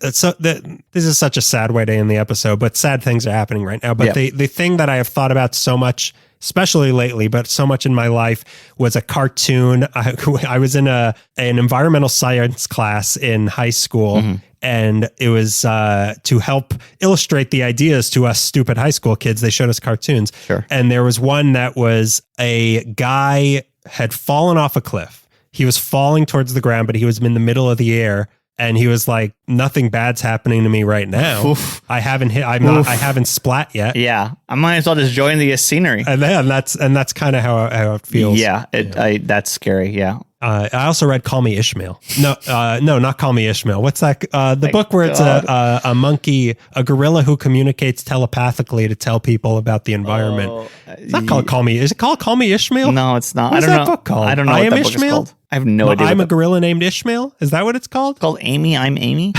is such a sad way to end the episode, but sad things are happening right now. But the thing that I have thought about so much, especially lately, but so much in my life, was a cartoon. I was in an environmental science class in high school. Mm-hmm. And it was to help illustrate the ideas to us stupid high school kids. They showed us cartoons. Sure. And there was one that was a guy had fallen off a cliff. He was falling towards the ground, but he was in the middle of the air. And he was like, nothing bad's happening to me right now. Oof. I haven't splat yet. Yeah. I might as well just join the scenery. And that's kind of how it feels. Yeah. That's scary. Yeah. I also read Call Me Ishmael. No, not Call Me Ishmael. What's that? The book where it's a monkey, a gorilla who communicates telepathically to tell people about the environment. It's not called Call Me. Is it called Call Me Ishmael? No, it's not. What's that book called? I don't know I what Am that book Ishmael? is called. I have no idea. I'm a gorilla named Ishmael. Is that what it's called? It's called Amy. I'm Amy.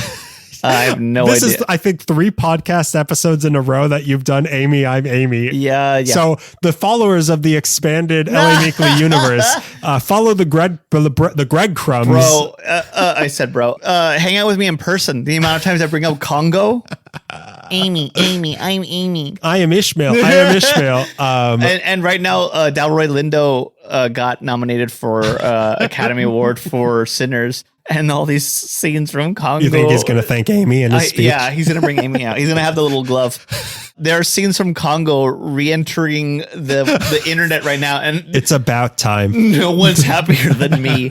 I have no idea. This is, I think, 3 podcast episodes in a row that you've done Amy, I'm Amy. Yeah. So the followers of the expanded LA Weekly universe follow the breadcrumbs. Bro, I said bro. Hang out with me in person. The amount of times I bring up Congo. Amy, I'm Amy. I am Ishmael. And right now, Delroy Lindo got nominated for Academy Award for Sinners. And all these scenes from Congo. You think he's going to thank Amy in his speech? Yeah, he's going to bring Amy out. He's going to have the little glove. There are scenes from Congo re-entering the internet right now. And it's about time. No one's happier than me.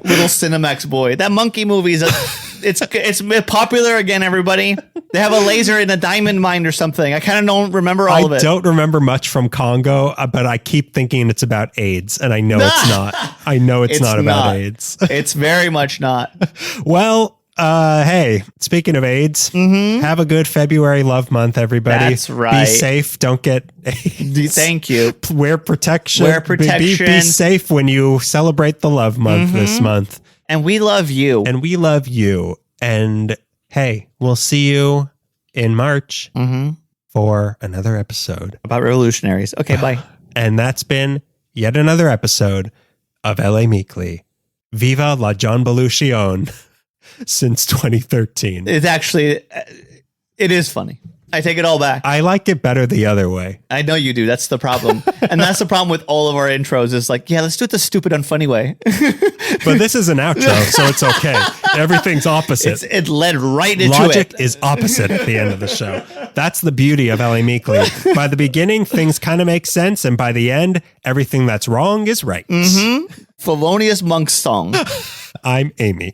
Little Cinemax boy. That monkey movie is it's popular again, everybody. They have a laser in a diamond mine or something. I kind of don't remember all of it. I don't remember much from Congo, but I keep thinking it's about AIDS, and I know it's not. I know it's not about AIDS. It's very much not. Well, hey, speaking of AIDS, have a good February love month, everybody. That's right. Be safe. Don't get AIDS. Thank you. Wear protection. Be safe when you celebrate the love month this month. And we love you. And hey, we'll see you in March for another episode about revolutionaries. Okay, bye. And that's been yet another episode of LA Weekly. Viva la John Belushi since 2013. It's actually, it is funny. I take it all back. I like it better the other way. I know you do. That's the problem. And that's the problem with all of our intros is like, yeah, let's do it the stupid, unfunny way. But this is an outro, so it's okay. Everything's opposite. It led right into Logic is opposite at the end of the show. That's the beauty of LA Weekly. By the beginning, things kind of make sense. And by the end, everything that's wrong is right. Thelonious Monk's song. I'm Amy.